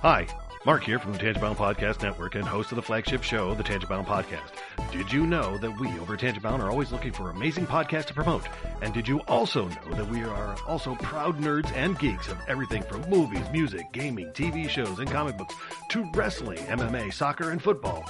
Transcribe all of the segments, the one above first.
Hi, Mark here from the Tangent Bound Podcast Network and host of the flagship show, the Tangent Bound Podcast. Did you know that we over at Tangent Bound are always looking for amazing podcasts to promote? And did you also know that we are also proud nerds and geeks of everything from movies, music, gaming, TV shows, and comic books to wrestling, MMA, soccer, and football?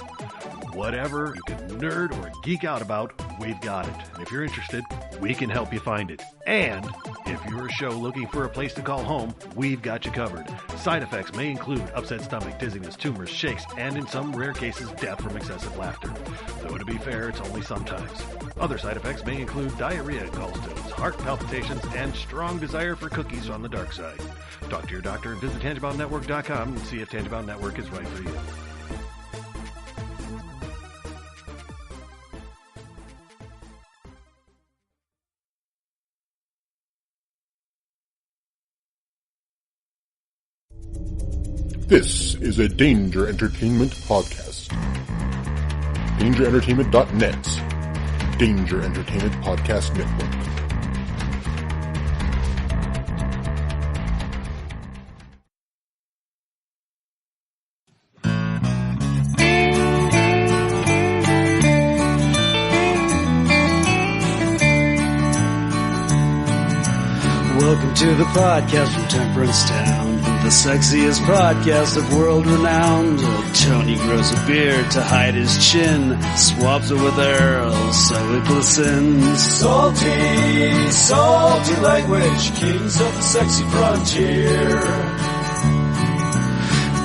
Whatever you can nerd or geek out about, we've got it. And if you're interested, we can help you find it. And if you're a show looking for a place to call home, we've got you covered. Side effects may include upset stomach, dizziness, tumors, shakes, and in some rare cases, death from excessive laughter. Though to be fair, it's only sometimes. Other side effects may include diarrhea, gallstones, heart palpitations, and strong desire for cookies on the dark side. Talk to your doctor and visit TangentBoundNetwork.com and see if Tangent Bound Network is right for you. This is a Danger Entertainment podcast. DangerEntertainment.net. Danger Entertainment Podcast Network. Welcome to the podcast from Temperance Town, the sexiest podcast of world renowned. Tony grows a beard to hide his chin, swabs it with Earl so it glistens. Salty, salty language, kings of the sexy frontier.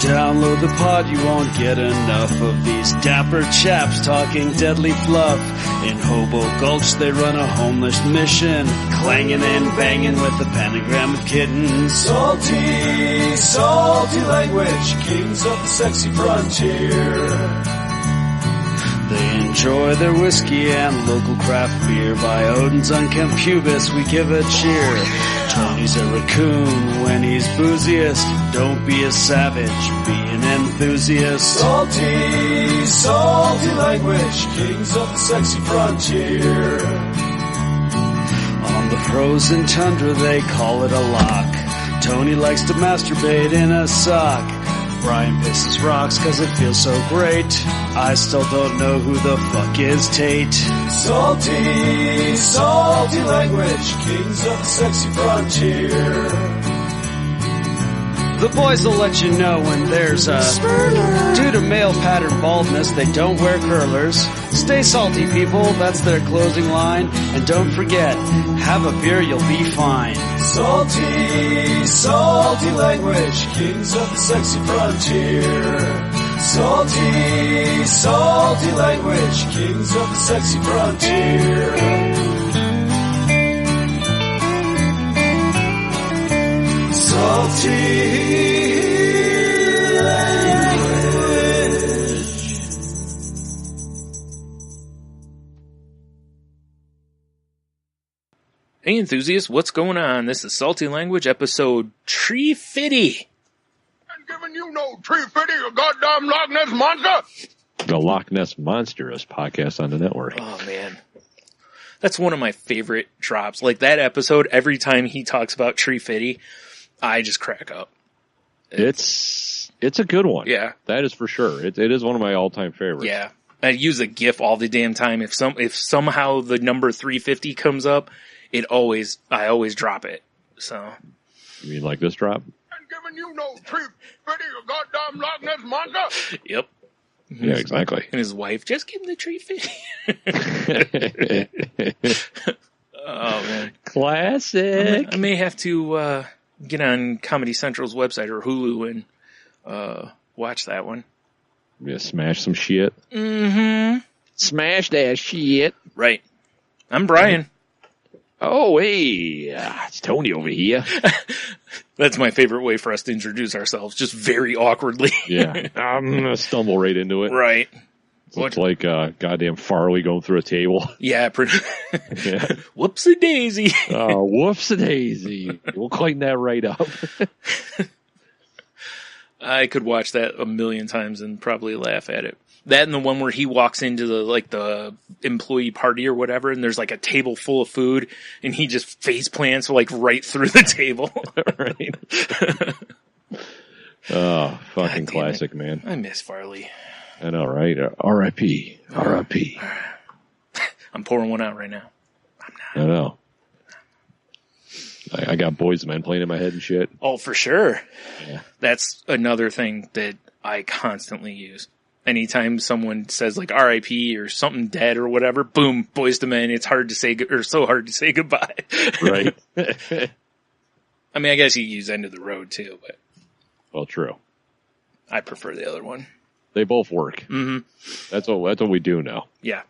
Download the pod, you won't get enough of these dapper chaps talking deadly fluff. In Hobo Gulch they run a homeless mission, clanging and banging with the pentagram of kittens. Salty, salty language, kings of the sexy frontier. They enjoy their whiskey and local craft beer. By Odin's unkempt pubis we give a cheer. Tony's a raccoon when he's booziest. Don't be a savage, be an enthusiast. Salty, salty language, kings of the sexy frontier. On the frozen tundra they call it a lock. Tony likes to masturbate in a sock. Brian pisses rocks cause it feels so great. I still don't know who the fuck is Tate. Salty, salty language, kings of the sexy frontier. The boys will let you know when there's a spurler. Due to male pattern baldness, they don't wear curlers. Stay salty, people, that's their closing line. And don't forget, have a beer, you'll be fine. Salty, salty language, kings of the sexy frontier. Salty, salty language, kings of the sexy frontier. Salty language. Hey enthusiasts, what's going on? This is Salty Language, episode Tree Fitty. I'm giving you no Tree Fitty, you goddamn Loch Ness monster! The Loch Ness Monstrous podcast on the network. Oh man. That's one of my favorite drops. Like that episode, every time he talks about Tree Fitty, I just crack up. It's a good one. Yeah. That is for sure. It is one of my all-time favorites. Yeah. I use a GIF all the damn time. If somehow the number 350 comes up, I always drop it. So. You mean like this drop? I'm giving you no Tree Fitty, you goddamn Loch Ness monster! Yep. Yeah, exactly. And his wife, just give him the Tree Fitty. Oh man. Classic. I may have to, get on Comedy Central's website or Hulu and watch that one. Yeah, smash some shit. Mm-hmm. Smash that shit. Right. I'm Brian. Oh, hey. It's Tony over here. That's my favorite way for us to introduce ourselves, just very awkwardly. Yeah. I'm going to stumble right into it. Right. It's like goddamn Farley going through a table. Yeah. Yeah. Whoopsie-daisy. Oh, whoopsie-daisy. We'll clean that right up. I could watch that a million times and probably laugh at it. That and the one where he walks into the employee party or whatever, and there's like a table full of food, and he just face plants like right through the table. Right. Oh, fucking God damn classic, it. man. I miss Farley. I know, right? R.I.P. R.I.P. I'm pouring one out right now. I know. I got Boys Men playing in my head and shit. Oh, for sure. Yeah. That's another thing that I constantly use. Anytime someone says like RIP or something dead or whatever, boom, Boys to Men. It's hard to say, or so hard to say goodbye. Right. I mean, I guess you use End of the Road too, but. Well, true. I prefer the other one. They both work. Mm-hmm. That's what we do now. Yeah.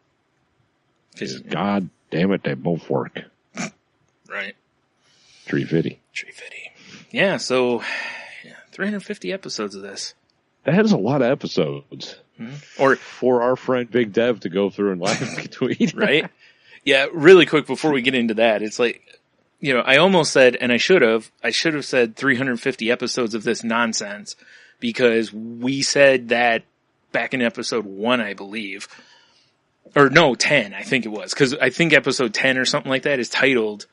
God damn it, they both work. Right. Tree Fitty. Yeah, so 350 episodes of this. That is a lot of episodes. Mm-hmm. Or for our friend Big Dev to go through and laugh between. Right? Yeah, really quick before we get into that, it's like, you know, I almost said, and I should have said 350 episodes of this nonsense, because we said that back in episode 1, I believe. Or no, 10, I think it was. Because I think episode 10 or something like that is titled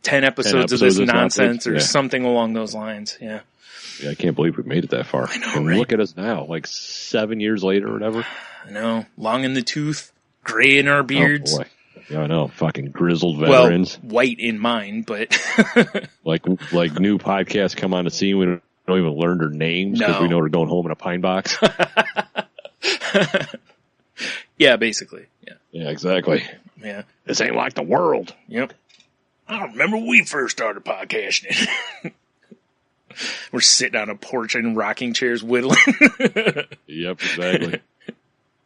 10 episodes of this nonsense or something along those lines. Yeah. Yeah, I can't believe we made it that far. I know, and right? Look at us now, like 7 years later or whatever. I know. Long in the tooth, gray in our beards. Oh, boy. Yeah, I know. Fucking grizzled veterans. Well, white in mine, but... like new podcasts come on the scene. We don't even learn their names because we know they're going home in a pine box. Yeah, basically. Yeah. Yeah, exactly. Yeah. This ain't like the world. Yep. I remember when we first started podcasting. We're sitting on a porch in rocking chairs whittling. Yep, exactly.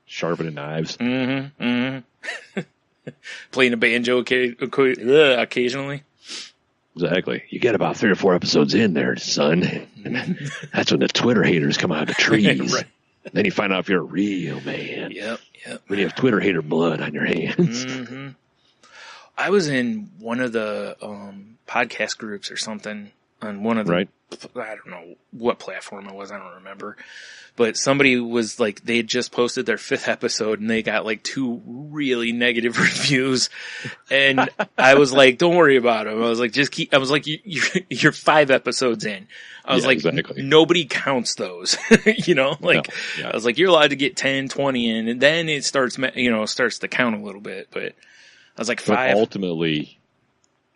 Sharpening knives. Mm-hmm. Mm-hmm. Playing a banjo occasionally. Exactly. You get about 3 or 4 episodes in there, son. And that's when the Twitter haters come out of the trees. Right. Then you find out if you're a real man. Yep. When you have Twitter hater blood on your hands. Mm-hmm. I was in one of the podcast groups or something on one of the, I don't know what platform it was, I don't remember. But somebody was like, they had just posted their 5th episode and they got like 2 really negative reviews. And I was like, don't worry about them. I was like, you're 5 episods in. I was exactly. Nobody counts those, you know, like, I was like, you're allowed to get 10, 20 in, and then it starts to count a little bit. But I was like, 5. But ultimately,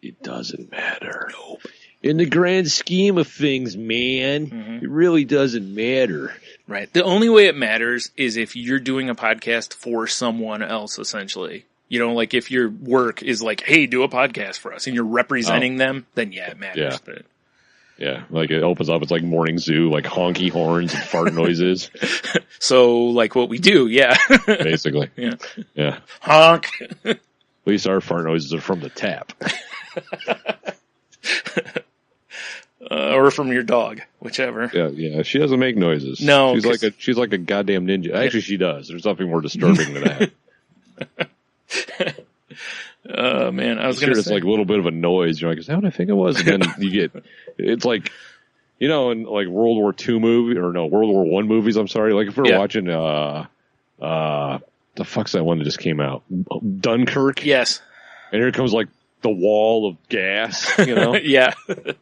it doesn't matter. Nope. In the grand scheme of things, man, it really doesn't matter. Right. The only way it matters is if you're doing a podcast for someone else, essentially. You know, like if your work is like, hey, do a podcast for us, and you're representing them, then it matters. Yeah. Yeah, like it opens up, it's like morning zoo, like honky horns and fart noises. So, like what we do, yeah. Basically. Yeah. Honk. At least our fart noises are from the tap. Or from your dog, whichever. Yeah. She doesn't make noises. No. She's like a goddamn ninja. Actually, she does. There's nothing more disturbing than that. Oh, man. I was going to say. It's like a little bit of a noise. You're like, is that what I think it was? And then you get, it's like, you know, in like World War I movies, I'm sorry. Like if we're watching, the fuck's that one that just came out? Dunkirk? Yes. And here comes like the wall of gas, you know? Yeah,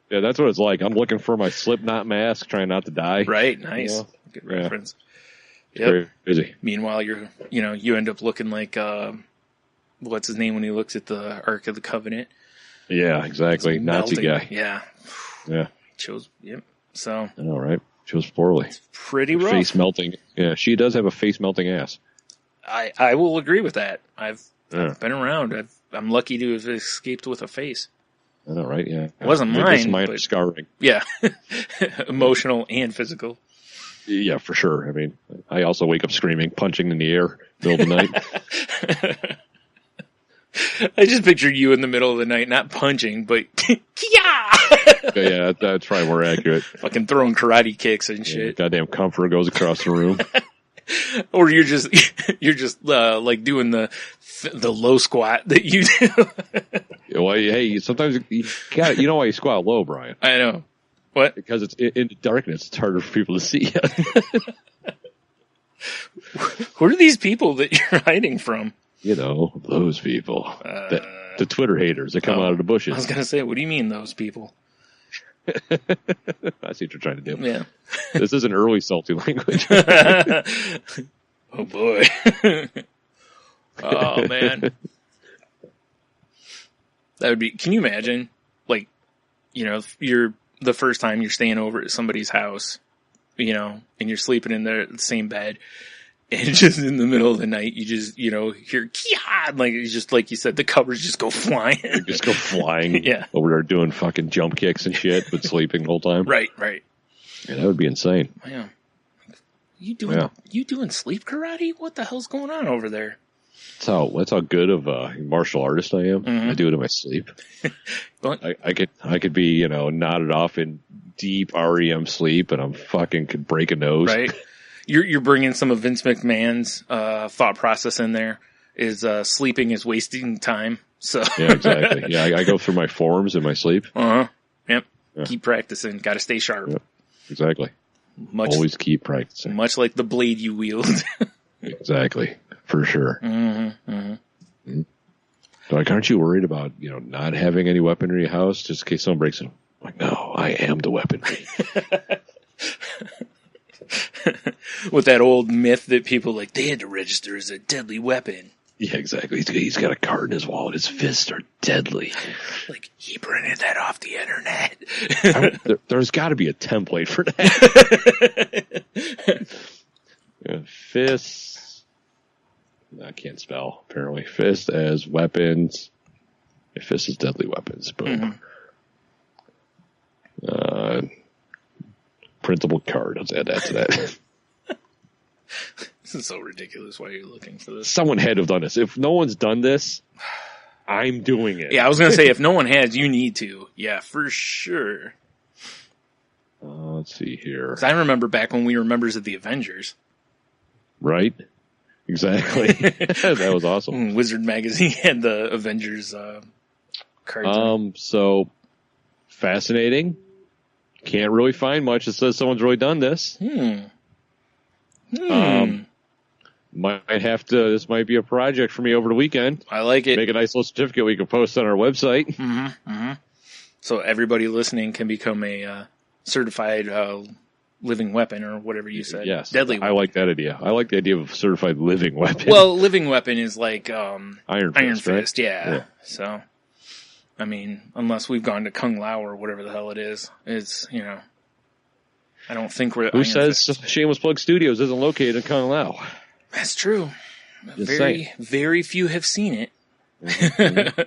that's what it's like. I'm looking for my Slipknot mask, trying not to die. Right, nice. You know? Good reference. Yep. Very busy. Meanwhile, you end up looking like, what's his name when he looks at the Ark of the Covenant? Yeah, exactly. Nazi guy. Yeah. Yeah. So. I know, right? Chose poorly. It's pretty rough. Face melting. Yeah, she does have a face melting ass. I will agree with that. I've been around. I'm lucky to have escaped with a face. I know, right? Yeah. It wasn't mine. Minor scarring. Yeah. Emotional and physical. Yeah, for sure. I mean, I also wake up screaming, punching in the air, middle of the night. I just pictured you in the middle of the night, not punching, but yeah, that's probably more accurate. Fucking throwing karate kicks and shit. Goddamn comforter goes across the room. Or you're just like doing the low squat that you do. Well, hey, sometimes you know why you squat low, Brian? I know. What? Because it's in the darkness. It's harder for people to see you. Who are these people that you're hiding from? You know, those people. The Twitter haters that come out of the bushes. I was going to say, what do you mean, those people? I see what you're trying to do. Yeah. This is an early salty language. Oh boy. Oh man. That would be, can you imagine? Like, you know, you're the first time you're staying over at somebody's house, you know, and you're sleeping in the same bed, and just in the middle of the night, you just, you know, hear, Kia! Like, it's just like you said, the covers just go flying. Just go flying. Yeah. Over there doing fucking jump kicks and shit, but sleeping the whole time. Right. Yeah, that would be insane. Yeah. You doing sleep karate? What the hell's going on over there? That's how good of a martial artist I am. Mm-hmm. I do it in my sleep. I could be, you know, nodded off in deep REM sleep, and I'm fucking could break a nose. Right. You're bringing some of Vince McMahon's thought process in there. Is sleeping is wasting time. So yeah, exactly. Yeah, I go through my forms in my sleep. Yep. Yeah. Keep practicing. Got to stay sharp. Yep. Exactly. Always keep practicing. Much like the blade you wield. Exactly. For sure. Mm-hmm. Like, aren't you worried about, you know, not having any weaponry in your house just in case someone breaks in? I'm like, no, I am the weaponry. With that old myth that people like, they had to register as a deadly weapon. Yeah, exactly. He's got a card in his wallet. His fists are deadly. Like, he printed that off the internet. There's got to be a template for that. Fists. I can't spell, apparently. Fist as weapons. Fist as deadly weapons. Boom. Mm-hmm. Printable card. Let's add that to that. This is so ridiculous. Why are you looking for this? Someone had to have done this. If no one's done this, I'm doing it. Yeah, I was going to say, if no one has, you need to. Yeah, for sure. Let's see here. 'Cause I remember back when we were members of the Avengers. Right? Exactly. That was awesome. Wizard Magazine had the Avengers cards. So, fascinating. Can't really find much that says someone's really done this. Might have to, this might be a project for me over the weekend. I like it. Make a nice little certificate we can post on our website. So everybody listening can become a certified living weapon or whatever you said. Yes. Deadly weapon. I like that idea. I like the idea of a certified living weapon. Well, living weapon is like Iron Fist, right? yeah. So, I mean, unless we've gone to Kung Lao or whatever the hell it is, it's, you know, I don't think we're... Who says Shameless Plug Studios isn't located in Kung Lao? That's true. Just saying. Very few have seen it. Mm-hmm.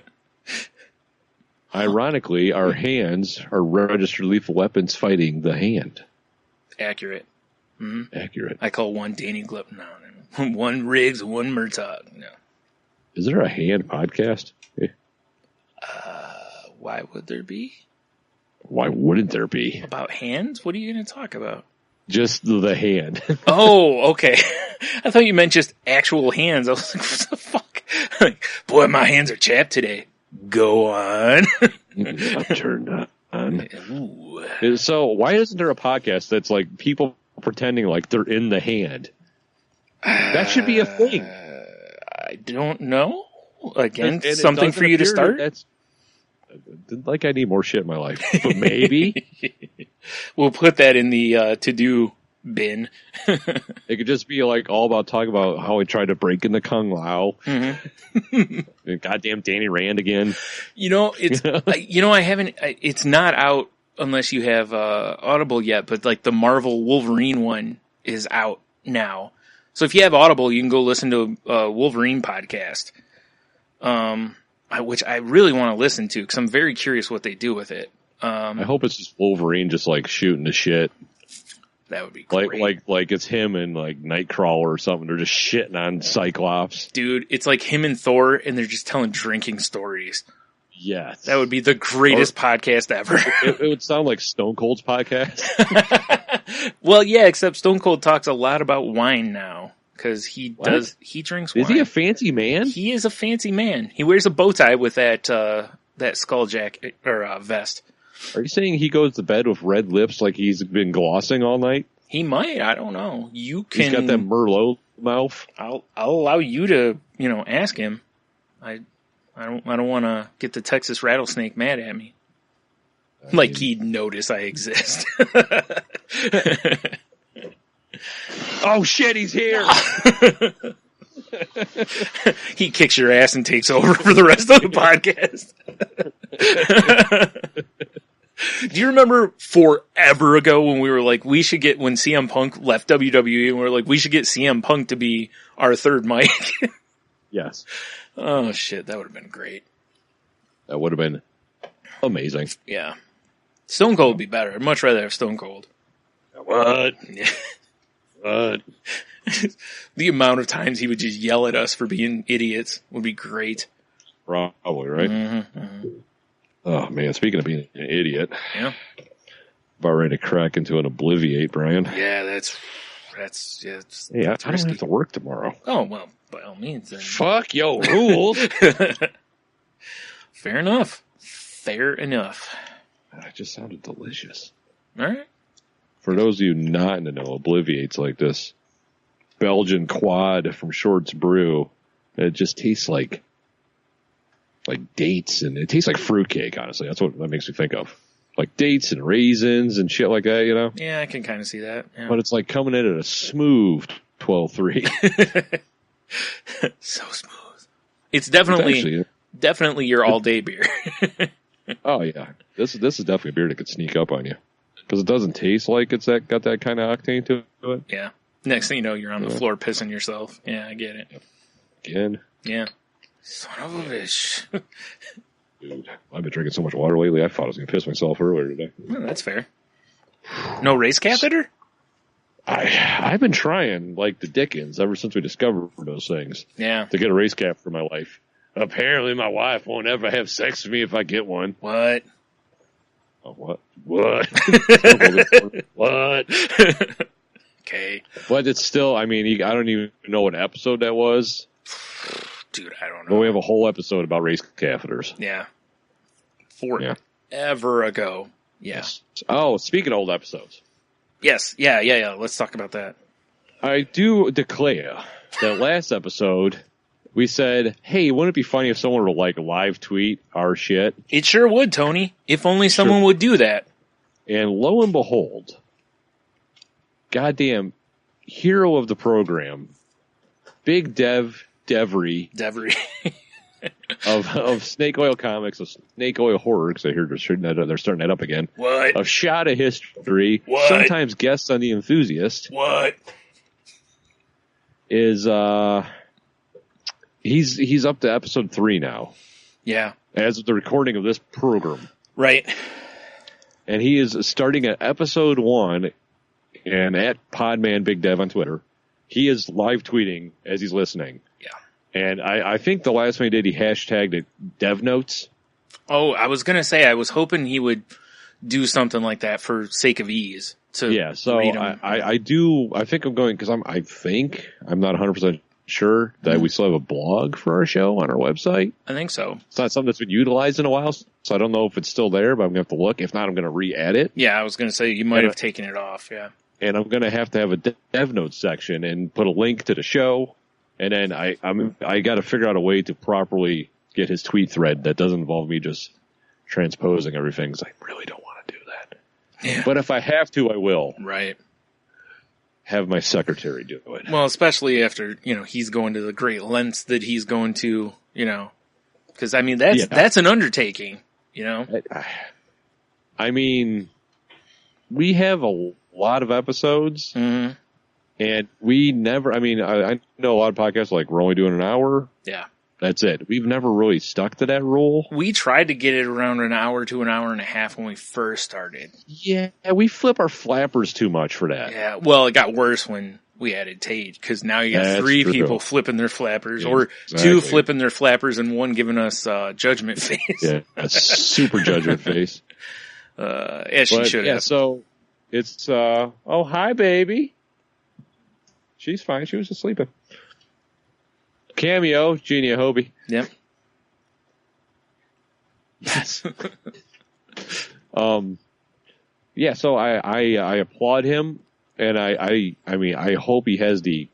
Ironically, our hands are registered lethal weapons fighting the hand. Accurate. Mm-hmm. Accurate. I call one Danny Glip. No. One Riggs, one Murtaugh. No. Is there a hand podcast? Why would there be? Why wouldn't there be? About hands? What are you going to talk about? Just the hand. Oh, okay. I thought you meant just actual hands. I was like, what the fuck? Like, boy, my hands are chapped today. Go on. I'm turned on. Ooh. So why isn't there a podcast that's like people pretending like they're in the hand? That should be a thing. I don't know. Again, something for you to start? Like I need more shit in my life, but maybe we'll put that in the to-do bin. It could just be like all about talking about how I tried to break into Kung Lao. Mm-hmm. Goddamn Danny Rand again. You know, it's I haven't. It's not out unless you have Audible yet. But like the Marvel Wolverine one is out now. So if you have Audible, you can go listen to a Wolverine podcast. Which I really want to listen to because I'm very curious what they do with it. I hope it's just Wolverine just like shooting the shit. That would be great. Like it's him and like Nightcrawler or something. They're just shitting on Cyclops. Dude, it's like him and Thor and they're just telling drinking stories. Yes. That would be the greatest podcast ever. It would sound like Stone Cold's podcast. Well, yeah, except Stone Cold talks a lot about wine now. Because he drinks wine. Is he a fancy man? He is a fancy man. He wears a bow tie with that skull jacket or vest. Are you saying he goes to bed with red lips like he's been glossing all night? He might. I don't know. You can. He's got that Merlot mouth. I'll allow you to ask him. I don't want to get the Texas rattlesnake mad at me. Like he'd notice I exist. Oh shit, he's here. He kicks your ass and takes over for the rest of the podcast. Do you remember forever ago when we were like, when CM Punk left WWE and we were like, we should get CM Punk to be our third mic? Yes. Oh shit, that would have been great. That would have been amazing. Yeah. Stone Cold would be better. I'd much rather have Stone Cold. What? Yeah. What? The amount of times he would just yell at us for being idiots would be great. Probably, right? Mm-hmm, mm-hmm. Oh, man, speaking of being an idiot. Yeah. About ready to crack into an Obliviate, Brian. Yeah, that's Hey, I don't have to work tomorrow. Oh, well, by all means. Then. Fuck your rules. Fair enough. Fair enough. That just sounded delicious. All right. For those of you not in the know, Obliviate's like this Belgian quad from Shorts Brew. It just tastes like dates, and it tastes like fruitcake, honestly. That's what that makes me think of. Like dates and raisins and shit like that, you know? Yeah, I can kind of see that. Yeah. But it's like coming in at a smooth 12.3. So smooth. It's definitely your all-day beer. Oh, yeah. This is definitely a beer that could sneak up on you. Because it doesn't taste like it's got that kind of octane to it. Yeah. Next thing you know, you're on the floor pissing yourself. Yeah, I get it. Again. Yeah. Son of a bitch. Dude, I've been drinking so much water lately, I thought I was going to piss myself earlier today. Well, that's fair. No race catheter? I've been trying, like the Dickens, ever since we discovered those things. Yeah. To get a race cap for my life. Apparently my wife won't ever have sex with me if I get one. What? Oh, what? What? What? Okay. But it's still, I mean, I don't even know what episode that was. Dude, I don't know. But we have a whole episode about race catheters. Yeah. Forever ago. Yeah. Yes. Oh, speaking of old episodes. Yes. Yeah. Let's talk about that. I do declare that last episode we said, hey, wouldn't it be funny if someone were to like live tweet our shit? It sure would, Tony. If only someone would do that. And lo and behold, goddamn hero of the program, Big Devery of Snake Oil Comics, of Snake Oil Horror, because I hear they're starting that up again. What? Of Shot of History. What? Sometimes guest on The Enthusiast. What? Is he's up to episode 3 now. Yeah. As of the recording of this program. Right. And he is starting at episode 1 and at Podman Big Dev on Twitter. He is live tweeting as he's listening. Yeah. And I think the last one he did, he hashtagged it Dev Notes. Oh, I was going to say, I was hoping he would do something like that for sake of ease. Yeah, so I think I'm going, because I'm not 100% sure that we still have a blog for our show on our website. I think so. It's not something that's been utilized in a while, so I don't know if it's still there, but I'm going to have to look. If not, I'm going to re-add it. Yeah, I was going to say, you might have taken it off, yeah. And I'm going to have a Dev Notes section and put a link to the show. And then I got to figure out a way to properly get his tweet thread that doesn't involve me just transposing everything, because I really don't want to do that. Yeah. But if I have to, I will. Right. Have my secretary do it. Well, especially after, he's going to the great lengths that he's going to, because I mean, that's an undertaking, I mean, we have a lot of episodes, mm-hmm. and we never, I know a lot of podcasts like we're only doing an hour. Yeah. That's it. We've never really stuck to that rule. We tried to get it around an hour to an hour and a half when we first started. Yeah, we flip our flappers too much for that. Yeah, well, it got worse when we added Tate, because now you got 3 people flipping their flappers, or 2 flipping their flappers and 1 giving us judgment face. Yeah, a super judgment face. As she should have. So it's, oh, hi, baby. She's fine. She was just sleeping. Cameo, Genia Hobie. Yep. Yes. Yeah, so I applaud him, and I hope he has the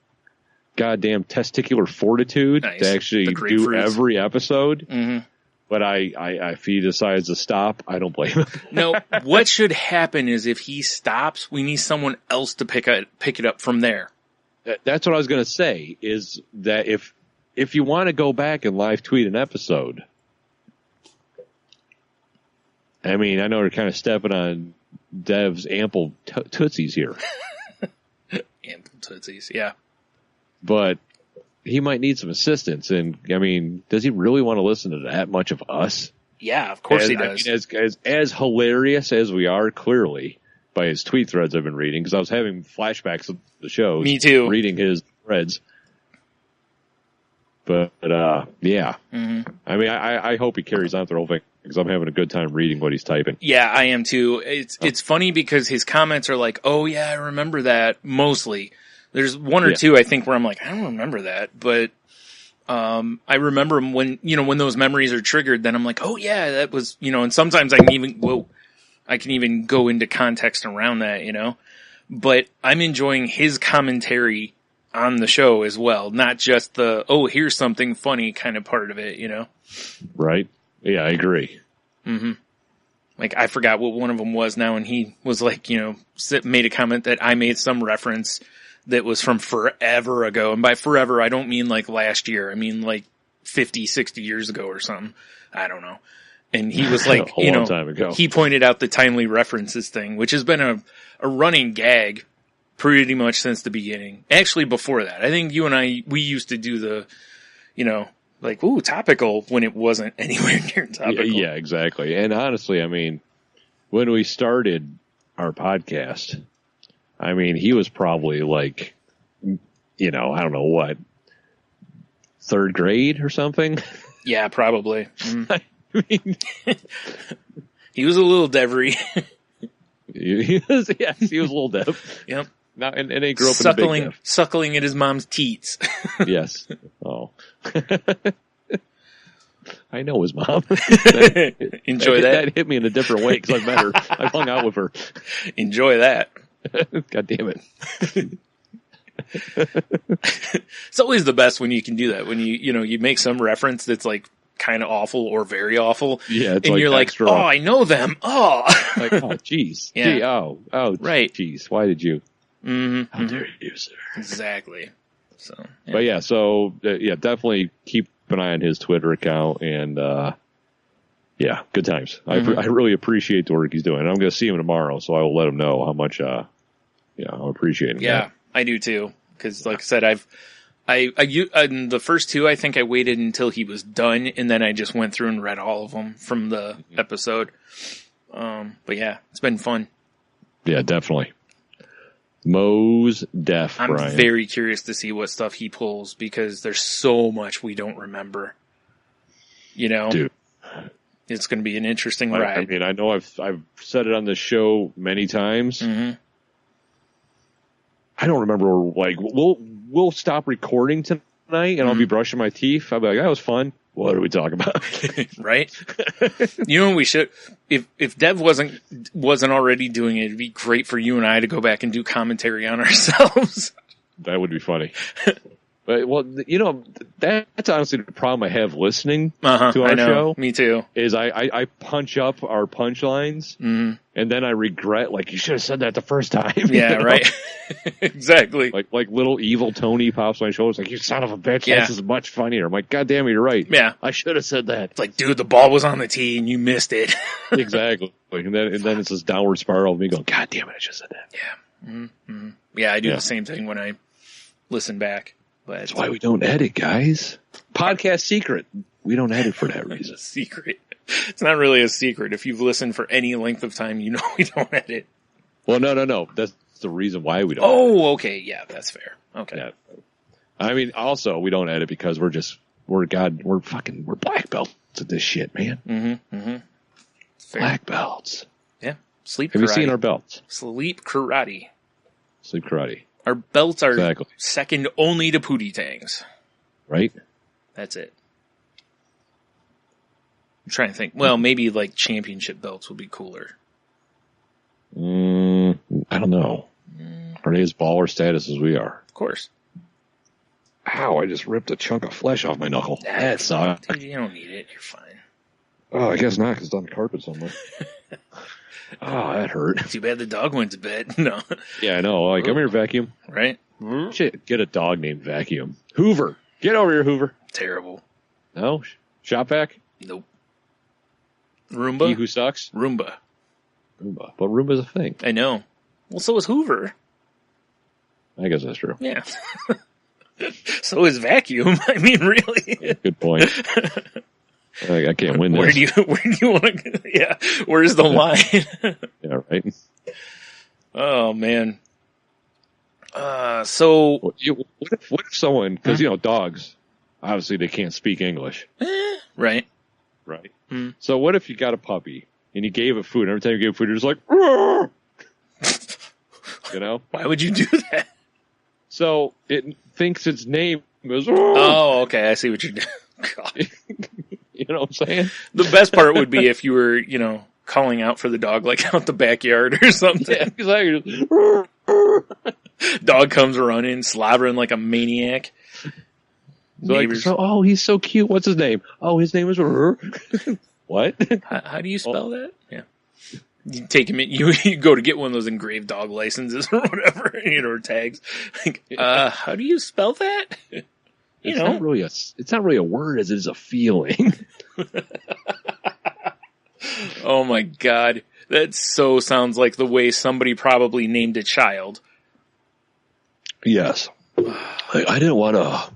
goddamn testicular fortitude to actually do every episode. Mm-hmm. But if he decides to stop, I don't blame him. No, what should happen is if he stops, we need someone else to pick it up from there. That's what I was going to say, is that if you want to go back and live tweet an episode, I mean, I know we're kind of stepping on Dev's ample tootsies here. Ample tootsies, yeah. But he might need some assistance, and I mean, does he really want to listen to that much of us? Yeah, of course he does. I mean, as hilarious as we are, clearly, by his tweet threads I've been reading, because I was having flashbacks of the shows. Me too. Reading his threads. But yeah. Mm-hmm. I mean, I hope he carries on through the whole thing, because I'm having a good time reading what he's typing. Yeah, I am too. It's funny because his comments are like, oh yeah, I remember that, mostly. There's one or two, I think, where I'm like, I don't remember that, but I remember when those memories are triggered, then I'm like, oh yeah, that was, and sometimes I can even go into context around that, but I'm enjoying his commentary on the show as well, not just the, oh, here's something funny kind of part of it, Right. Yeah, I agree. Mm-hmm. Like, I forgot what one of them was now, and he was like, made a comment that I made some reference that was from forever ago. And by forever, I don't mean like last year. I mean like 50, 60 years ago or something. I don't know. And he was like, a long time ago. He pointed out the timely references thing, which has been a running gag pretty much since the beginning. Actually, before that, I think you and we used to do the, like, ooh, topical, when it wasn't anywhere near topical. Yeah, exactly. And honestly, I mean, when we started our podcast, I mean, he was probably like, I don't know what, 3rd grade or something? Yeah, probably. I mean, he was a little Devery. he was a little Dev. Yep. Now, and he grew up in a big Dev. Suckling at his mom's teats. Yes. Oh. I know his mom. Enjoy that. That hit me in a different way because I met her. I hung out with her. Enjoy that. God damn it. It's always the best when you can do that. When you make some reference that's like kind of awful or very awful. Yeah. It's and like you're like, extra. oh, I know them. Oh. Like, oh, jeez. Yeah. Gee, oh, right. Jeez. Why did you? Mm-hmm. How dare you, sir? Exactly. So, yeah. But yeah, definitely keep an eye on his Twitter account, and yeah, good times. Mm-hmm. I really appreciate the work he's doing. I'm going to see him tomorrow, so I will let him know how much I'm appreciating. Yeah, that. I do too. Because, like I said, in the first 2, I think I waited until he was done, and then I just went through and read all of them from the episode. But yeah, it's been fun. Yeah, definitely. Mo's deaf, I'm Brian. very curious to see what stuff he pulls, because there's so much we don't remember. Dude. It's going to be an interesting ride. I mean, I know I've said it on this show many times. Mm-hmm. I don't remember, like, we'll stop recording tonight, and I'll be brushing my teeth. I'll be like, that was fun. What are we talking about? Right? We should, if Dev wasn't already doing it, it'd be great for you and I to go back and do commentary on ourselves. That would be funny. But, well, that's honestly the problem I have listening to our show. Me too. Is I punch up our punchlines, and then I regret, like, you should have said that the first time. Yeah, right. Exactly. Like little evil Tony pops on my shoulders, like, you son of a bitch, this is much funnier. I'm like, God damn it, you're right. Yeah. I should have said that. It's like, dude, the ball was on the tee and you missed it. Exactly. And then it's this downward spiral of me going, God damn it, I should have said that. Yeah. Mm-hmm. Yeah, I do the same thing when I listen back. But that's why we don't edit, guys. Podcast secret. We don't edit for that reason. Secret. It's not really a secret. If you've listened for any length of time, you know we don't edit. Well, no. That's the reason why we don't edit. Oh, okay. Yeah, that's fair. Okay. Yeah. I mean, also, we don't edit because we're black belts at this shit, man. Mm-hmm. Mm-hmm. Black belts. Yeah. Sleep Have karate. You seen our belts? Sleep karate. Sleep karate. Our belts are second only to Pootie Tang's. Right? That's it. I'm trying to think. Well, maybe like championship belts would be cooler. I don't know. Are they as baller status as we are? Of course. Ow, I just ripped a chunk of flesh off my knuckle. That sucks. Dude, you don't need it. You're fine. Oh, I guess not, because it's on the carpet somewhere. Oh, that hurt. Too bad the dog went to bed. No. Yeah, I know. Like, come here, Vacuum. Right? Shit, get a dog named Vacuum. Hoover. Get over here, Hoover. Terrible. No? Shop vac? Nope. Roomba? He who sucks? Roomba. Roomba. But Roomba's a thing. I know. Well, so is Hoover. I guess that's true. Yeah. So is Vacuum. I mean, really. Good point. I can't win this. Where do you want to? Yeah. Where's the line? Yeah, right. Oh man. So What if someone, because dogs, obviously they can't speak English, right. So what if you got a puppy and you gave it food, and every time you gave it food, you're just like, "Roar!" Why would you do that? So it thinks its name is. Oh, okay. I see what you're doing. God. You know what I'm saying? The best part would be if you were, calling out for the dog, like out the backyard or something. Yeah, exactly. Dog comes running, slobbering like a maniac. So he's so cute. What's his name? Oh, his name is. What? How do you spell that? Yeah. You take him in, you go to get one of those engraved dog licenses or whatever, or tags. Like, how do you spell that? It's not really a word as it is a feeling. Oh my God. That so sounds like the way somebody probably named a child. Yes. I didn't want to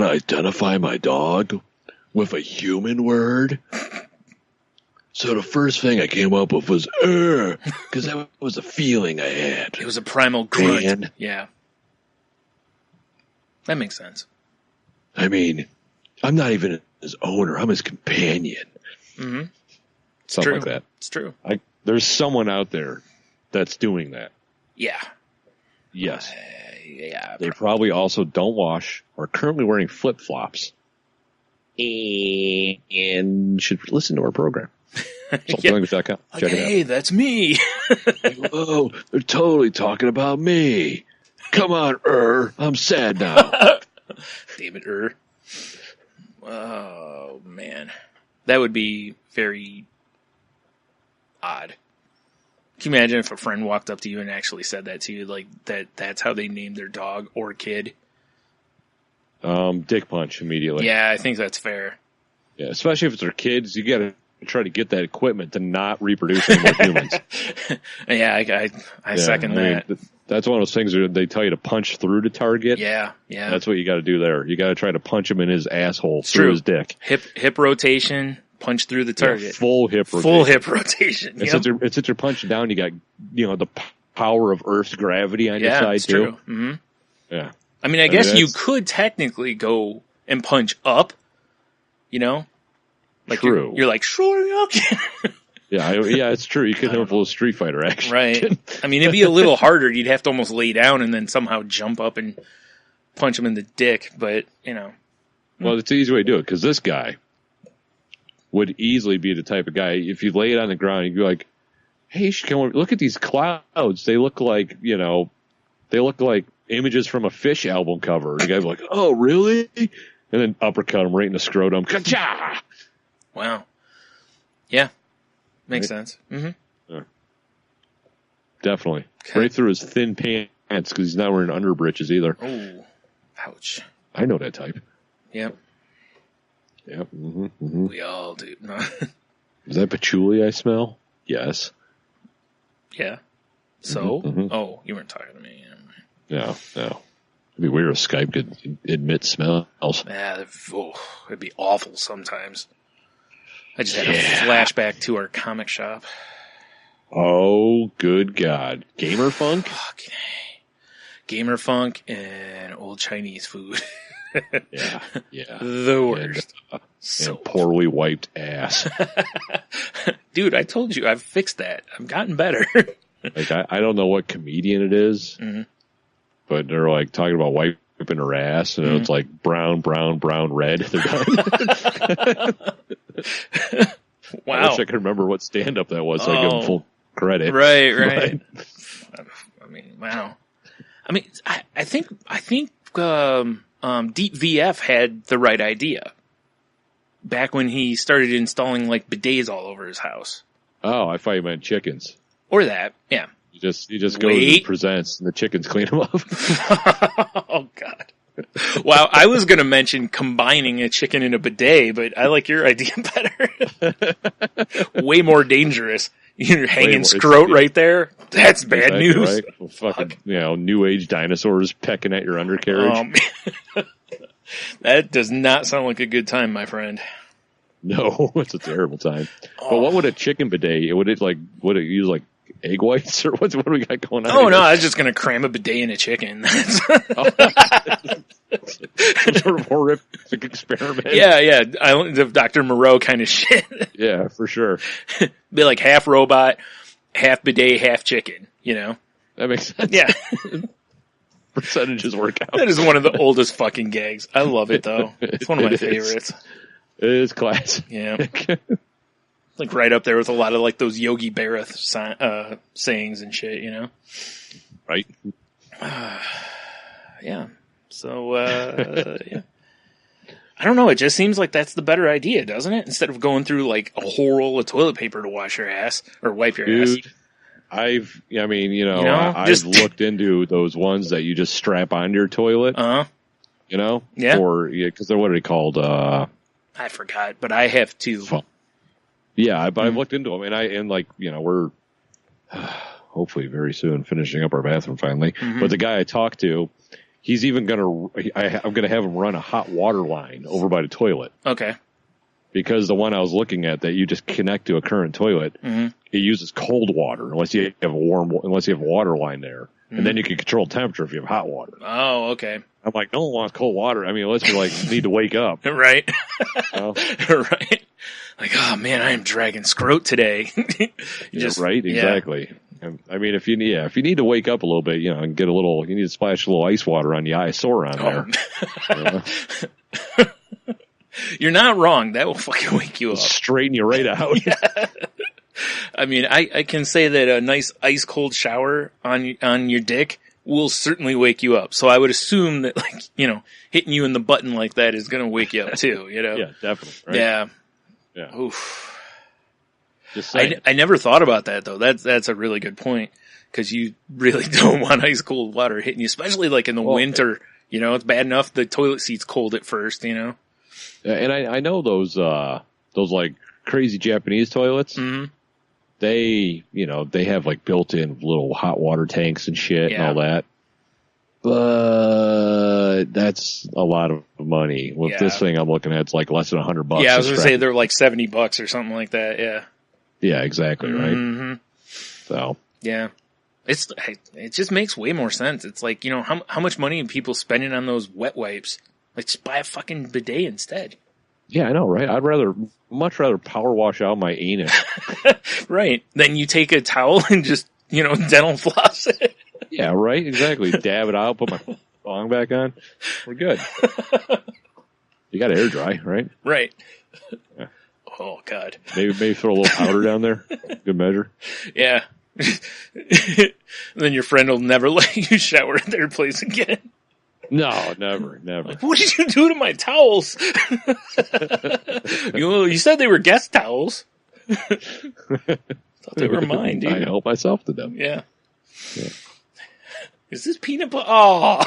identify my dog with a human word. So the first thing I came up with was because that was a feeling I had. It was a primal grunt. And, yeah. That makes sense. I mean, I'm not even his owner. I'm his companion. Mm-hmm. Something like that. It's true. There's someone out there that's doing that. Yeah. Yes. Yeah. They probably also don't wash, are currently wearing flip-flops, and should listen to our program. Somethinglanguage.com. Check it out. Hey, that's me. Oh, they're totally talking about me. Come on, I'm sad now. David Oh, man. That would be very odd. Can you imagine if a friend walked up to you and actually said that to you? Like, that's how they named their dog or kid? Dick punch immediately. Yeah, I think that's fair. Yeah, especially if it's their kids. You got to try to get that equipment to not reproduce any more humans. Yeah, I second that. That's one of those things where they tell you to punch through the target. Yeah. That's what you got to do there. You got to try to punch him in his asshole It's through true. his dick. Hip rotation, punch through the target. Yeah, full hip rotation. Full hip rotation. Yep. It's since you're punching down, you got the power of Earth's gravity on your side it's too. True. Mm-hmm. Yeah. I mean, I guess you could technically go and punch up. Like true. You're like, sure, okay. Yeah, it's true. You could have a little Street Fighter action. Right. I mean, it'd be a little harder. You'd have to almost lay down and then somehow jump up and punch him in the dick. But, Well, it's an easy way to do it because this guy would easily be the type of guy, if you lay it on the ground, you'd be like, hey, you should come over. Look at these clouds. They look like, images from a Fish album cover. The guy's like, oh, really? And then uppercut him right in the scrotum. Ka-cha! Wow. Yeah. Makes sense. Mm-hmm. Yeah. Definitely. Okay. Right through his thin pants because he's not wearing underbritches either. Oh, ouch. I know that type. Yep. Yep. Mm-hmm, mm-hmm. We all do. Is that patchouli I smell? Yes. Yeah. So? Mm-hmm. Oh, you weren't talking to me. No. It'd be weird if Skype could admit smells. Yeah, it'd be awful sometimes. I just had a flashback to our comic shop. Oh, good God. Gamer Funk? Fucking Gamer Funk and old Chinese food. Yeah. The worst. And poorly wiped ass. Dude, I told you, I've fixed that. I've gotten better. Like, I don't know what comedian it is, but they're like talking about wiping her ass, and it's like brown, red. They're done. Wow. I wish I could remember what stand-up that was so I give them full credit. Right. I mean, wow. I mean, I think Deep VF had the right idea. back when he started installing like bidets all over his house. Oh, I thought you meant chickens. Or that, yeah. He just goes and presents, and the chickens clean him up. Oh, God. Wow, I was going to mention combining a chicken and a bidet, but I like your idea better. Way more dangerous. You're hanging scrote right there. That's bad news. Right? Well, fucking, new age dinosaurs pecking at your undercarriage. That does not sound like a good time, my friend. No, it's a terrible time. But what would a chicken bidet? Would it use like egg whites or what do we got going on? Oh no, I was just gonna cram a bidet in a chicken. Some sort of horrific experiment. Yeah. The Dr. Moreau kind of shit. Yeah, for sure. Be like half robot, half bidet, half chicken. That makes sense. Yeah. Percentages work out. That is one of the oldest fucking gags. I love it though. It's one of my favorites. It is class. Yeah. Like right up there with a lot of like those Yogi Berra sayings and shit, Right. Yeah. So, yeah. I don't know. It just seems like that's the better idea, doesn't it? Instead of going through like a whole roll of toilet paper to wash your ass or wipe your ass. I've looked into those ones that you just strap onto your toilet. Yeah. Because they're what are they called? I forgot, but I have two. Yeah, but I've looked into them, and we're hopefully very soon finishing up our bathroom finally. Mm-hmm. But the guy I talked to, he's even I'm gonna have him run a hot water line over by the toilet. Okay. Because the one I was looking at that you just connect to a current toilet, it uses cold water unless you have a water line there, and then you can control temperature if you have hot water. Oh, okay. I'm like, no one wants cold water. I mean, unless you need to wake up, right? Right. Like, oh man, I am dragging scrote today. Right? Exactly. Yeah. I mean, if you need to wake up a little bit, and get you need to splash a little ice water on the eyesore on there. You're not wrong. That will fucking wake you up. Straighten you right out. Yeah. I mean, I can say that a nice ice cold shower on your dick will certainly wake you up. So I would assume that hitting you in the button like that is going to wake you up too, Yeah, definitely. Right? Yeah. Oof. Just saying. I never thought about that though. That's a really good point because you really don't want ice cold water hitting you, especially like in the winter. It's bad enough the toilet seat's cold at first. And I know those like crazy Japanese toilets. Mm-hmm. They have like built-in little hot water tanks and shit and all that. But that's a lot of money. With this thing I'm looking at, it's like less than $100. Yeah, I was going to say they're like $70 or something like that. Yeah. Yeah, exactly. Right. Mm-hmm. So. Yeah. It just makes way more sense. It's like, how much money are people spending on those wet wipes? Like, just buy a fucking bidet instead. Yeah, I know, right? I'd much rather power wash out my anus. Right. Then you take a towel and just, dental floss it. Yeah, right? Exactly. Dab it out, put my thong back on. We're good. You got to air dry, right? Right. Yeah. Oh, God. Maybe throw a little powder down there. Good measure. Yeah. Then your friend will never let you shower at their place again. No, never. Like, what did you do to my towels? You said they were guest towels. Thought they were mine, dude. I help myself to them. Yeah. Is this peanut butter? Oh.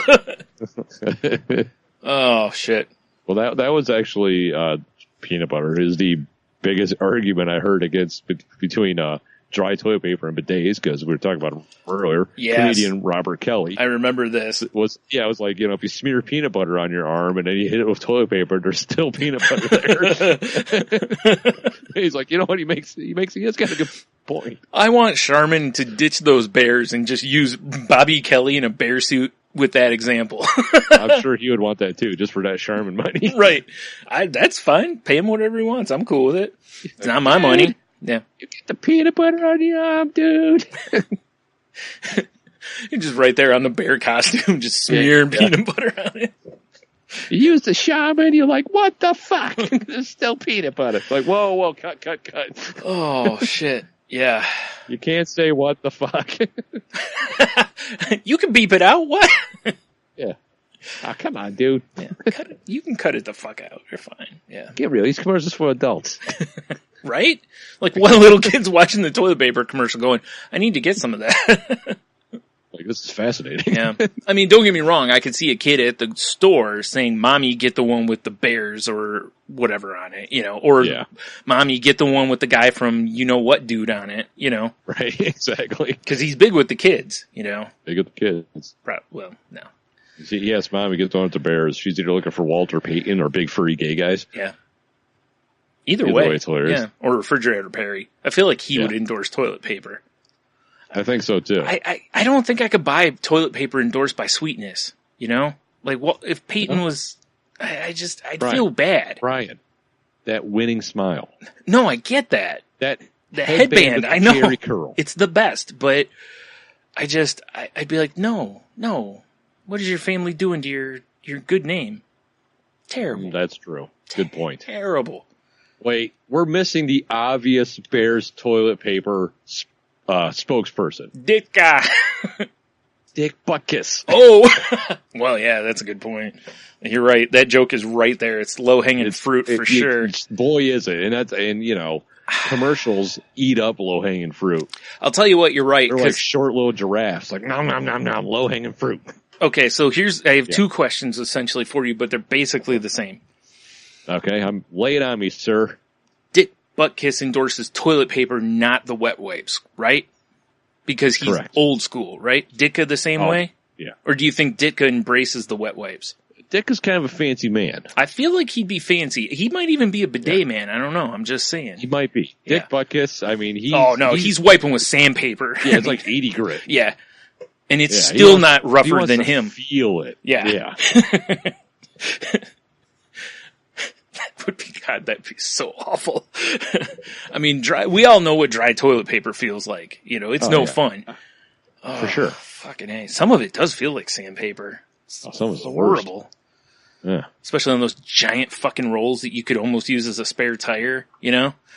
Oh, shit. Well, that was actually peanut butter is the biggest argument I heard between dry toilet paper and bidets, because we were talking about it earlier. Yes. Comedian Robert Kelly. I remember this. It was like, if you smear peanut butter on your arm and then you hit it with toilet paper, there's still peanut butter there. He's like, what he has got a good point. I want Charmin to ditch those bears and just use Bobby Kelly in a bear suit with that example. I'm sure he would want that too, just for that Charmin money. Right. That's fine. Pay him whatever he wants. I'm cool with it. It's not my money. Yeah. You get the peanut butter on your arm, dude. You're just right there on the bear costume, just smearing peanut butter on it. You use the Charmin, you're like, what the fuck? There's still peanut butter. Like, whoa, cut. Oh, shit. Yeah. You can't say what the fuck. You can beep it out. What? Yeah. Oh, come on, dude. Yeah, cut it. You can cut it the fuck out. You're fine. Yeah. Get real. These commercials for adults. Right? Like one little kid's watching the toilet paper commercial going, I need to get some of that. Like, this is fascinating. Yeah. I mean, don't get me wrong. I could see a kid at the store saying, Mommy, get the one with the bears or whatever on it, or Mommy, get the one with the guy from you-know-what dude on it, Right, exactly. Because he's big with the kids, Big with the kids. Well, no. You see, yes, Mommy, get the one with the bears. She's either looking for Walter Payton or big furry gay guys. Yeah. Either way, it's hilarious. Yeah. Or Refrigerator Perry. I feel like he would endorse toilet paper. I think so too. I don't think I could buy toilet paper endorsed by Sweetness. Like, well, if Peyton was, I'd feel bad. Brian, that winning smile. No, I get that. The headband, I know. Jerry curl. It's the best, but I'd be like, no. What is your family doing to your good name? Terrible. That's true. Good point. Terrible. Wait, we're missing the obvious Bears toilet paper spokesperson. Ditka. Dick Butkus. Oh, well, yeah, that's a good point. You're right. That joke is right there. It's low hanging fruit for sure. Boy, is it. And commercials eat up low hanging fruit. I'll tell you what, you're right. They're like short little giraffes, like nom nom nom nom, low hanging fruit. Okay, so I have two questions essentially for you, but they're basically the same. Okay, lay it on me, sir. Dick Butkus endorses toilet paper, not the wet wipes, right? Because he's old school, right? Ditka the same way? Yeah. Or do you think Ditka embraces the wet wipes? Dick is kind of a fancy man. I feel like he'd be fancy. He might even be a bidet man. I don't know. I'm just saying. He might be. Dick Butkus, I mean, he's wiping with sandpaper. Yeah, it's like 80 grit. Yeah. And it's still not rougher than him. Feel it. Yeah. That'd be so awful. I mean, we all know what dry toilet paper feels like. It's no fun. For sure. Fucking A. Some of it does feel like sandpaper. Some of it's horrible. Yeah. Especially on those giant fucking rolls that you could almost use as a spare tire,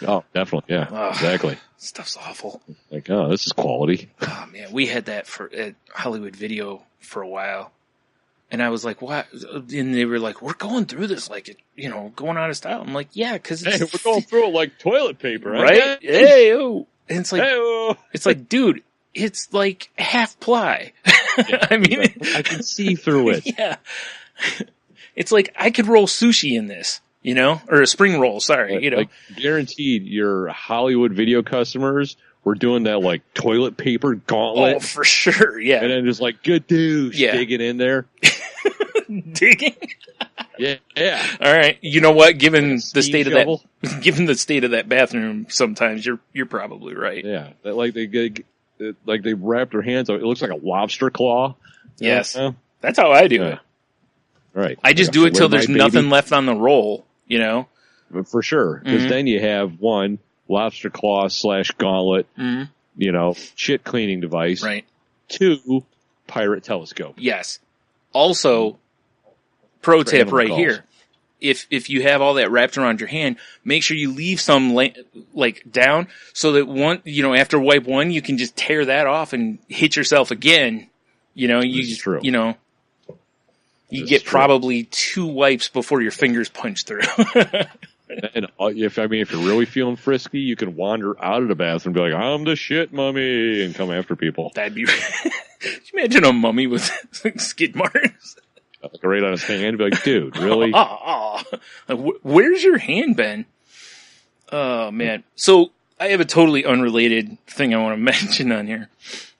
Oh, definitely. Yeah, exactly. Stuff's awful. Like, this is quality. Oh, man. We had that at Hollywood Video for a while. And I was like, what? And they were like, we're going through this like, going out of style. I'm like, yeah, because we're going through it like toilet paper. Right? Hey, oh. And it's like, dude, it's like half ply. Yeah, I mean, I can see through it. Yeah. It's like I could roll sushi in this, or a spring roll. Sorry, Like guaranteed, your Hollywood Video customers were doing that like toilet paper gauntlet. Oh, for sure. Yeah. And then just like good douche digging in there. Digging. Yeah. All right. You know what? Given the state of that bathroom, sometimes you're probably right. Yeah. That they wrap their hands. It looks like a lobster claw. Yes. That's how I do it. Right. I just do it till there's nothing left on the roll. For sure. Because then you have one lobster claw / gauntlet. Shit cleaning device. Right. 2 pirate telescope. Yes. Also, pro tip right here. If you have all that wrapped around your hand, make sure you leave some down so that after wipe one, you can just tear that off and hit yourself again. True. You get probably 2 wipes before your fingers punch through. And if you're really feeling frisky, you can wander out of the bathroom and be like, I'm the shit mummy, and come after people. That'd be, could you imagine a mummy with skid marks? Like right on his hand, be like, dude, really? Where's your hand been? Oh man. So I have a totally unrelated thing I want to mention on here.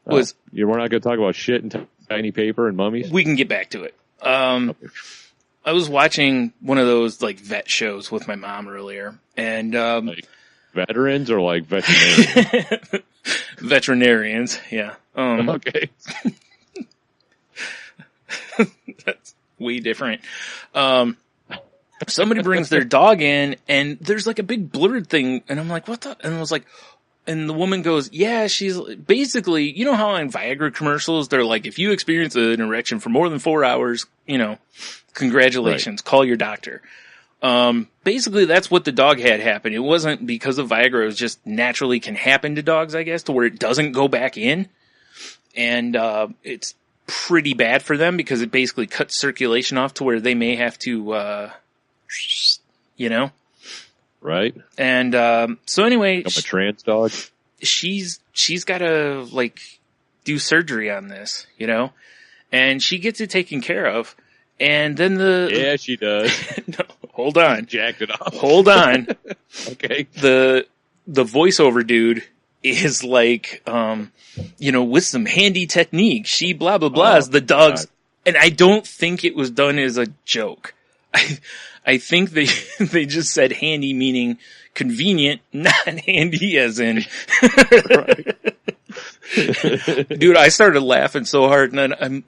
We're not going to talk about shit and tiny paper and mummies? We can get back to it. I was watching one of those like vet shows with my mom earlier, and like veterans or like veterinarians? Veterinarians, yeah. Okay. That's way different. Somebody brings their dog in, and there's like a big blurred thing, and I'm like, what the? And I was like, and the woman goes, yeah, she's basically, you know how in Viagra commercials, they're like, if you experience an erection for more than 4 hours, congratulations, call your doctor. Basically that's what the dog had happen. It wasn't because of Viagra, it was just naturally can happen to dogs, I guess, to where it doesn't go back in. And, it's pretty bad for them because it basically cuts circulation off to where they may have to, Right. And, so anyway. I'm a trans dog. She's got to, like, do surgery on this, and she gets it taken care of. And then Yeah, she does. No, hold on. Jacked it off. Hold on. Okay. The voiceover dude is like, with some handy technique. She blah, blah, blah. The dogs. God. And I don't think it was done as a joke. I think they just said handy meaning convenient, not handy as in. Right. Dude, I started laughing so hard, and then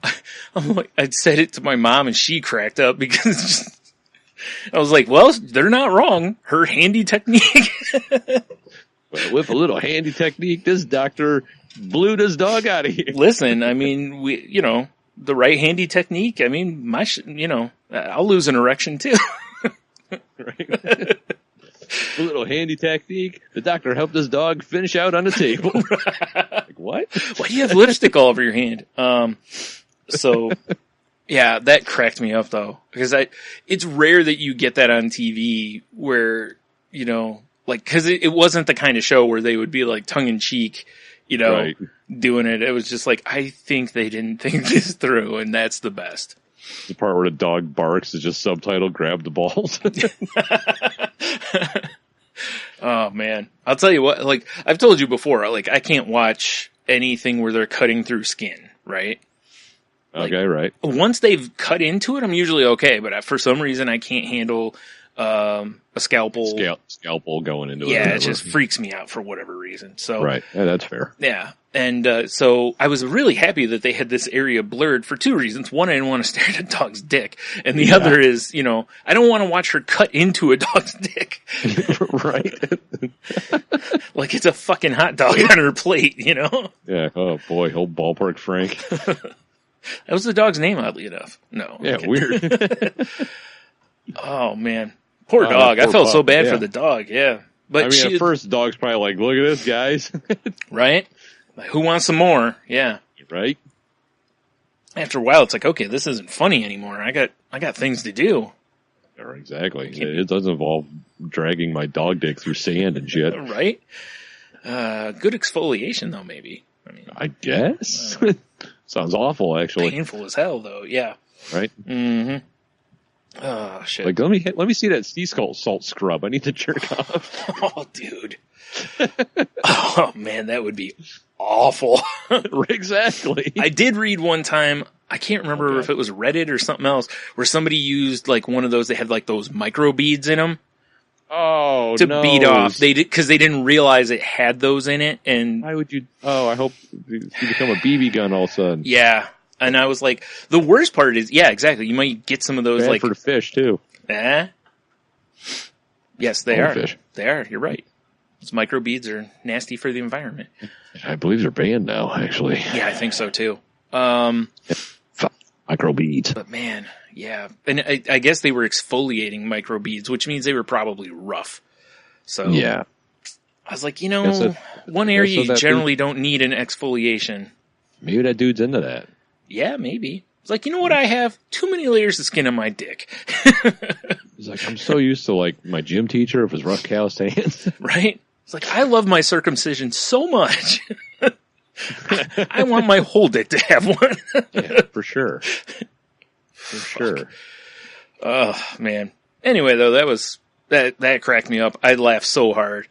I'm like, I said it to my mom, and she cracked up because I was like, well, they're not wrong. Her handy technique. Well, with a little handy technique, this doctor blew this dog out of here. Listen, I mean, the right handy technique. I mean, I'll lose an erection too. Right. A little handy technique. The doctor helped this dog finish out on the table. Like, what? Why do you have lipstick all over your hand? So yeah, that cracked me up though, because it's rare that you get that on TV where, cause it wasn't the kind of show where they would be like tongue in cheek, right. doing it. It was just like, I think they didn't think this through, and that's the best. The part where the dog barks is just subtitled, grab the balls. Oh man. I'll tell you what, like I've told you before, like I can't watch anything where they're cutting through skin, right? Okay, right. Once they've cut into it, I'm usually okay, but for some reason I can't handle a scalpel. Scalpel going into it. Yeah, it just freaks me out for whatever reason. So right. Yeah, that's fair. Yeah. And so I was really happy that they had this area blurred for two reasons. One, I didn't want to stare at a dog's dick. And the other is, I don't want to watch her cut into a dog's dick. Right. Like it's a fucking hot dog on her plate, Yeah. Oh boy. Old ballpark Frank. That was the dog's name, oddly enough. No. Yeah, okay. Weird. Oh man. Poor dog. I felt so bad for the dog. Yeah. But at first the dog's probably like, look at this, guys. Right? Like, who wants some more? Yeah. Right. After a while, it's like, okay, this isn't funny anymore. I got things to do. Exactly. It doesn't involve dragging my dog dick through sand and shit. Right? Good exfoliation, though, maybe. I guess. Sounds awful, actually. Painful as hell, though. Yeah. Right? Mm-hmm. Oh, shit. Like, let me see that sea salt scrub. I need to jerk off. Oh, dude. Oh, man, that would be awful. Exactly. I did read one time, I can't remember if it was Reddit or something else, where somebody used like one of those, they had like those micro beads in them. Oh, to beat off. They did, cause they didn't realize it had those in it. And why would you? Oh, I hope you become a BB gun all of a sudden. Yeah. And I was like, the worst part is, yeah, exactly. You might get some of those bad for the fish too. Yes, they are. Fish. They are. You're right. Those microbeads are nasty for the environment. I believe they're banned now, actually. Yeah, I think so too. Microbeads. But man, yeah. And I guess they were exfoliating microbeads, which means they were probably rough. So yeah. I was like, one area you generally don't need an exfoliation. Maybe that dude's into that. Yeah, maybe. It's like, you know what I have? Too many layers of skin on my dick. He's like, I'm so used to like my gym teacher with his rough calloused hands. Right? It's like, I love my circumcision so much. I want my whole dick to have one. Yeah, for sure. For sure. Oh, man. Anyway, though, that cracked me up. I laughed so hard.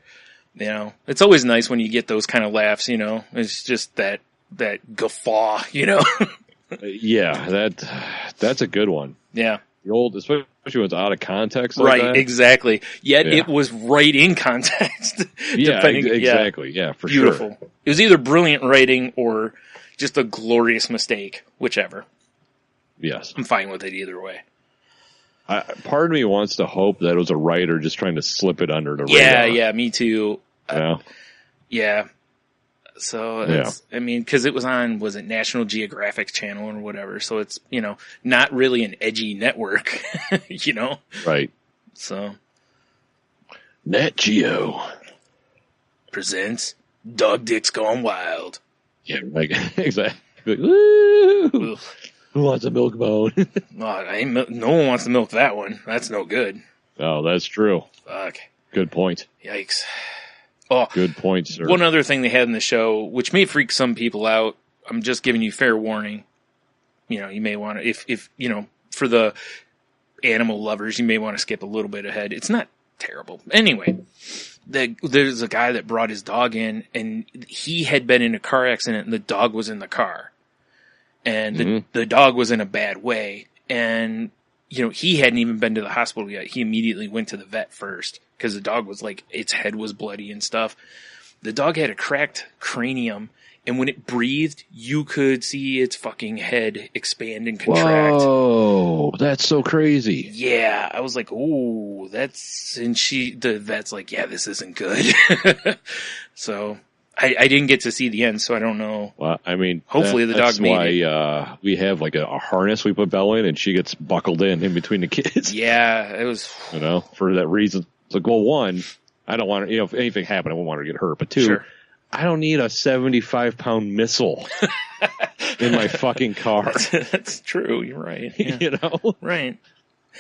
It's always nice when you get those kind of laughs, It's just that guffaw, Yeah, that's a good one. Yeah. The old, especially when it's out of context. Right, like that. Exactly. Yet it was right in context. Yeah, exactly. Yeah, for Beautiful. Sure. It was either brilliant writing or just a glorious mistake, whichever. Yes. I'm fine with it either way. Part of me wants to hope that it was a writer just trying to slip it under the radar. Yeah, me too. Yeah. So, because it was on, was it National Geographic Channel or whatever, so it's, not really an edgy network, Right. So. Nat Geo presents Dog Dicks Gone Wild. Yeah, like, exactly. be like, "Woo! Ugh. Who wants a milk bone?" No one wants to milk that one. That's no good. Oh, that's true. Fuck. Good point. Yikes. Oh, good point, sir. One other thing they had in the show, which may freak some people out. I'm just giving you fair warning. You know, you may want to, if you know, for the animal lovers, you may want to skip a little bit ahead. It's not terrible. Anyway, there's a guy that brought his dog in, and he had been in a car accident, and the dog was in the car. And the dog was in a bad way. And, you know, he hadn't even been to the hospital yet. He immediately went to the vet first, because the dog was like, its head was bloody and stuff. The dog had a cracked cranium, and when it breathed, you could see its fucking head expand and contract. Whoa, that's so crazy. Yeah, I was like, ooh, and the vet's like, yeah, this isn't good. So, I didn't get to see the end, so I don't know. Well, I mean, hopefully the dog made it. That's why we have like a harness we put Bella in, and she gets buckled in between the kids. Yeah, it was. You know, for that reason. It's like, well, one, I don't want her, if anything happened, I wouldn't want her to get hurt. But two, sure. I don't need a 75-pound missile in my fucking car. That's true. You're right. Yeah. You know? Right.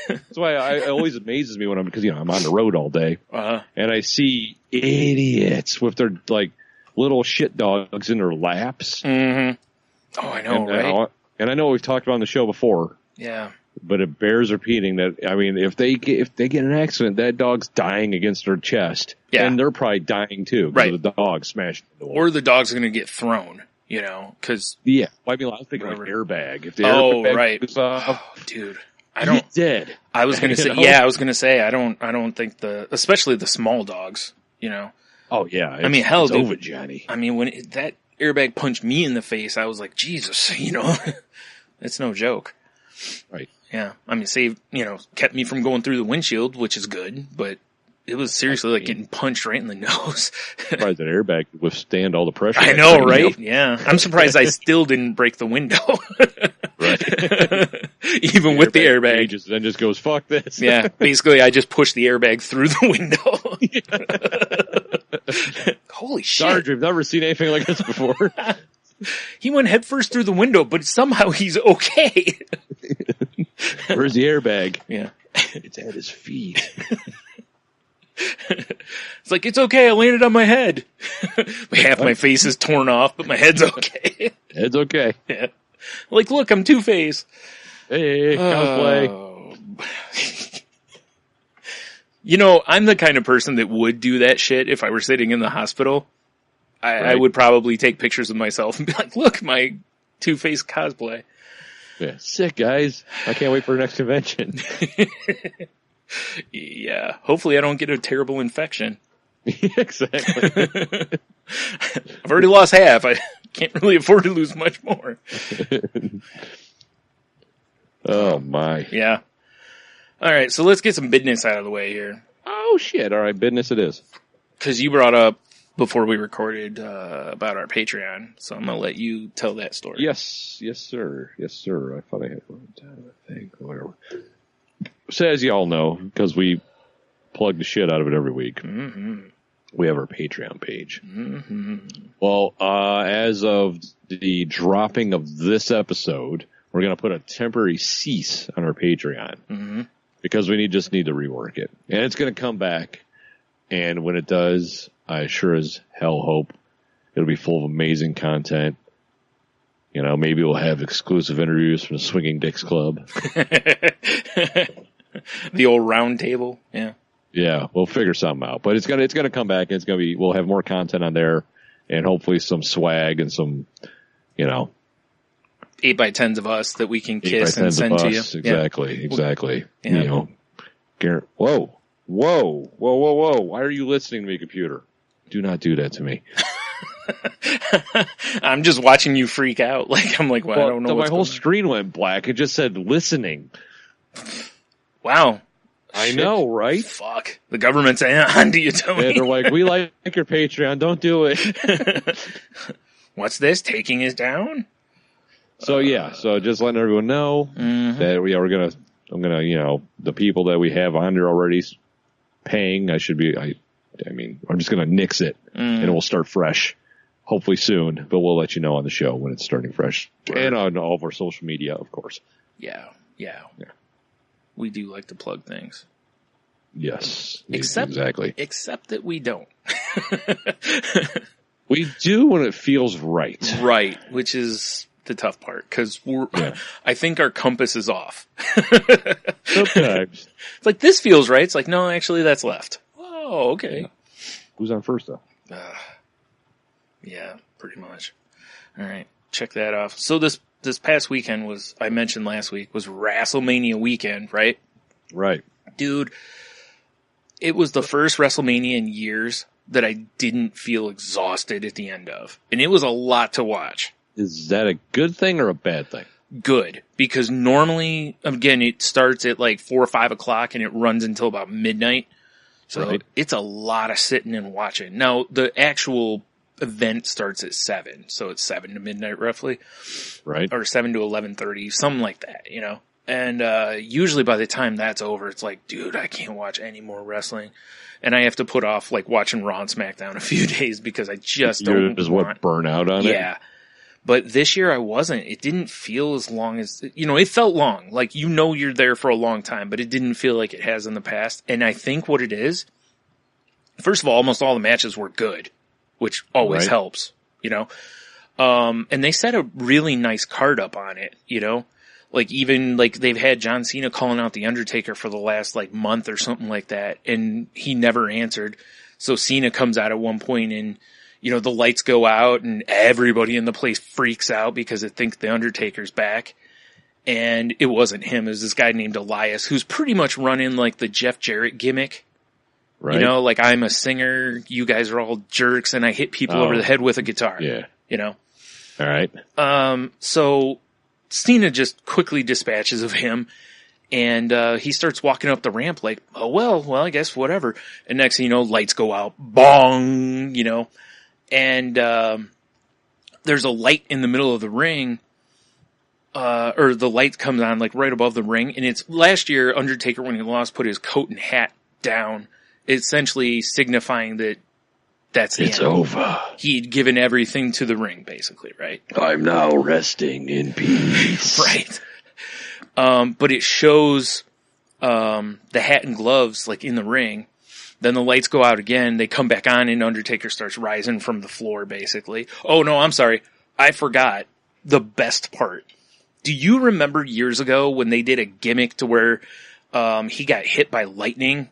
That's why it always amazes me when because, I'm on the road all day. And I see idiots with their, like, little shit dogs in their laps. Mm-hmm. Oh, I know, right? And I know we've talked about on the show before. Yeah. But it bears repeating that, I mean, if they get in an accident, that dog's dying against their chest. Yeah. And they're probably dying too. Right. Of the dog smashed into them. Or the dog's going to get thrown, you know, because. Yeah. I mean, I was thinking like airbag. If the airbag goes off. Oh, dude. I don't. He's dead. I was going to say, I was going to say, I don't think especially the small dogs, you know. Oh, yeah. I mean, hell, it's over, Johnny. I mean, when that airbag punched me in the face, I was like, Jesus, you know, it's no joke. Right. Yeah. I mean, kept me from going through the windshield, which is good, but it was seriously like getting punched right in the nose. Surprised that airbag could withstand all the pressure. I know, right? Yeah. I'm surprised I still didn't break the window. Right. Even with the airbag. Then just goes, fuck this. Yeah. Basically, I just pushed the airbag through the window. Holy shit. Sarge, we've never seen anything like this before. He went headfirst through the window, but somehow he's okay. Where's the airbag? Yeah. It's at his feet. It's like, it's okay, I landed on my head. Half my face is torn off, but my head's okay. Head's okay. Yeah. Like, look, I'm Two-Face. Hey, cosplay. You know, I'm the kind of person that would do that shit if I were sitting in the hospital. I would probably take pictures of myself and be like, look, my Two-Face cosplay. Yeah, sick, guys. I can't wait for the next convention. Yeah. Hopefully I don't get a terrible infection. Exactly. I've already lost half. I can't really afford to lose much more. Oh, my. Yeah. All right, so let's get some business out of the way here. Oh, shit. All right, business it is. Because you brought up, before we recorded, about our Patreon, so I'm going to let you tell that story. Yes, sir. Yes, sir. I thought I had one down, I think. Whatever. So, as you all know, because we plug the shit out of it every week, we have our Patreon page. Mm-hmm. Well, as of the dropping of this episode, we're going to put a temporary cease on our Patreon because we just need to rework it. And it's going to come back. And when it does, I sure as hell hope it'll be full of amazing content. You know, maybe we'll have exclusive interviews from the Swinging Dicks Club. The old round table. Yeah. Yeah, we'll figure something out. But it's gonna come back, and it's gonna be, we'll have more content on there, and hopefully some swag and some, 8x10s of us that we can kiss and send to you. Exactly. Yeah. Whoa. Why are you listening to me, computer? Do not do that to me. I'm just watching you freak out. I'm like, well, I don't know. My whole screen went black. It just said listening. Wow. I know, right? Fuck. The government's on to you, Tony. Yeah, they're like, we like your Patreon. Don't do it. What's this? Taking us down? So just letting everyone know that I'm gonna, the people that we have on there already paying, I'm just gonna nix it and we'll start fresh. hopefully soon, but we'll let you know on the show when it's starting fresh. And on all of our social media, of course. Yeah. We do like to plug things. Yes, except that we don't. We do when it feels right. Right, which is the tough part, because I think our compass is off. Sometimes. It's like, this feels right. It's like, no, actually that's left. Oh, okay. Yeah. Who's on first, though? Yeah, pretty much. All right, check that off. So this past weekend was, I mentioned last week, was WrestleMania weekend, right? Right. Dude, it was the first WrestleMania in years that I didn't feel exhausted at the end of. And it was a lot to watch. Is that a good thing or a bad thing? Good. Because normally, again, it starts at like 4 or 5 o'clock and it runs until about midnight. So It's a lot of sitting and watching. Now, the actual event starts at 7. So it's 7 to midnight roughly. Right. Or 7 to 11:30, something like that, you know. And usually by the time that's over, it's like, dude, I can't watch any more wrestling. And I have to put off like watching Raw and SmackDown a few days because I just don't want burnout on it? Yeah. But this year I wasn't. It didn't feel as long as, you know, it felt long. Like, you know, you're there for a long time, but it didn't feel like it has in the past. And I think what it is, first of all, almost all the matches were good, which always helps, you know. And they set a really nice card up on it, you know. Like, even, like, they've had John Cena calling out The Undertaker for the last, like, month or something like that, and he never answered. So Cena comes out at one point and, you know, the lights go out and everybody in the place freaks out because they think The Undertaker's back. And it wasn't him. It was this guy named Elias, who's pretty much running, like, the Jeff Jarrett gimmick. Right. You know, like, I'm a singer, you guys are all jerks, and I hit people over the head with a guitar. Yeah. You know? All right. So Cena just quickly dispatches of him, and he starts walking up the ramp like, oh, well, I guess whatever. And next thing you know, lights go out. Bong! You know? And there's a light in the middle of the ring, or the light comes on like right above the ring, and it's last year Undertaker, when he lost, put his coat and hat down, essentially signifying that that's the it's end. over. He'd given everything to the ring, basically, right? I'm now resting in peace. Right. But it shows the hat and gloves like in the ring. Then the lights go out again. They come back on, and Undertaker starts rising from the floor, basically. Oh, no, I'm sorry. I forgot the best part. Do you remember years ago when they did a gimmick to where he got hit by lightning,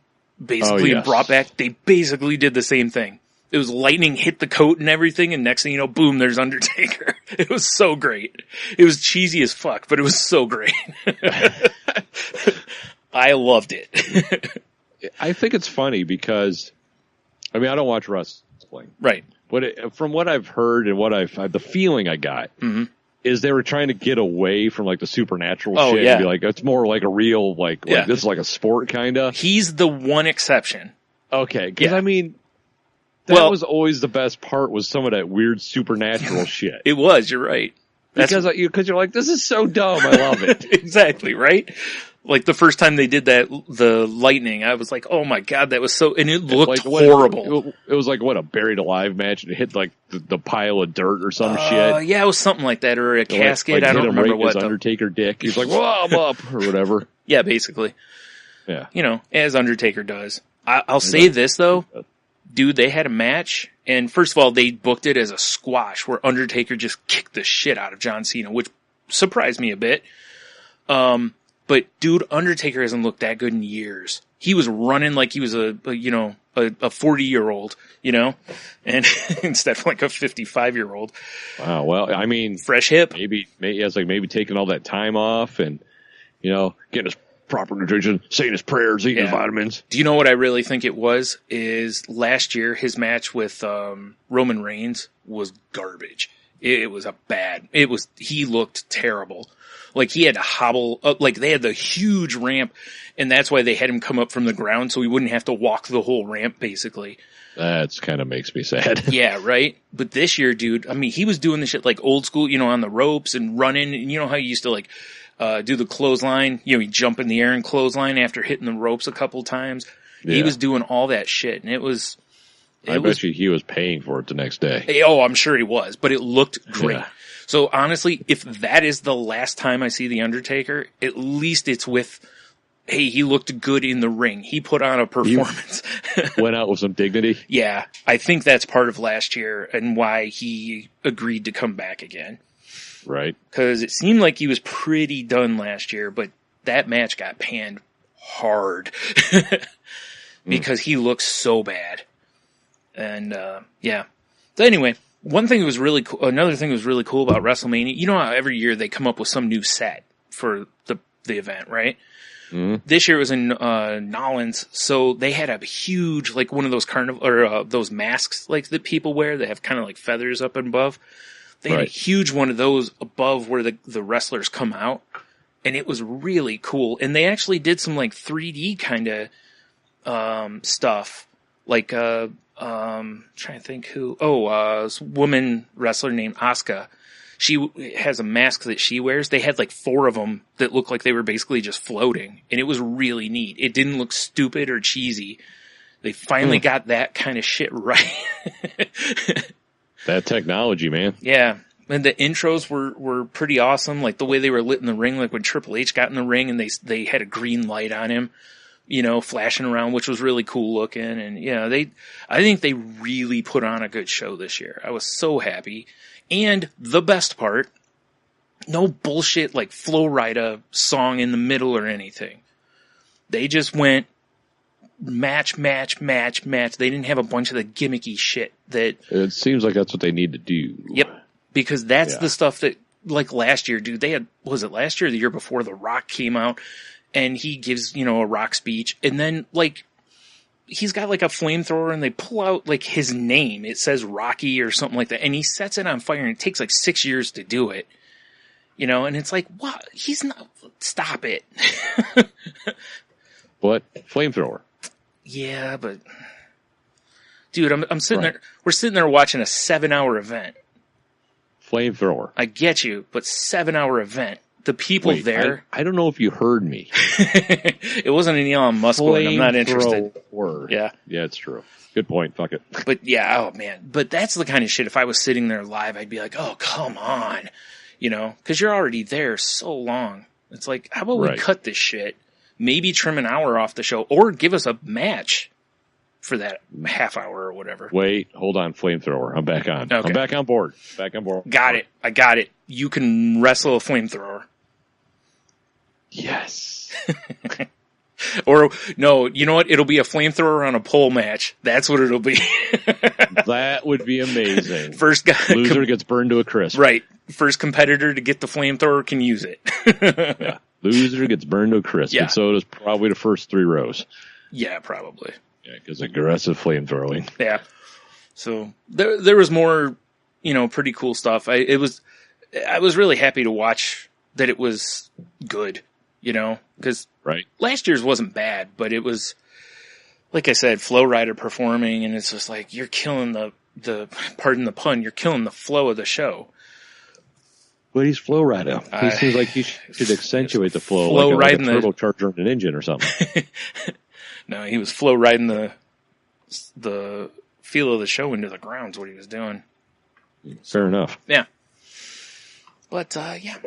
basically, and brought back? They basically did the same thing. It was lightning hit the coat and everything, and next thing you know, boom, there's Undertaker. It was so great. It was cheesy as fuck, but it was so great. I loved it. I think it's funny because, I mean, I don't watch wrestling. Right. But from what I've heard and what the feeling I got is they were trying to get away from like the supernatural shit and be like, it's more like a real, like this is like a sport kind of. He's the one exception. Okay. Because I mean, that was always the best part, was some of that weird supernatural shit. It was, you're right. Because you're like, this is so dumb. I love it. Exactly, right? Like the first time they did that, the lightning, I was like, oh my God, that was so, and it looked like, horrible. It was like, a buried alive match, and it hit like the pile of dirt or some shit. Yeah, it was something like that, or a casket. I don't remember what. Undertaker dick. He's like, whoa, I'm up, or whatever. Yeah, basically. Yeah. You know, as Undertaker does. I'll say this though. Dude, they had a match, and first of all, they booked it as a squash where Undertaker just kicked the shit out of John Cena, which surprised me a bit. But dude, Undertaker hasn't looked that good in years. He was running like he was a 40-year-old, you know, and instead of like a 55-year-old. Wow. Well, I mean, fresh hip. Maybe it's like maybe taking all that time off and, you know, getting his proper nutrition, saying his prayers, eating his vitamins. Do you know what I really think it was? Is last year his match with Roman Reigns was garbage. It was he looked terrible. Like he had to hobble up, like they had the huge ramp, and that's why they had him come up from the ground so he wouldn't have to walk the whole ramp, basically. That's kind of makes me sad. Yeah, right? But this year, dude, I mean, he was doing the shit like old school, you know, on the ropes and running, and you know how you used to like, do the clothesline, you know, he'd jump in the air and clothesline after hitting the ropes a couple times. Yeah. He was doing all that shit, and it was I bet you he was paying for it the next day. Oh, I'm sure he was, but it looked great. Yeah. So honestly, if that is the last time I see The Undertaker, at least it's with, hey, he looked good in the ring. He put on a performance. Went out with some dignity. Yeah, I think that's part of last year and why he agreed to come back again. Right. Because it seemed like he was pretty done last year, but that match got panned hard because he looks so bad. And, yeah. So anyway, another thing that was really cool about WrestleMania, you know how every year they come up with some new set for the event, right? Mm-hmm. This year it was in, Nolans, so they had a huge, like one of those those masks, like that people wear that have kind of like feathers up and above. They had a huge one of those above where the wrestlers come out. And it was really cool. And they actually did some like 3D kind of stuff. Like trying to think who. This woman wrestler named Asuka. She has a mask that she wears. They had like 4 of them that looked like they were basically just floating. And it was really neat. It didn't look stupid or cheesy. They finally got that kind of shit right. That technology, man. Yeah. And the intros were pretty awesome. Like the way they were lit in the ring, like when Triple H got in the ring and they had a green light on him, you know, flashing around, which was really cool looking. And yeah, I think they really put on a good show this year. I was so happy. And the best part, no bullshit like Flo Rida song in the middle or anything. They just went match. They didn't have a bunch of the gimmicky shit that. It seems like that's what they need to do. Yep. Because that's the stuff that, like last year, dude, was it last year or the year before, The Rock came out and he gives, you know, a rock speech and then like, he's got like a flamethrower and they pull out like his name. It says Rocky or something like that. And he sets it on fire and it takes like 6 years to do it, you know, and it's like, what? He's not, stop it. What? Flamethrower. Yeah, but dude, I'm sitting there, we're sitting there watching a 7-hour event. Flamethrower. I get you, but 7-hour event. The people there. I don't know if you heard me. It wasn't an Elon Musk one. I'm not interested. Yeah. Yeah, it's true. Good point. Fuck it. But yeah, oh man. But that's the kind of shit, if I was sitting there live, I'd be like, oh, come on. You know, because you're already there so long. It's like, how about we cut this shit? Maybe trim an hour off the show or give us a match for that half hour or whatever. Wait, hold on, flamethrower. I'm back on. Okay. I'm back on board. Got it. I got it. You can wrestle a flamethrower. Yes. Or, no, you know what? It'll be a flamethrower on a pole match. That's what it'll be. That would be amazing. First guy. Loser gets burned to a crisp. Right. First competitor to get the flamethrower can use it. Yeah. Loser gets burned to a crisp. Yeah. And so does probably the first 3 rows. Yeah, probably. Yeah, because aggressive flamethrowing. Yeah. So there was more, you know, pretty cool stuff. I was really happy to watch that it was good, you know, because last year's wasn't bad, but it was, like I said, Flo Rida performing, and it's just like, you're killing the pardon the pun, you're killing the flow of the show. But he's Flo Rida. He seems like he should accentuate the flow, like a turbocharger in an engine or something. No, he was flow riding the feel of the show into the ground is what he was doing. Fair enough. Yeah. But, yeah.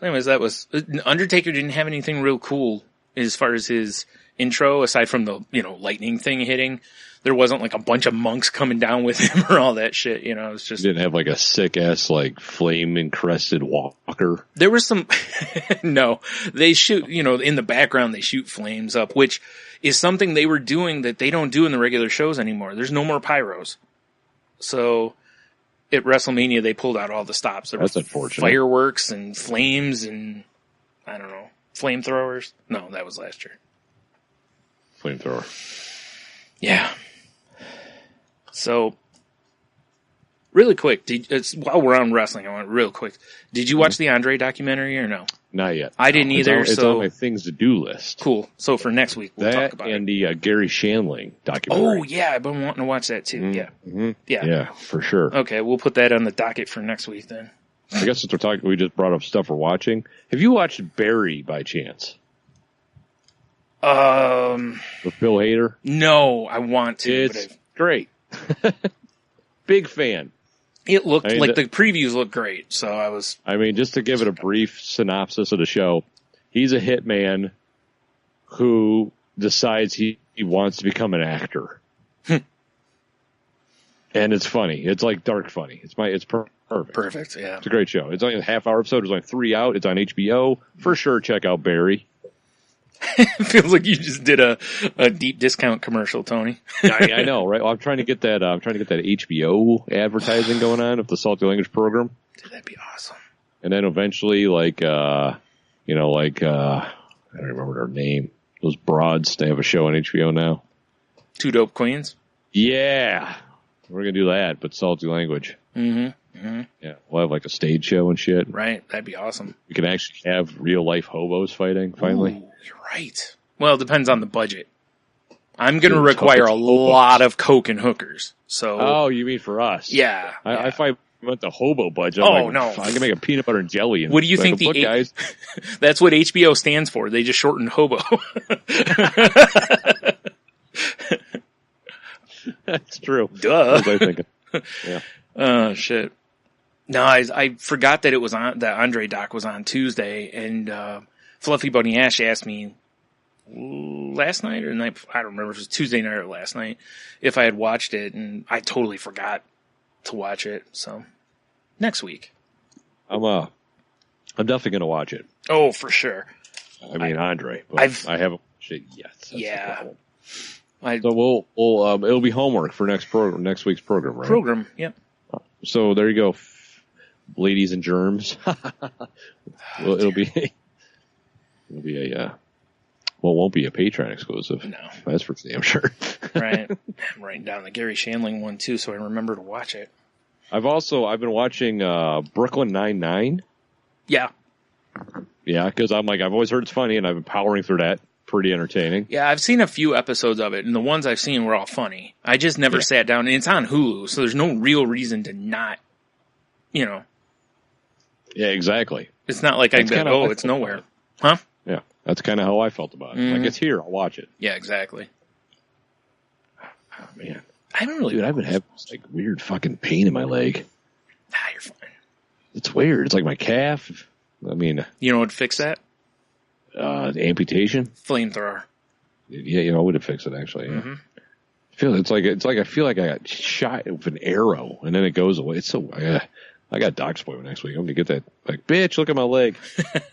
Anyways, that was... Undertaker didn't have anything real cool as far as his intro, aside from the, you know, lightning thing hitting. There wasn't like a bunch of monks coming down with him or all that shit, you know, it's just... He didn't have like a sick-ass, like, flame-encrusted walker. There was some... No. They shoot, you know, in the background, they shoot flames up, which is something they were doing that they don't do in the regular shows anymore. There's no more pyros. So, at WrestleMania, they pulled out all the stops. There That's was unfortunate. Fireworks and flames and, I don't know, flamethrowers. No, that was last year. Flamethrower. Yeah. So, really quick, while we're on wrestling, I want real quick. Did you watch the Andre documentary or no? Not yet. I didn't either. It's on my things to do list. Cool. So for next week, we'll talk about and it. the Gary Shandling documentary. Oh yeah, I've been wanting to watch that too. Yeah. Mm-hmm. Yeah. Yeah, for sure. Okay, we'll put that on the docket for next week then. I guess since we just brought up stuff we're watching. Have you watched Barry by chance? With Bill Hader? No, I want to. It's great. Big fan. It looked like the previews looked great, so I was... I mean, just to give it a brief synopsis of the show, he's a hitman who decides he wants to become an actor. And it's funny. It's like dark funny. It's perfect. Perfect, yeah. It's a great show. It's only a half-hour episode. There's only 3 out. It's on HBO. For sure, check out Barry. It feels like you just did a deep discount commercial, Tony. I know, right? Well, I'm trying to get that. HBO advertising going on of the Salty Language program. Dude, that'd be awesome. And then eventually, I don't remember their name. Those broads. They have a show on HBO now. Two Dope Queens. Yeah, we're gonna do that, but Salty Language. Yeah, we'll have like a stage show and shit. Right, that'd be awesome. We can actually have real life hobos fighting finally. Ooh, you're right. Well, it depends on the budget. I'm going to require a lot of coke and hookers. So. Oh, you mean for us? Yeah. I thought you meant the hobo budget. No. I can make a peanut butter and jelly. And what do you think guys? That's what HBO stands for. They just shortened hobo. That's true. Duh. That's what I was thinking. Yeah. Oh, shit. No, I forgot that it was on, that Andre doc was on Tuesday, and Fluffy Bunny Ash asked me last night or the night, I don't remember if it was Tuesday night or last night, if I had watched it, and I totally forgot to watch it, so next week. I'm definitely going to watch it. Oh, for sure. I mean, Andre, but I haven't watched it yet. Yeah. So it'll be homework for next week's program, right? Yep. So there you go, ladies and germs. Well, it'll be a it won't be a Patreon exclusive. No, that's for damn sure. Right. I'm writing down the Gary Shandling one too, so I remember to watch it. I've been watching Brooklyn Nine-Nine. Yeah. Yeah, because I've always heard it's funny, and I've been powering through that. Pretty entertaining. Yeah, I've seen a few episodes of it, and the ones I've seen were all funny. I just never sat down, and it's on Hulu, so there's no real reason to not, Yeah, exactly. It's not like it's nowhere. Huh? Yeah, that's kind of how I felt about it. Mm-hmm. Like, it's here, I'll watch it. Yeah, exactly. Oh, man. I don't really... Dude, I've been having this, weird fucking pain in my leg. You're fine. It's weird. It's like my calf. I mean... You know what would fix that? The amputation? Flamethrower. Yeah, I would have fixed it, actually. Yeah. Mm-hmm. I feel like I got shot with an arrow, and then it goes away. It's so... I got doc's appointment next week. I'm going to get that. Like, bitch, look at my leg.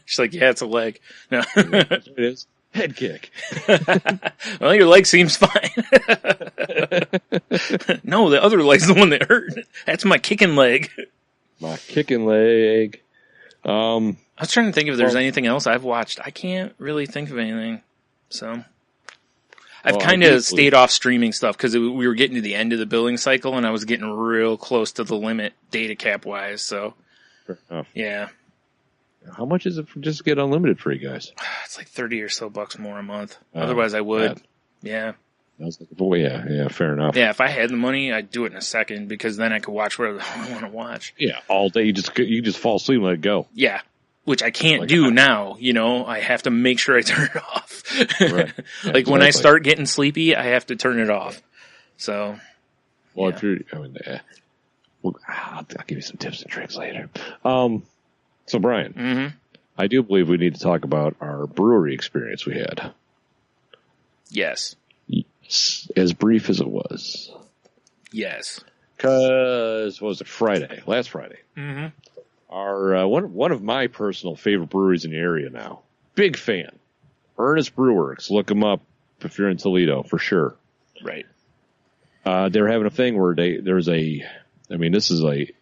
She's like, yeah, it's a leg. No. It is. Head kick. Well, your leg seems fine. No, the other leg's the one that hurt. That's my kicking leg. My kicking leg. I was trying to think if there's anything else I've watched. I can't really think of anything. So I've kind of stayed off streaming stuff because we were getting to the end of the billing cycle and I was getting real close to the limit data cap wise. So yeah. How much is it for just to get unlimited for you guys? It's like $30 or so more a month. Otherwise I would. Yeah. I was like, oh, yeah, fair enough. Yeah, if I had the money, I'd do it in a second because then I could watch whatever I want to watch. Yeah, all day. You just fall asleep and let it go. Yeah, which I can't do now. I have to make sure I turn it off. Right. Yeah, when I start getting sleepy, I have to turn it off. So, well, if you're, I'll give you some tips and tricks later. So Brian, I do believe we need to talk about our brewery experience we had. Yes. As brief as it was. Yes. Because, what was it, Friday? Last Friday. Mm-hmm. Our one of my personal favorite breweries in the area now. Big fan. Ernest Brewworks. Look them up if you're in Toledo, for sure. Right. They're having a thing where this is a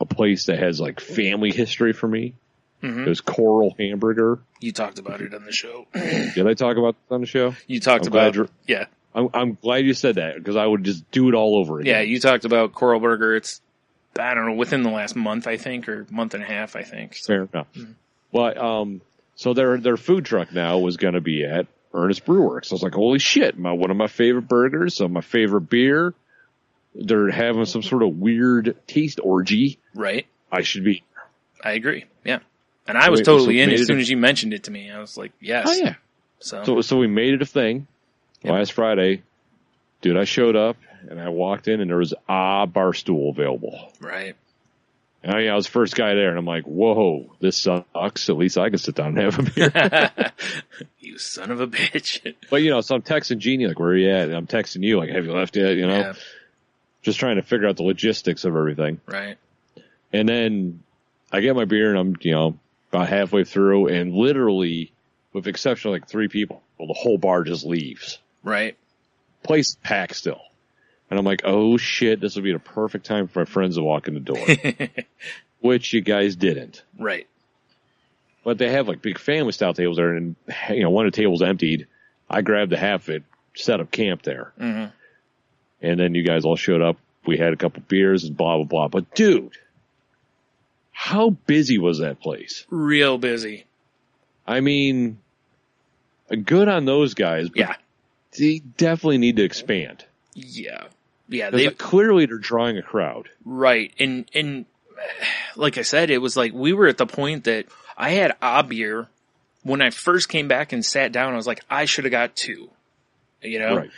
place that has family history for me. Mm-hmm. There's Coral Hamburger. You talked about it on the show. Did I talk about it on the show? You talked about it. Yeah. I'm glad you said that because I would just do it all over again. Yeah, you talked about Coral Burger. It's, I don't know, within the last month, I think, or month and a half, I think. So. Fair enough. Mm-hmm. But, so their food truck now was going to be at Ernest Brewworks. I was like, holy shit, one of my favorite burgers, my favorite beer. They're having some sort of weird taste orgy. Right. I should be. I agree. Yeah. And I was totally in as soon as you mentioned it to me. I was like, yes. Oh, yeah. So we made it a thing. Yep. Last Friday, dude, I showed up and I walked in, and there was a bar stool available. Right. And I was the first guy there, and I'm like, whoa, this sucks. At least I can sit down and have a beer. You son of a bitch. But, so I'm texting Jeannie, like, where are you at? And I'm texting you, like, have you left yet? Yeah. Just trying to figure out the logistics of everything. Right. And then I get my beer, and I'm, about halfway through, and literally, with exception of like 3 people, the whole bar just leaves. Right. Place packed still. And I'm like, oh shit, this would be the perfect time for my friends to walk in the door. Which you guys didn't. Right. But they have like big family style tables there, and one of the tables emptied. I grabbed the half of it, set up camp there. Mm-hmm. And then you guys all showed up. We had a couple beers and blah, blah, blah. But dude, how busy was that place? Real busy. I mean, good on those guys, but yeah. They definitely need to expand. Yeah. Yeah. Clearly they're drawing a crowd. Right. And like I said, it was like we were at the point that I had a beer. When I first came back and sat down, I was like, I should have got 2, Right.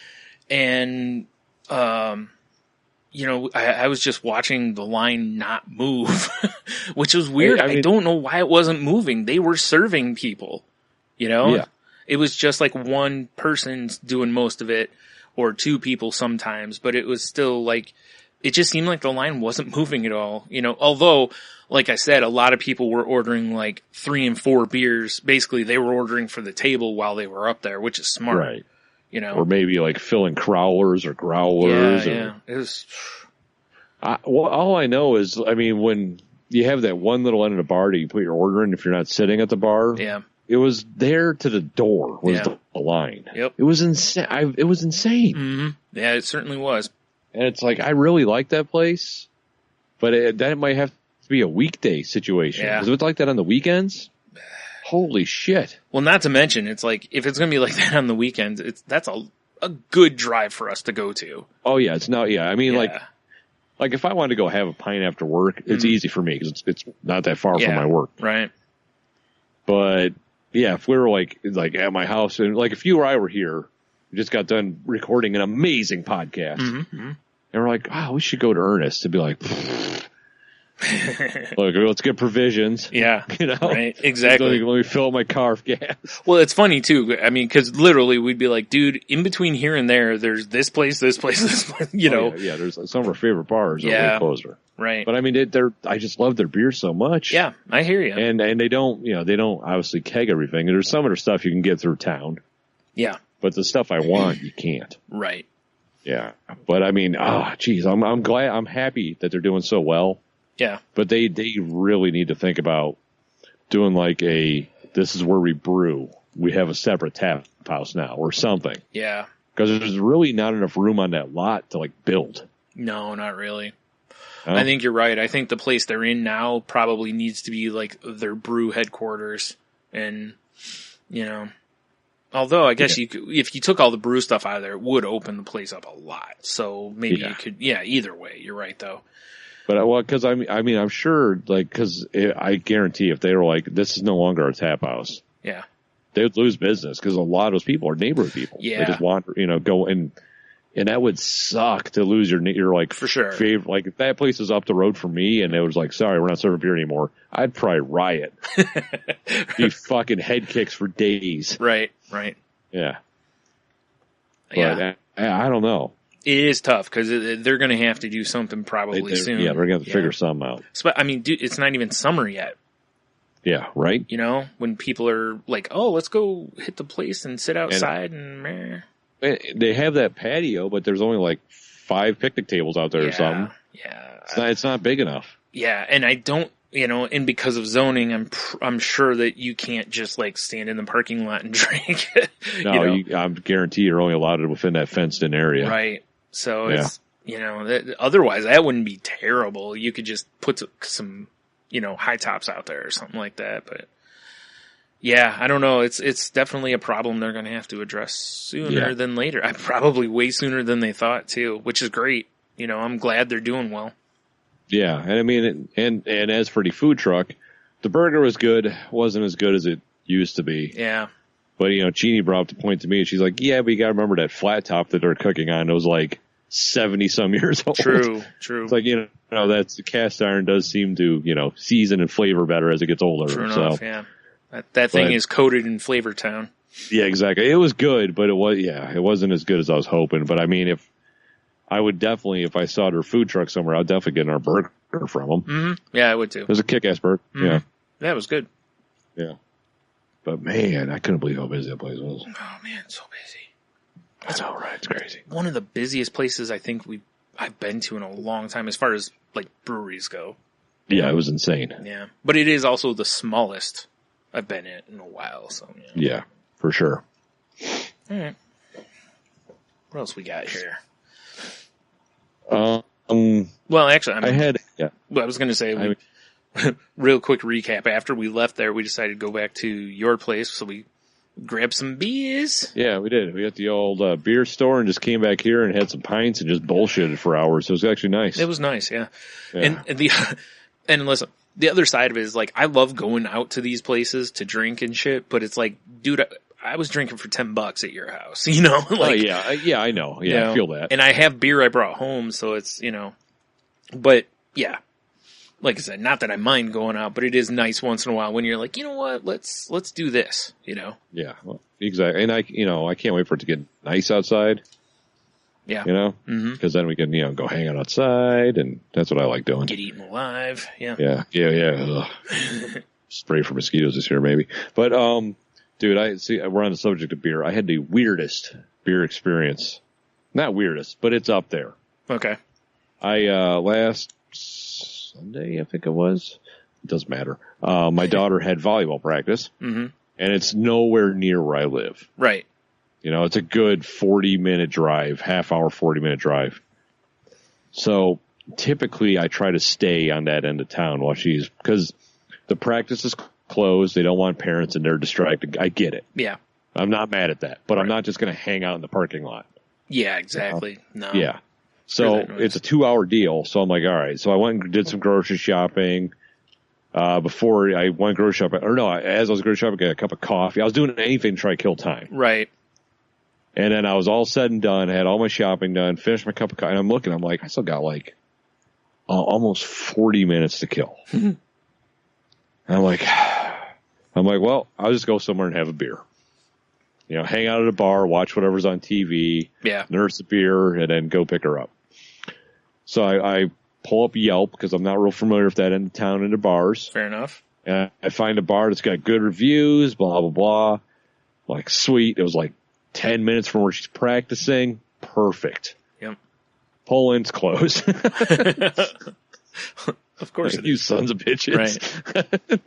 And, I was just watching the line not move, which was weird. I don't know why it wasn't moving. They were serving people, Yeah. It was just like one person's doing most of it, or 2 people sometimes, but it was still like, it just seemed like the line wasn't moving at all, although, like I said, a lot of people were ordering like 3 and 4 beers. Basically, they were ordering for the table while they were up there, which is smart. Right. Or maybe like filling crowlers or growlers. Yeah. It was. All I know is, when you have that one little end of the bar that you put your order in, if you're not sitting at the bar. Yeah. It was there to the door was the line. Yep. It was insane. It was insane. Mm-hmm. Yeah, it certainly was. And it's like, I really like that place, but that might have to be a weekday situation. Yeah. Is it like that on the weekends? Holy shit. Well, not to mention, it's like, if it's going to be like that on the weekends, that's a good drive for us to go to. Oh, yeah. It's not, yeah. Like if I wanted to go have a pint after work, it's easy for me because it's not that far from my work. Right. But yeah, if we were like at my house, and like if you or I were here, we just got done recording an amazing podcast, and we're like, wow, we should go to Ernest to be like, look, let's get provisions. Yeah, right, exactly. Let me fill up my car with gas. Well, it's funny too. Because literally we'd be like, dude, in between here and there's this place, this place, this place. Yeah, there's some of our favorite bars. Are way closer. Right. But I just love their beer so much. Yeah, I hear you. And they don't, they don't obviously keg everything. There's some of their stuff you can get through town. Yeah. But the stuff I want, you can't. Right. Yeah. But I'm glad, I'm happy that they're doing so well. Yeah. But they really need to think about doing like this is where we brew. We have a separate tap house now or something. Yeah. Because there's really not enough room on that lot to like build. No, not really. I think you're right. I think the place they're in now probably needs to be like their brew headquarters. And, although I guess if you took all the brew stuff out of there, it would open the place up a lot. So maybe you could, either way. You're right though. But, because I'm sure, like, because I guarantee if they were like, this is no longer a tap house. Yeah. They would lose business because a lot of those people are neighborhood people. Yeah. They just want, go and that would suck to lose your like, for sure. favorite. Like, if that place is up the road from me and it was like, sorry, we're not serving beer anymore, I'd probably riot. Be fucking head kicks for days. Right. Yeah. But I don't know. It is tough because they're going to have to do something probably soon. Yeah, they're going to have to figure something out. Dude, it's not even summer yet. Yeah, right? When people are like, oh, let's go hit the place and sit outside and they have that patio, but there's only like 5 picnic tables out there or something. Yeah. It's not big enough. Yeah, and I don't, and because of zoning, I'm sure that you can't just like stand in the parking lot and drink. No, I guarantee you're only allowed it within that fenced in area. Right. So it's, otherwise that wouldn't be terrible. You could just put some, high tops out there or something like that. But yeah, I don't know. It's definitely a problem they're going to have to address sooner than later. Probably way sooner than they thought too, which is great. I'm glad they're doing well. Yeah. And and as for the food truck, the burger was good. Wasn't as good as it used to be. Yeah. But, Jeannie brought up the point to me, and she's like, yeah, but you got to remember that flat top that they're cooking on. It was like 70 some years old. True. It's like, that's the cast iron does seem to, season and flavor better as it gets older. True enough, yeah. That thing is coated in Flavor Town. Yeah, exactly. It was good, but it wasn't as good as I was hoping. But I mean, if I saw their food truck somewhere, I'd definitely get our burger from them. Mm-hmm. Yeah, I would too. It was a kick-ass burger. Mm-hmm. Yeah. Yeah, it was good. Yeah. But man, I couldn't believe how busy that place was. Oh man, it's so busy. That's all right. It's crazy. One of the busiest places I think I've been to in a long time as far as like breweries go. Yeah, it was insane. Yeah. But it is also the smallest I've been in a while, so yeah, for sure. All right. What else we got here? Well, actually, I was going to say, real quick recap. After we left there, we decided to go back to your place, so we grabbed some beers. Yeah, we did. We got the old beer store and just came back here and had some pints and just bullshitted for hours. It was actually nice. It was nice, yeah. And listen, the other side of it is like, I love going out to these places to drink and shit, but it's like, dude, I was drinking for $10 at your house, like, I know. Yeah, I feel that. And I have beer I brought home, so it's, but yeah, like I said, not that I mind going out, but it is nice once in a while when you're like, you know what, let's do this, Yeah, well, exactly. And I can't wait for it to get nice outside. Yeah. Because then we can, go hang out outside, and that's what I like doing. Get eaten alive. Yeah. Yeah. Spray for mosquitoes this year, maybe. But, dude, we're on the subject of beer. I had the weirdest beer experience. Not weirdest, but it's up there. Okay. Last Sunday, I think it was. It doesn't matter. My daughter had volleyball practice, and it's nowhere near where I live. Right. It's a good 40-minute drive, half-hour, 40-minute drive. So typically I try to stay on that end of town because the practice is closed. They don't want parents and they're distracted. I get it. Yeah. I'm not mad at that, but I'm not just going to hang out in the parking lot. Yeah, exactly. No. Yeah. So it's a 2-hour deal. So I'm like, all right. So I went and did some grocery shopping. Before I went grocery shopping, as I was grocery shopping, I got a cup of coffee. I was doing anything to try to kill time. Right. And then I was all said and done, had all my shopping done, finished my cup of coffee, and I'm looking, I'm like, I still got almost 40 minutes to kill. And I'm like, well, I'll just go somewhere and have a beer. Hang out at a bar, watch whatever's on TV, nurse the beer, and then go pick her up. So I pull up Yelp because I'm not real familiar with that end of town into bars. Fair enough. And I find a bar that's got good reviews, blah, blah, blah. Like, sweet. It was like 10 minutes from where she's practicing. Perfect. Yep. Pull in's closed. Of course it you is. sons of bitches. Right.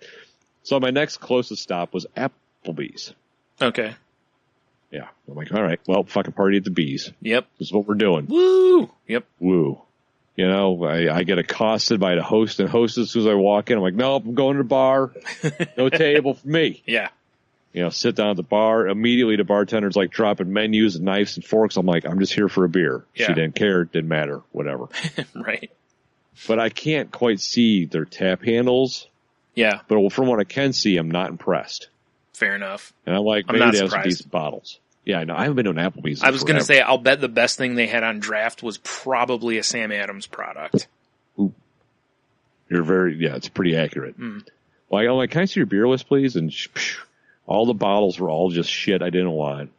So my next closest stop was Applebee's. Okay. Yeah. I'm like, all right, well, fucking party at the Bees. Yep. This is what we're doing. Woo! Yep. Woo. I get accosted by the host and hostess as soon as I walk in. I'm like, nope, I'm going to the bar. No table for me. Yeah. Sit down at the bar. Immediately the bartender's like dropping menus and knives and forks. I'm like, I'm just here for a beer. Yeah. She didn't care. Didn't matter. Whatever. Right. But I can't quite see their tap handles. Yeah. But from what I can see, I'm not impressed. Fair enough. And I'm like, maybe they have some decent bottles. Yeah, I know. I haven't been to an Applebee's. I was going to say, I'll bet the best thing they had on draft was probably a Sam Adams product. Ooh. It's pretty accurate. Like, I'm like, can I see your beer list, please? And all the bottles were all just shit I didn't want.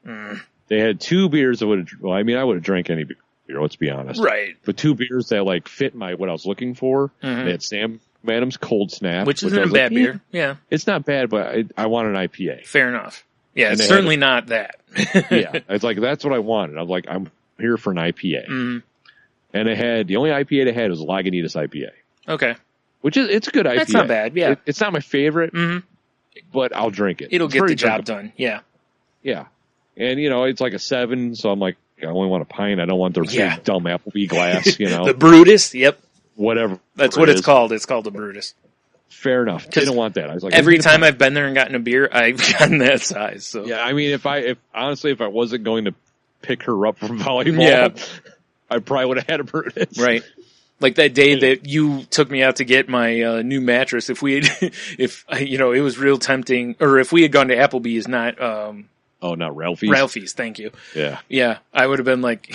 They had 2 beers that I would have drank any beer, let's be honest. Right. But 2 beers that fit what I was looking for. They had Sam Adams Cold Snap. Which isn't a bad beer. Yeah. It's not bad, but I want an IPA. Fair enough. Yeah, it's certainly not that. Yeah. It's like, that's what I wanted. I'm like, I'm here for an IPA. And the only IPA they had was Lagunitas IPA. Okay. It's a good IPA. That's not bad, yeah. It's not my favorite, but I'll drink it. It'll get the job done, yeah. Yeah. And, it's like a 7, so I'm like, I only want a pint. I don't want their big dumb Applebee glass, The Brutus, yep. Whatever. That's what it's called. It's called the Brutus. Fair enough. Didn't want that. I was like, every time I've been there and gotten a beer, I've gotten that size. So yeah, I mean, if I wasn't going to pick her up from volleyball, I probably would have had a Brutus. Right. Like that day that you took me out to get my new mattress. If we had, it was real tempting. Or if we had gone to Applebee's, not not Ralphie's. Ralphie's, thank you. Yeah. Yeah, I would have been like,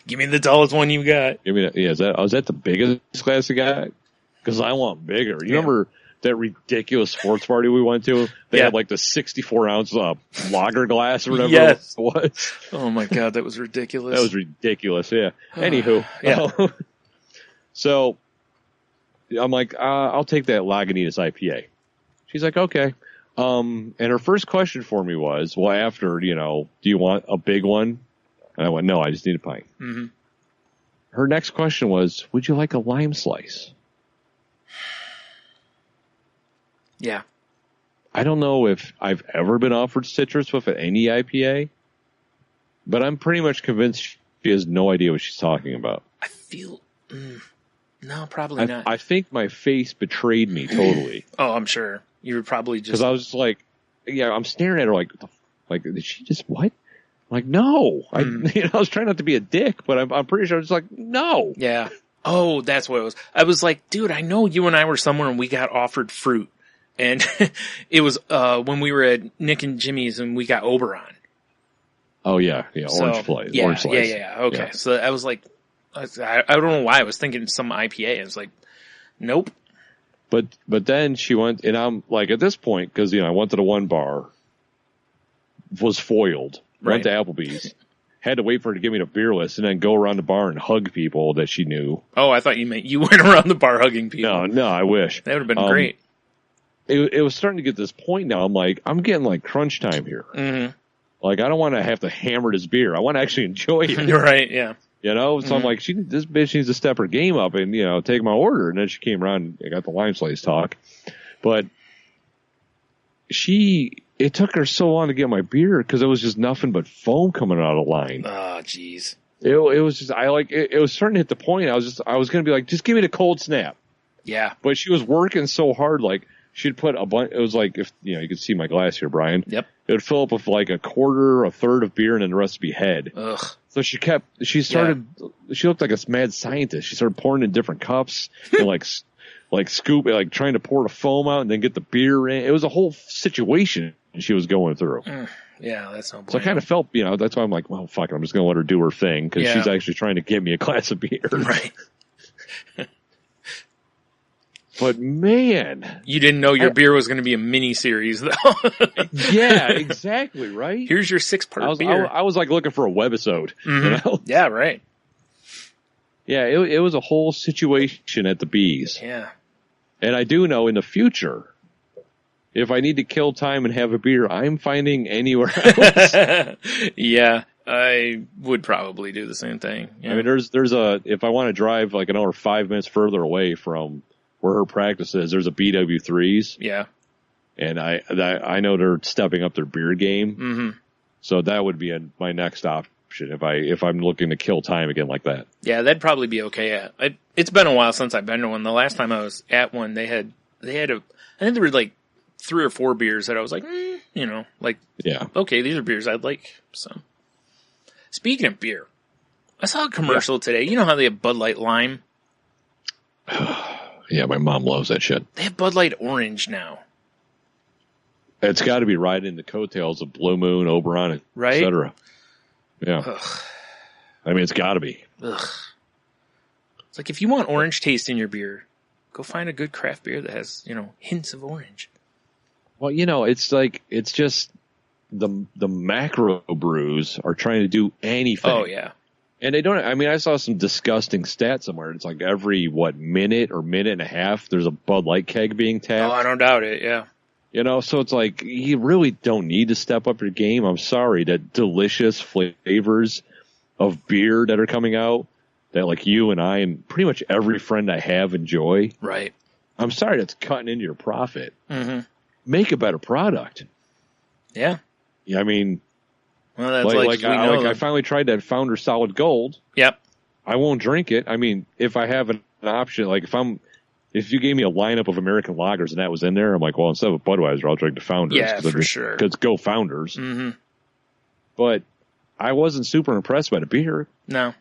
Give me the tallest one you got. Give me that. Yeah, is that the biggest glass you got? Because I want bigger. You remember that ridiculous sports party we went to? They had like the 64-ounce lager glass or whatever it was. Oh my God, that was ridiculous. That was ridiculous, yeah. Anywho. So I'm like, I'll take that Lagunitas IPA. She's like, okay. And her first question for me was, well, after, do you want a big one? And I went, no, I just need a pint. Mm-hmm. Her next question was, would you like a lime slice? Yeah. I don't know if I've ever been offered citrus with any IPA, but I'm pretty much convinced she has no idea what she's talking about. I feel... no, probably not. I think my face betrayed me totally. Oh, I'm sure. You were probably just... Because I was just like, I'm staring at her like, did she just what? I'm like, no. I was trying not to be a dick, but I'm pretty sure I was like, no. Yeah. Oh, that's what it was. I was like, dude, I know you and I were somewhere and we got offered fruit. And it was when we were at Nick and Jimmy's and we got Oberon. Oh, yeah. Yeah, orange slice. Yeah, orange slice. Yeah. Okay. Yeah. So I was like, I don't know why. I was thinking some IPA. I was like, nope. But then she went, and I'm like, at this point, because, I went to the one bar, was foiled, went to Applebee's, had to wait for her to give me the beer list, and then go around the bar and hug people that she knew. Oh, I thought you meant you went around the bar hugging people. No, I wish. That would have been great. It was starting to get this point now. I'm like, I'm getting like crunch time here. Mm-hmm. Like, I don't want to have to hammer this beer. I want to actually enjoy it. Right, yeah. So I'm like, this bitch needs to step her game up and, take my order. And then she came around and got the lime slice talk. But it took her so long to get my beer because it was just nothing but foam coming out of the line. Oh, jeez. It was just, it was starting to hit the point. I was going to be like, just give me the cold snap. Yeah. But she was working so hard, like, she'd put a bunch, it was like, if, you could see my glass here, Brian. Yep. It would fill up with like a quarter, a third of beer, and then the rest would be head. Ugh. So she looked like a mad scientist. She started pouring in different cups and like scoop, like trying to pour the foam out and then get the beer in. It was a whole situation she was going through. Yeah, that's no point. So I kind of felt, that's why I'm like, well, fuck it, I'm just going to let her do her thing because she's actually trying to get me a glass of beer. Right. But man, you didn't know your beer was going to be a mini series, though. Yeah, exactly. Right. Here's your 6-part beer. I was like looking for a webisode. Mm-hmm. Yeah, right. Yeah, it was a whole situation at the Bees. Yeah. And I do know in the future, if I need to kill time and have a beer, I'm finding anywhere else. Yeah, I would probably do the same thing. Yeah. I mean, if I want to drive like an hour, 5 minutes further away from where her practice is, there's a BW3s. Yeah. And I know they're stepping up their beer game. Mm-hmm. So that would be my next option if I'm looking to kill time again like that. Yeah, that'd probably be okay. It's been a while since I've been to one. The last time I was at one, they had I think there were like 3 or 4 beers that I was like, yeah, okay, these are beers I'd like. So, speaking of beer, I saw a commercial today. You know how they have Bud Light Lime? Yeah, my mom loves that shit. They have Bud Light Orange now. It's got to be riding the coattails of Blue Moon, Oberon, right? Et cetera. Yeah. Ugh. I mean, it's got to be. Ugh. It's like if you want orange taste in your beer, go find a good craft beer that has, hints of orange. Well, it's just the macro brews are trying to do anything. Oh, yeah. And they don't, I saw some disgusting stat somewhere. It's like every, minute or minute and a half, there's a Bud Light keg being tapped. Oh, I don't doubt it, yeah. So it's like, you really don't need to step up your game. I'm sorry, that delicious flavors of beer that are coming out that like you and I and pretty much every friend I have enjoy. Right. I'm sorry that's cutting into your profit. Mm-hmm. Make a better product. Yeah. Yeah, I mean... Well, that's I finally tried that Founder Solid Gold. Yep. I won't drink it. I mean, if I have an option, like if you gave me a lineup of American lagers and that was in there, I'm like, well, instead of a Budweiser, I'll drink the Founders. Yeah, for sure. Because go Founders. Mm-hmm. But I wasn't super impressed by the beer. No,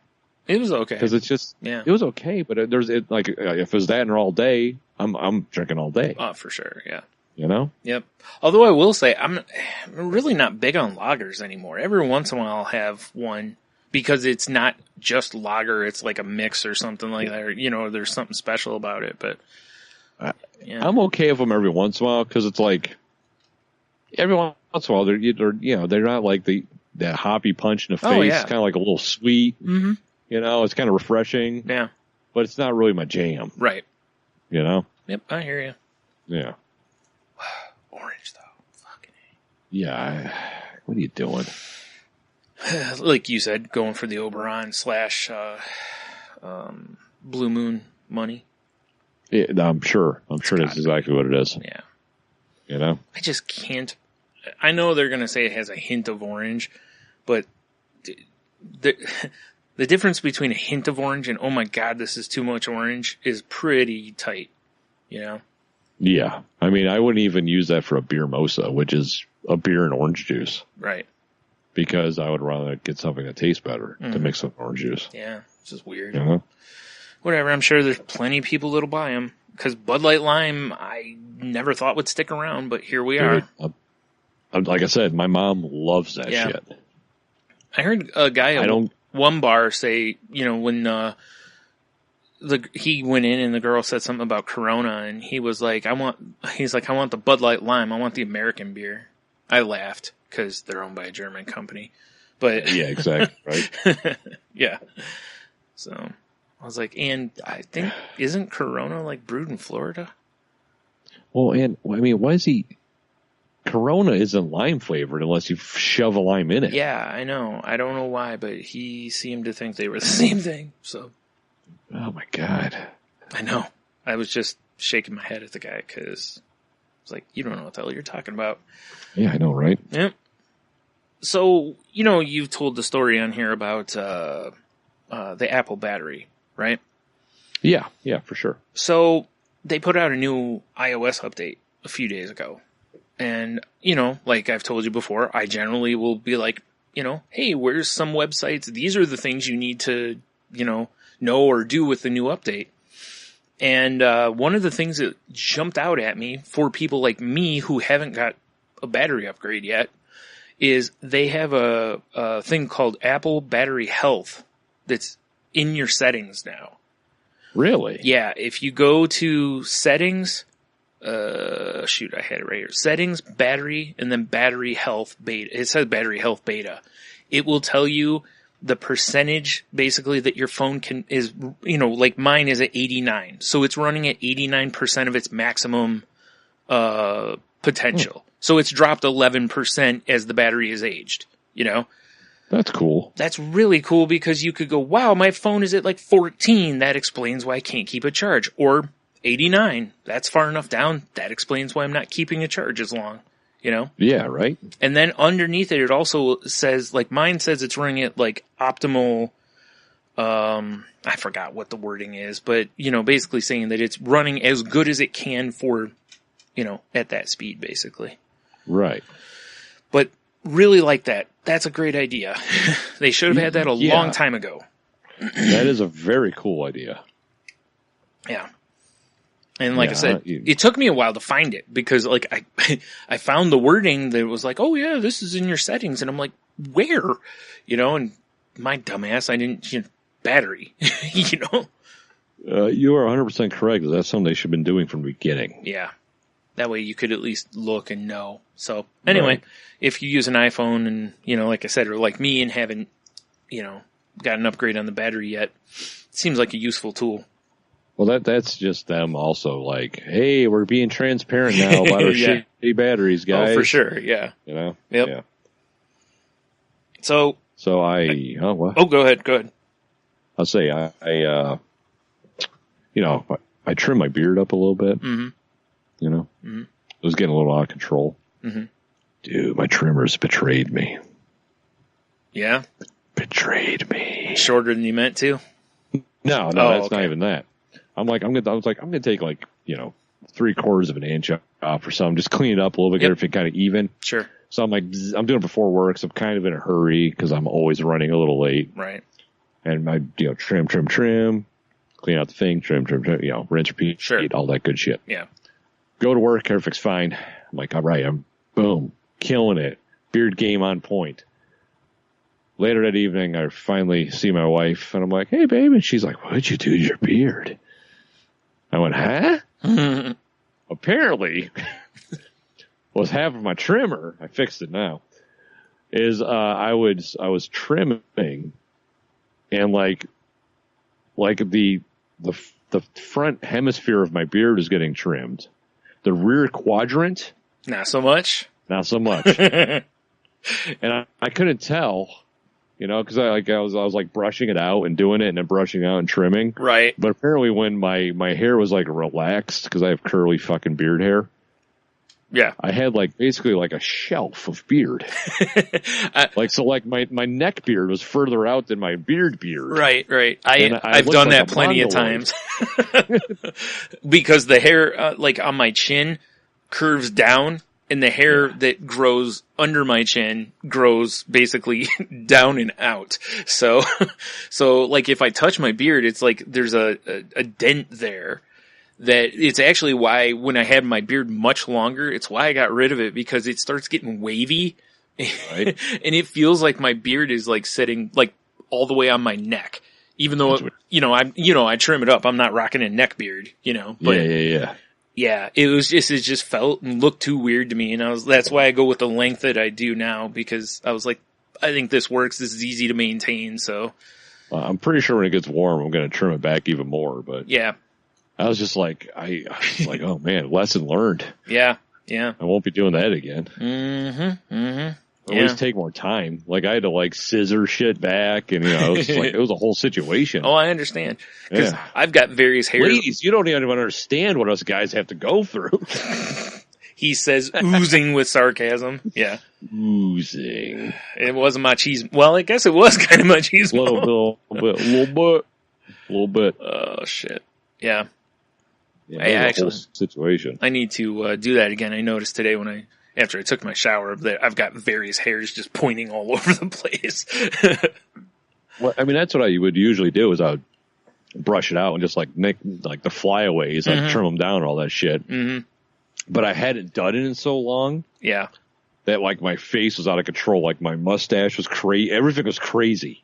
it was okay. Because it's just, it was okay. But if it was that and all day, I'm drinking all day. Oh, for sure. Yeah. Yep. Although I will say I'm really not big on lagers anymore. Every once in a while I'll have one because it's not just lager, it's like a mix or something like that. Or, you know, there's something special about it. But yeah. I'm okay with them every once in a while because it's like every once in a while they're not like that hoppy punch in the face. Oh, yeah. It's kind of like a little sweet. Mm-hmm. You know, it's kind of refreshing. Yeah. But it's not really my jam. Right. You know? Yep, I hear you. Yeah. Orange, though. Fucking A. Yeah. What are you doing? Like you said, going for the Oberon / Blue Moon money. Yeah, I'm sure that's exactly what it is. Yeah. You know? I just can't. I know they're going to say it has a hint of orange, but the difference between a hint of orange and, oh my God, this is too much orange is pretty tight, you know? Yeah. I mean, I wouldn't even use that for a beer mosa, which is a beer and orange juice. Right. Because I would rather get something that tastes better to mix with orange juice. Yeah, it's just weird. Uh-huh. Whatever, I'm sure there's plenty of people that'll buy them. Because Bud Light Lime, I never thought would stick around, but here we are. Like I said, my mom loves that shit. I heard a guy at one bar say, you know, when he went in and the girl said something about Corona, and he was like, I want the Bud Light Lime. I want the American beer. I laughed because they're owned by a German company. But yeah, exactly. Right. Yeah. So I was like, and I think, isn't Corona like brewed in Florida? Well, and I mean, why is he? Corona isn't lime flavored unless you shove a lime in it. Yeah, I know. I don't know why, but he seemed to think they were the same thing. So. Oh my God. I know. I was just shaking my head at the guy because it's like, you don't know what the hell you're talking about. Yeah, I know, right? Yep. So, you know, you've told the story on here about the Apple battery, right? Yeah, for sure. So they put out a new iOS update a few days ago. And, you know, like I've told you before, I generally will be like, you know, hey, where's some websites? These are the things you need to, you know or do with the new update. And one of the things that jumped out at me for people like me who haven't got a battery upgrade yet is they have a thing called Apple Battery Health that's in your settings now. Really? Yeah, if you go to settings, I had it right here. Settings, battery, and then battery health beta. It says battery health beta. It will tell you the percentage basically that your phone is, you know, like mine is at 89. So it's running at 89% of its maximum, potential. So it's dropped 11% as the battery is aged, you know? That's cool. That's really cool because you could go, wow, my phone is at like 14. That explains why I can't keep a charge. Or 89. That's far enough down. That explains why I'm not keeping a charge as long, you know? Yeah, right. And then underneath it, it also says, like mine says it's running at like optimal, I forgot what the wording is, but, you know, basically saying that it's running as good as it can for, you know, at that speed, basically. Right. But really like that. That's a great idea. They should have had that a long time ago. That is a very cool idea. Yeah. And like I said, it took me a while to find it because like I found the wording that was like, oh yeah, this is in your settings. And I'm like, where? You know, and my dumbass, I didn't, battery, you know? You are 100% correct. That's something they should have been doing from the beginning. Yeah. That way you could at least look and know. So anyway, if you use an iPhone and, you know, like I said, or like me and haven't, you know, got an upgrade on the battery yet, it seems like a useful tool. Well, that's just them also like, hey, we're being transparent now about our shitty batteries, guys. Oh, for sure, yeah. You know? Yep. Yeah. So what? Oh, go ahead. I'll say, I trim my beard up a little bit. Mm-hmm. You know? Mm-hmm. It was getting a little out of control. Mm-hmm. Dude, my trimmers betrayed me. Yeah? Betrayed me. Shorter than you meant to? No, that's not even that. I'm gonna take like, you know, 3/4 of an inch off or something, just clean it up a little bit, get everything kind of even. Sure. So I'm like, I'm doing it before work, so I'm kind of in a hurry because I'm always running a little late. Right. And I, trim, clean out the thing, trim, rinse, repeat, all that good shit. Yeah. Go to work, everything's fine. I'm like, all right, I'm boom, killing it. Beard game on point. later that evening, I finally see my wife, and I'm like, "Hey, babe," and she's like, "What did you do to your beard?" I went, "Huh?" Apparently, was half of my trimmer. I fixed it now. Is I was trimming, and like the front hemisphere of my beard is getting trimmed. The rear quadrant, not so much. Not so much. And I couldn't tell, because I was like brushing it out and doing it and then brushing out and trimming. Right. But apparently when my hair was like relaxed, because I have curly fucking beard hair. Yeah. I had like basically like a shelf of beard. My neck beard was further out than my beard. Right. I've done that plenty of times. Because the hair, like on my chin, curves down. And the hair that grows under my chin grows basically down and out. So like if I touch my beard, it's like there's a dent there that it's actually why when I had my beard much longer, it's why I got rid of it, because it starts getting wavy. Right. And it feels like my beard is like sitting like all the way on my neck. Even though, I trim it up. I'm not rocking a neck beard, but yeah. Yeah, it just felt and looked too weird to me, and that's why I go with the length that I do now, because I was like, I think this works, this is easy to maintain, so. I'm pretty sure when it gets warm, I'm going to trim it back even more, but. Yeah. I was just like, I was like, oh man, lesson learned. Yeah. I won't be doing that again. At least take more time. Like I had to like scissor shit back, and it was like it was a whole situation. Oh, I understand. Because I've got various hairs. Ladies, you don't even understand what us guys have to go through. He says, oozing with sarcasm. Yeah, oozing. It wasn't machismo. Well, I guess it was kind of machismo. A little bit. Oh shit. Yeah. I actually situation. I need to do that again. I noticed today after I took my shower, that I've got various hairs just pointing all over the place. Well, I mean, that's what I would usually do is I would brush it out and just like make like the flyaways, like trim them down and all that shit. Mm-hmm. But I hadn't done it in so long. Yeah. That like my face was out of control. Like my mustache was crazy. Everything was crazy.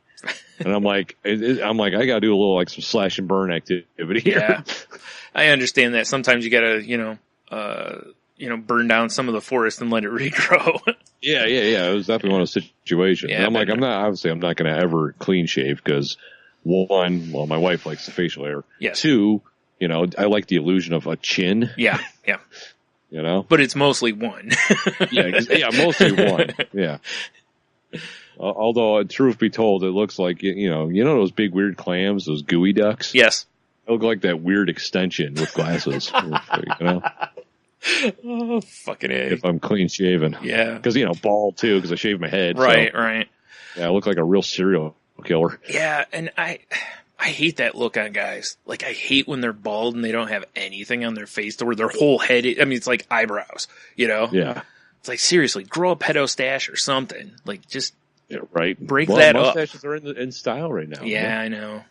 And I'm like, I got to do a little like some slash and burn activity here. Yeah. I understand that. Sometimes you got to, burn down some of the forest and let it regrow. Yeah. It was definitely one of those situations. Yeah, and I'm not going to ever clean shave because one, well, my wife likes the facial hair. Yes. Two, I like the illusion of a chin. Yeah. But it's mostly one. Mostly one. Yeah. Although, truth be told, it looks like, those big weird clams, those gooey ducks? Yes. They look like that weird extension with glasses. Oh, fucking A. If I'm clean shaven. Yeah. Because, bald too, because I shave my head. Right. Yeah, I look like a real serial killer. Yeah, and I hate that look on guys. Like, I hate when they're bald and they don't have anything on their face to where their whole head, it's like eyebrows, Yeah. It's like, seriously, grow a pedo stash or something. Like, just break that up. Mustaches are in style right now. Yeah, I know.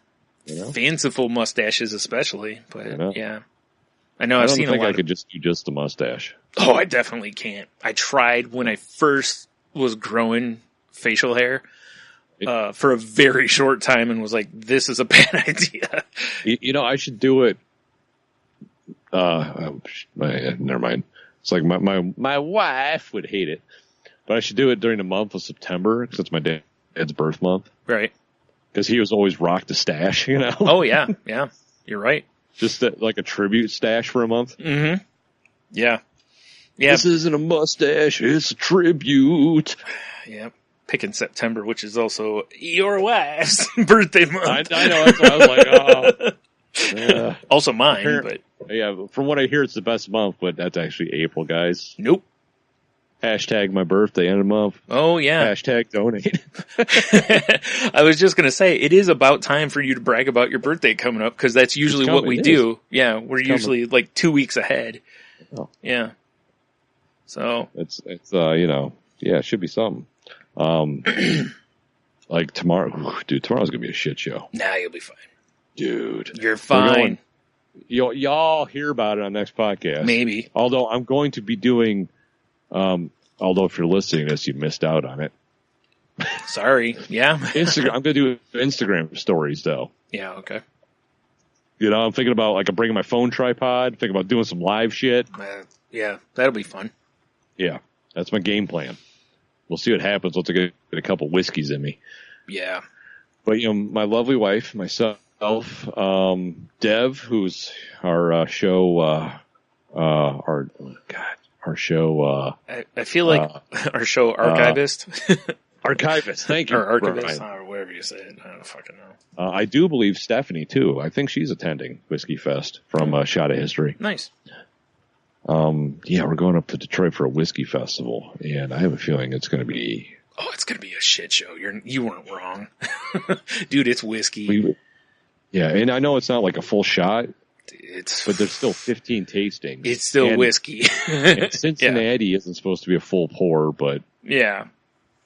Fanciful mustaches especially, but yeah. I know I've seen a lot. I could just do just the mustache. Oh, I definitely can't. I tried when I first was growing facial hair for a very short time and was like, this is a bad idea. I should do it. Never mind. It's like my wife would hate it, but I should do it during the month of September because it's my dad's birth month. Right. Because he was always rocked a stash, Oh, yeah. You're right. Just like a tribute stash for a month. Mm-hmm. Yeah. This isn't a mustache, it's a tribute. Yeah. Picking September, which is also your wife's birthday month. I know, that's what I was like, oh. Yeah. Also mine, but. Yeah, from what I hear, it's the best month, but that's actually April, guys. Nope. Hashtag my birthday end of month. Oh, yeah. Hashtag donate. I was just going to say, it is about time for you to brag about your birthday coming up, because that's usually what we do. Yeah, we're usually like 2 weeks ahead. Oh. Yeah. So. It's it should be something. Like tomorrow, dude, tomorrow's going to be a shit show. Nah, you'll be fine. Dude. You're fine. Y'all hear about it on next podcast. Maybe. Although I'm going to be doing... although if you're listening to this, you missed out on it. Sorry. Yeah. Instagram. I'm going to do Instagram stories, though. Yeah, okay. You know, I'm thinking about, like, I'm bringing my phone tripod, thinking about doing some live shit. Yeah, that'll be fun. Yeah, that's my game plan. We'll see what happens once I get a couple whiskeys in me. Yeah. But, you know, my lovely wife, myself, Dev, who's our show, our show. I feel like our show archivist. Archivist, thank you. Or archivist, or whatever you say it. I don't fucking know. I do believe Stephanie, too. I think she's attending Whiskey Fest from Shot of History. Nice. Yeah, we're going up to Detroit for a whiskey festival, and I have a feeling it's going to be... Oh, it's going to be a shit show. You weren't wrong. Dude, it's whiskey. Yeah, and I know it's not like a full shot, but there's still 15 tastings. It's still whiskey. And Cincinnati isn't supposed to be a full pour, but yeah,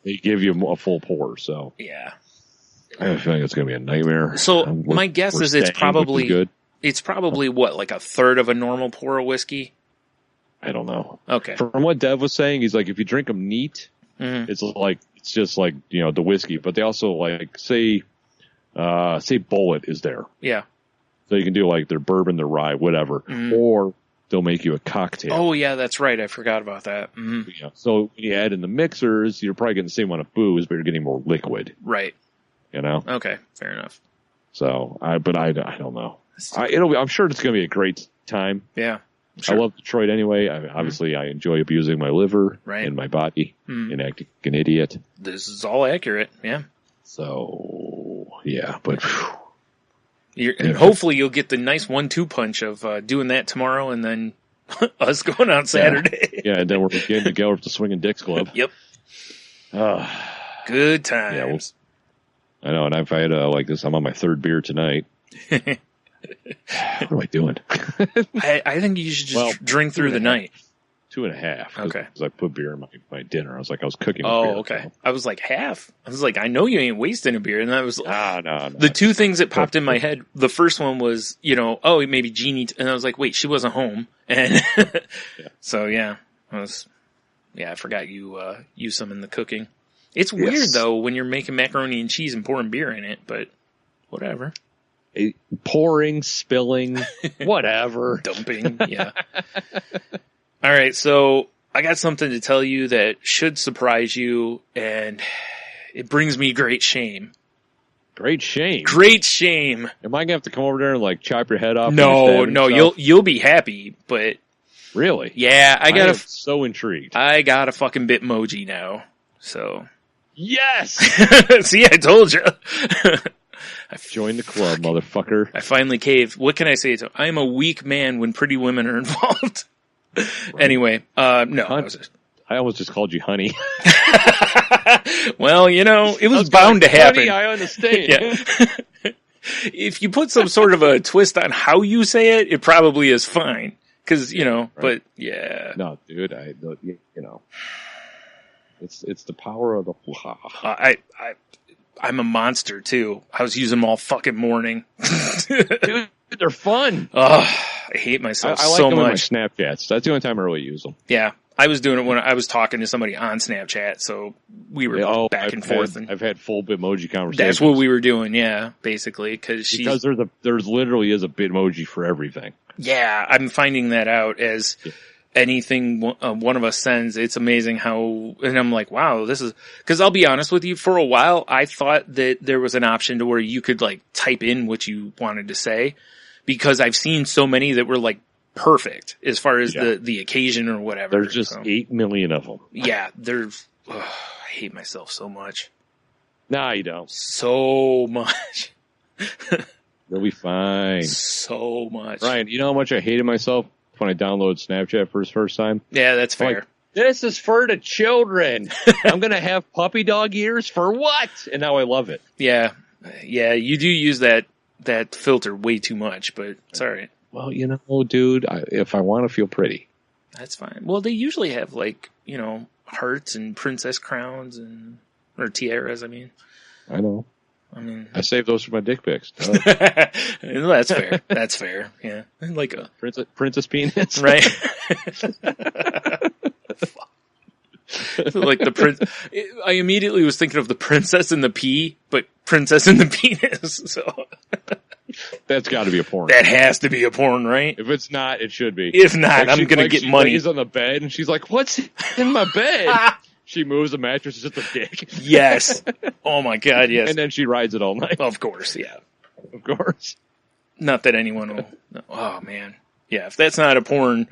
they give you a full pour, so yeah. I have a feeling it's going to be a nightmare. So my guess is it's probably good. It's probably what, like a third of a normal pour of whiskey? I don't know. Okay. From what Dev was saying, he's like, if you drink them neat, it's just like, you know, the whiskey, but they also like say Bullet is there. Yeah. So you can do like their bourbon, their rye, whatever, or they'll make you a cocktail. Oh yeah, that's right. I forgot about that. Yeah. So when you add in the mixers, you're probably getting the same amount of booze, but you're getting more liquid. Right. You know? Okay. Fair enough. So I don't know. I'm sure it's going to be a great time. Yeah. Sure. I love Detroit anyway. Obviously, I enjoy abusing my liver and my body and acting like an idiot. This is all accurate. Yeah. So, yeah, but... And hopefully you'll get the nice 1-2 punch of doing that tomorrow and then us going on Saturday. Yeah, and then we're getting to go to the Swinging Dicks Club. Yep. Good times. Yeah, I know, and I've had like this. I'm on my third beer tonight. What am I doing? I think you should just drink through the night. 2.5. Okay. Because I put beer in my dinner. I was cooking with beer. Oh, okay. So. I was like, half. I was like, I know you ain't wasting a beer. And I was like, no. The two things that popped in my head, the first one was, maybe Jeannie. And I was like, wait, she wasn't home. And so, yeah. I forgot you use some in the cooking. It's weird, though, when you're making macaroni and cheese and pouring beer in it, but whatever. Pouring, spilling, whatever. Dumping, yeah. All right, so I got something to tell you that should surprise you, and it brings me great shame. Great shame? Great shame. Am I going to have to come over there and, like, chop your head off? No, you'll be happy, but... Really? Yeah, I am so intrigued. I got a fucking Bitmoji now, so... Yes! See, I told you. Join the club, motherfucker. I finally caved. What can I say to him? I am a weak man when pretty women are involved. Right. Anyway, no. I almost just called you honey. Well, it was bound to happen. Honey, I understand. Yeah. If you put some sort of a twist on how you say it, it probably is fine. Because, right. But yeah. No, dude, it's the power of the I'm a monster too. I was using them all fucking morning. Dude, they're fun. I hate myself I like so them much. In my Snapchats. That's the only time I really use them. Yeah. I was doing it when I was talking to somebody on Snapchat, so we were back and forth. I've had full Bitmoji conversations. That's what we were doing, yeah, basically. Because there's literally is a Bitmoji for everything. Yeah, I'm finding that out as anything one of us sends. It's amazing how, and I'm like, wow, this is, because I'll be honest with you, for a while, I thought that there was an option to where you could like type in what you wanted to say, because I've seen so many that were like perfect as far as the occasion or whatever. There's just 8 million of them. Yeah, I hate myself so much. Nah, you don't. So much. You'll be fine. So much. Ryan, you know how much I hated myself when I downloaded Snapchat for the first time? Yeah, that's fair. Like, this is for the children. I'm going to have puppy dog ears for what? And now I love it. Yeah. Yeah, you do use that filter way too much, but it's all right. Well, dude, if I want to feel pretty. That's fine. Well, they usually have like, hearts and princess crowns or tiaras, I mean. I know. I saved those for my dick pics. That's fair. That's fair. Yeah. Like a princess penis. Right. Like the prince. I immediately was thinking of the Princess and the Pea, but Princess and the Penis. So That's got to be a porn. that has to be a porn, right? If it's not, it should be. If not, I'm going to get money. She's on the bed and she's like, "What's in my bed?" She moves the mattress, it's just a dick. Yes. Oh my God, yes. And then she rides it all night. Of course, yeah. Of course. Not that anyone will. Oh man, yeah. If that's not a porn,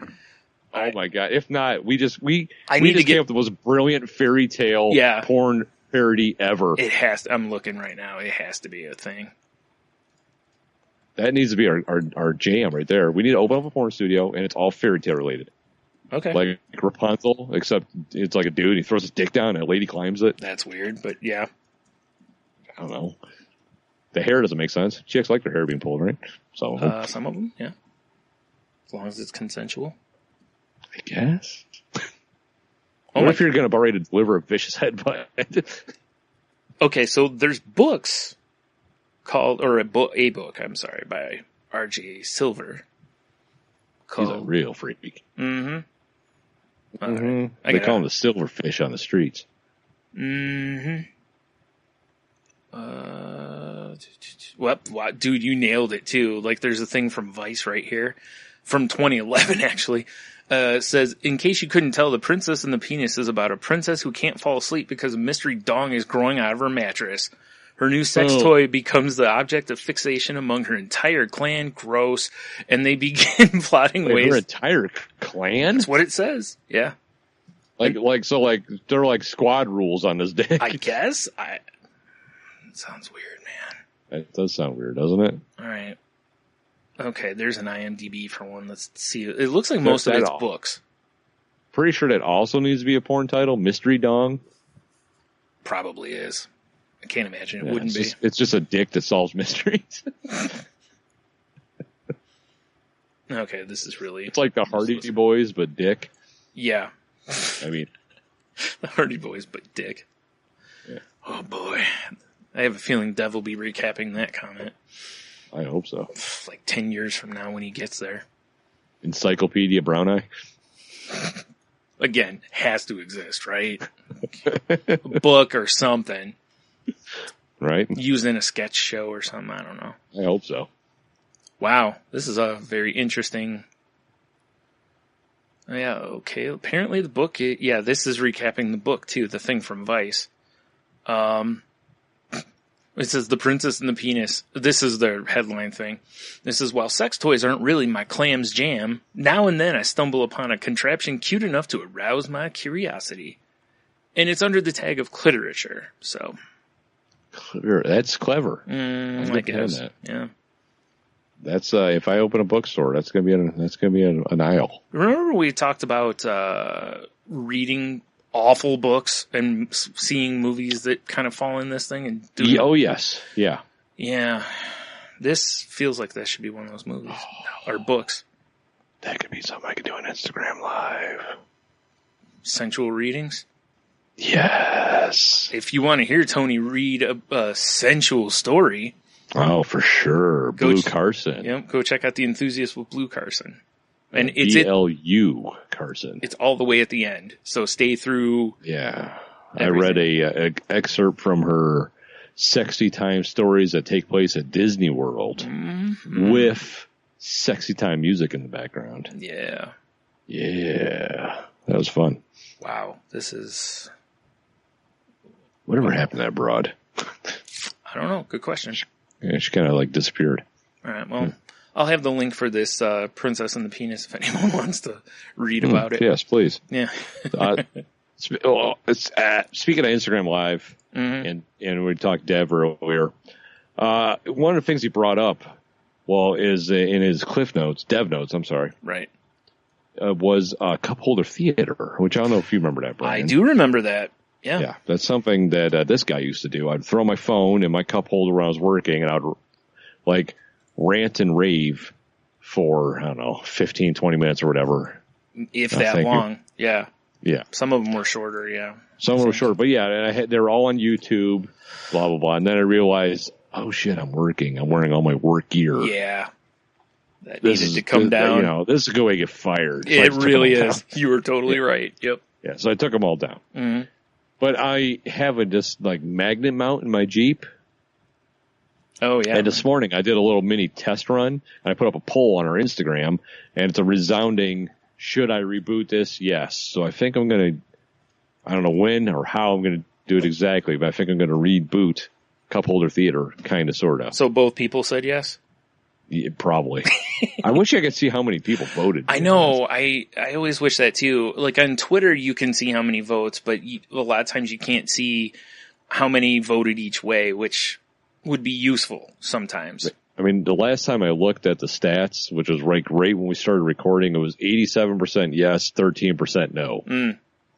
oh my God. If not, we just came up with the most brilliant fairy tale porn parody ever. It has to, I'm looking right now. It has to be a thing. That needs to be our jam right there. We need to open up a porn studio and it's all fairy tale related. Okay. Like Rapunzel, except it's like a dude. He throws his dick down and a lady climbs it. That's weird, but yeah. I don't know. The hair doesn't make sense. Chicks like their hair being pulled, right? Some of them, yeah. As long as it's consensual. I guess. What if you're going to ready to deliver a vicious headbutt? Okay, so there's books called, or a book, I'm sorry, by R.J. Silver. He's a real freak. Mm-hmm. Right. They call him the silverfish on the streets. Mm-hmm. Well, dude, you nailed it too. Like, there's a thing from Vice right here, from 2011 actually. Says, in case you couldn't tell, The Princess and the Penis is about a princess who can't fall asleep because a mystery dong is growing out of her mattress. Her new sex toy becomes the object of fixation among her entire clan. Gross. And they begin plotting ways. Her entire clan? That's what it says. Yeah. Like they're like squad rules on this day. I guess. It sounds weird, man. That does sound weird, doesn't it? All right. Okay, there's an IMDb for one. Let's see. It looks like most of it's books. Pretty sure that also needs to be a porn title. Mystery Dong. Probably is. I can't imagine it wouldn't be. It's just a dick that solves mysteries. Okay, this is really... It's like the Hardy Boys, but dick. Yeah. I mean... the Hardy Boys, but dick. Yeah. Oh, boy. I have a feeling Dev will be recapping that comment. I hope so. Like 10 years from now when he gets there. Encyclopedia Brown Eye? Again, has to exist, right? A book or something. Right? Used in a sketch show or something, I don't know. I hope so. Wow, this is a very interesting... Yeah, okay. Apparently the book... this is recapping the book, too. The thing from Vice. It says, The Princess and the Penis. This is their headline thing. This is, while sex toys aren't really my clam's jam, now and then I stumble upon a contraption cute enough to arouse my curiosity. And it's under the tag of cliterature, so... That's clever. I guess. That. Yeah. That's if I open a bookstore, that's gonna be an aisle. Remember we talked about reading awful books and seeing movies that kind of fall in this thing and doing. Oh yes, yeah, yeah. This feels like that should be one of those movies or books. That could be something I could do on Instagram Live. Sensual readings. Yes. If you want to hear Tony read a sensual story. Oh, for sure. Blue Carson. Yep. Go check out The Enthusiast with Blue Carson. And it's BLU Carson. It's all the way at the end. So stay through. Yeah. Everything. I read a excerpt from her sexy time stories that take place at Disney World with sexy time music in the background. Yeah. Yeah. That was fun. Wow. This is... Whatever happened to that broad? I don't know. Good question. Yeah, she kind of like disappeared. All right. Well, I'll have the link for this Princess and the Penis if anyone wants to read about it. Yes, please. Yeah. Speaking of Instagram Live, and we talked Dev earlier, one of the things he brought up, is in his Dev Notes, I'm sorry. Right. Was Cup Holder Theater, which I don't know if you remember that, Brian. I do remember that. Yeah. Yeah, that's something that this guy used to do. I'd throw my phone in my cup holder when I was working, and I'd rant and rave for, I don't know, 15, 20 minutes or whatever. If that long. Yeah. Yeah. Some of them were shorter, yeah. Some of them were shorter, but yeah, they were all on YouTube, blah, blah, blah. And then I realized, oh shit, I'm working. I'm wearing all my work gear. Yeah. That needed to come down. This is going to get fired. It really is. You were totally right. Yep. Yeah, so I took them all down. Mm-hmm. But I have a just like magnet mount in my Jeep. Oh, yeah. And this morning I did a little mini test run, and I put up a poll on our Instagram, and it's a resounding, should I reboot this? Yes. So I think I'm going to, I don't know when or how I'm going to do it exactly, but I think I'm going to reboot Cup Holder Theater, kind of, sort of. So both people said yes? Yeah, probably. I wish I could see how many people voted. I know. I always wish that too. Like on Twitter, you can see how many votes, but a lot of times you can't see how many voted each way, which would be useful sometimes. I mean, the last time I looked at the stats, which was right when we started recording, it was 87% yes, 13% no.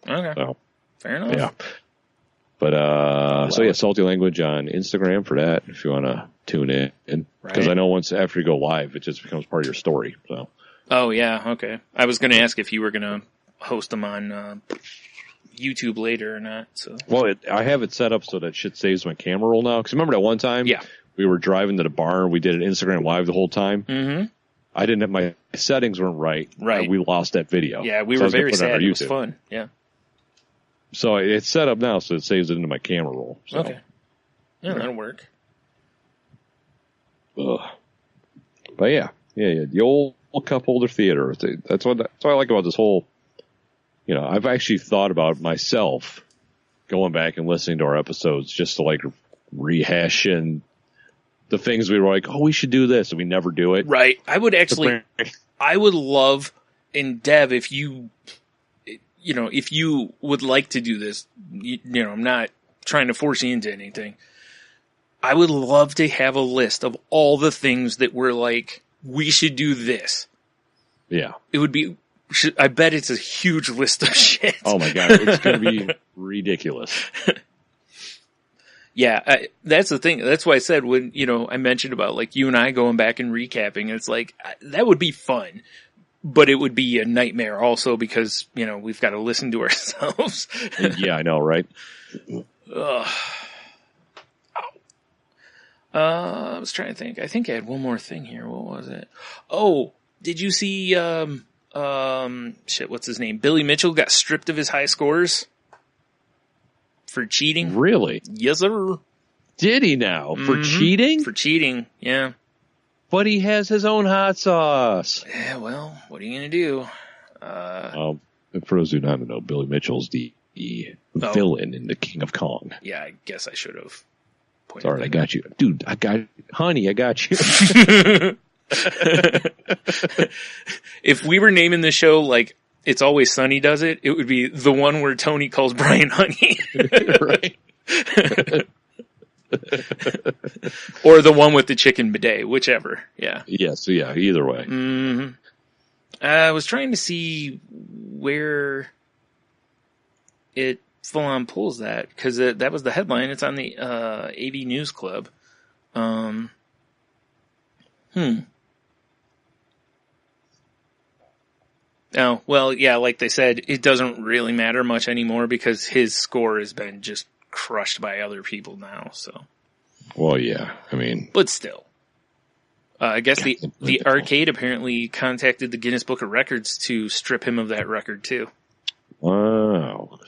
Okay. So, fair enough. Yeah. But, so yeah, Salty Language on Instagram for that, if you want to tune in. Because I know once after you go live, it just becomes part of your story. So. Oh, yeah, okay. I was going to ask if you were going to host them on YouTube later or not. So. Well, I have it set up so that shit saves my camera roll now. Because remember that one time we were driving to the barn, we did an Instagram live the whole time? Mm-hmm. I didn't have my settings weren't right. Right. We lost that video. Yeah, we were very sad. It was fun. Yeah. So it's set up now, so it saves it into my camera roll. So. Okay. Yeah, that'll work. But yeah, the old Cup Holder Theater. That's what I like about this whole. You know, I've actually thought about myself going back and listening to our episodes just to like rehashing the things we were like, oh, we should do this, and we never do it. Right. I would love, and Dev, if you would like to do this, I'm not trying to force you into anything. I would love to have a list of all the things that we're like, we should do this. Yeah. It would be, I bet it's a huge list of shit. Oh my God. It's going to be ridiculous. Yeah. That's the thing. That's why I said when, I mentioned about like you and I going back and recapping, it's like, that would be fun. But it would be a nightmare also because, we've got to listen to ourselves. Yeah, I know, right? I was trying to think. I think I had one more thing here. What was it? Oh, did you see, what's his name? Billy Mitchell got stripped of his high scores for cheating. Really? Yes, sir. Did he now? For cheating? For cheating, yeah. But he has his own hot sauce. Yeah, well, what are you going to do? For those who don't know, Billy Mitchell's the villain in The King of Kong. Yeah, I guess I should have. Sorry, I got you. Dude, I got you. If we were naming the show like It's Always Sunny does it would be the one where Tony calls Brian honey. Right. Or the one with the chicken bidet, whichever. Yeah. Yes, yeah, either way. Mm-hmm. I was trying to see where it full on pulls that, because that was the headline. It's on the AV News Club. Oh, well, yeah, like they said, it doesn't really matter much anymore because his score has been just crushed by other people now, so. Well, yeah, I mean. But still. I guess the arcade apparently contacted the Guinness Book of Records to strip him of that record, too. Wow.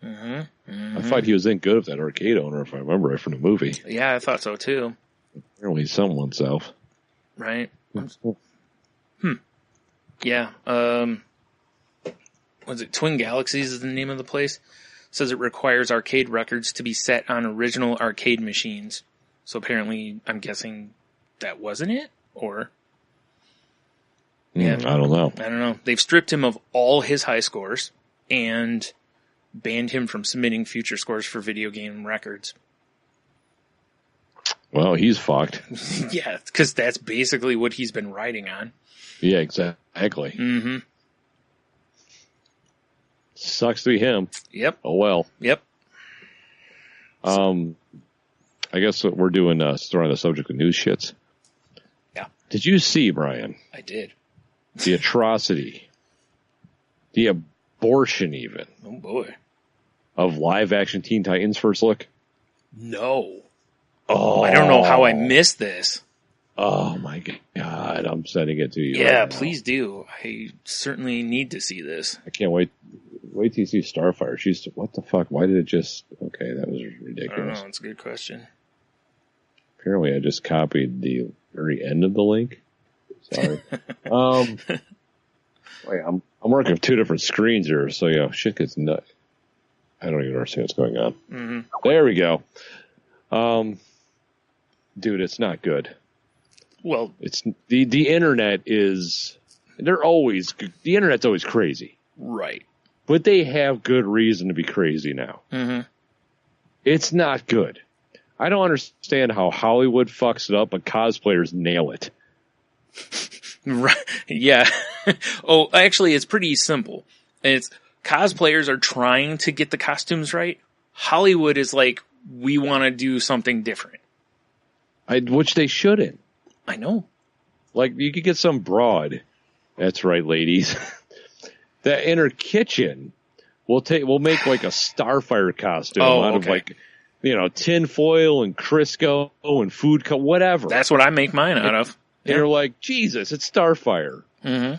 Mm-hmm. I thought he was in good with that arcade owner, if I remember right from the movie. Yeah, I thought so, too. Apparently he's selling oneself. Right. Yeah. Was it Twin Galaxies is the name of the place? Says it requires arcade records to be set on original arcade machines. So apparently, I'm guessing that wasn't it? Or? Yeah. I don't know. They've stripped him of all his high scores and banned him from submitting future scores for video game records. Well, he's fucked. Yeah, because that's basically what he's been riding on. Yeah, exactly. Mm-hmm. Sucks to be him. Yep. Oh, well. Yep. I guess what we're doing, still on the subject of news shits. Yeah. Did you see, Brian? I did. The atrocity. The abortion, even. Oh, boy. Of live-action Teen Titans first look? No. Oh, I don't know how I missed this. Oh, my God. I'm sending it to you. Yeah, right please do. I certainly need to see this. I can't wait. wait till you see Starfire. She's, what the fuck? Why did it just, okay, that was ridiculous. I don't know, it's a good question. Apparently I just copied the very end of the link. Sorry. Wait, I'm working with two different screens here, so yeah, shit gets nuts. I don't even understand what's going on. Mm-hmm. There we go. Dude, it's not good. Well, it's the internet is, the internet's always crazy. Right. But they have good reason to be crazy now. Mm-hmm. It's not good. I don't understand how Hollywood fucks it up, but cosplayers nail it. Right. Yeah. Oh, actually, it's pretty simple. It's cosplayers are trying to get the costumes right. Hollywood is like, we want to do something different. Which they shouldn't. I know. Like, you could get some broad. That's right, ladies. That in her kitchen we'll make like a Starfire costume out of like, tin foil and Crisco and food whatever. That's what I make mine out of. And you're like, Jesus, it's Starfire. Mm-hmm.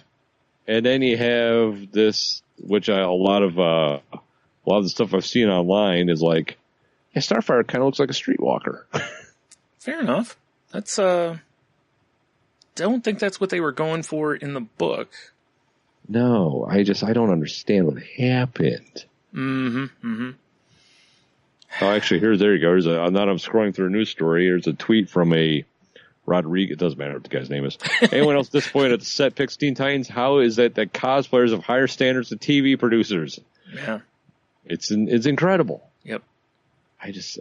And then you have this, which a lot of the stuff I've seen online is like, yeah, Starfire kind of looks like a streetwalker. Fair enough. That's don't think that's what they were going for in the book. No, I don't understand what happened. Mm-hmm. Mm-hmm. Oh, actually, there you go. Now that I'm scrolling through a news story, here's a tweet from a Rodriguez. It doesn't matter what the guy's name is. Anyone else disappointed at the set picks Teen Titans? How is that cosplayers have higher standards than TV producers? Yeah. It's incredible. Yep. I just,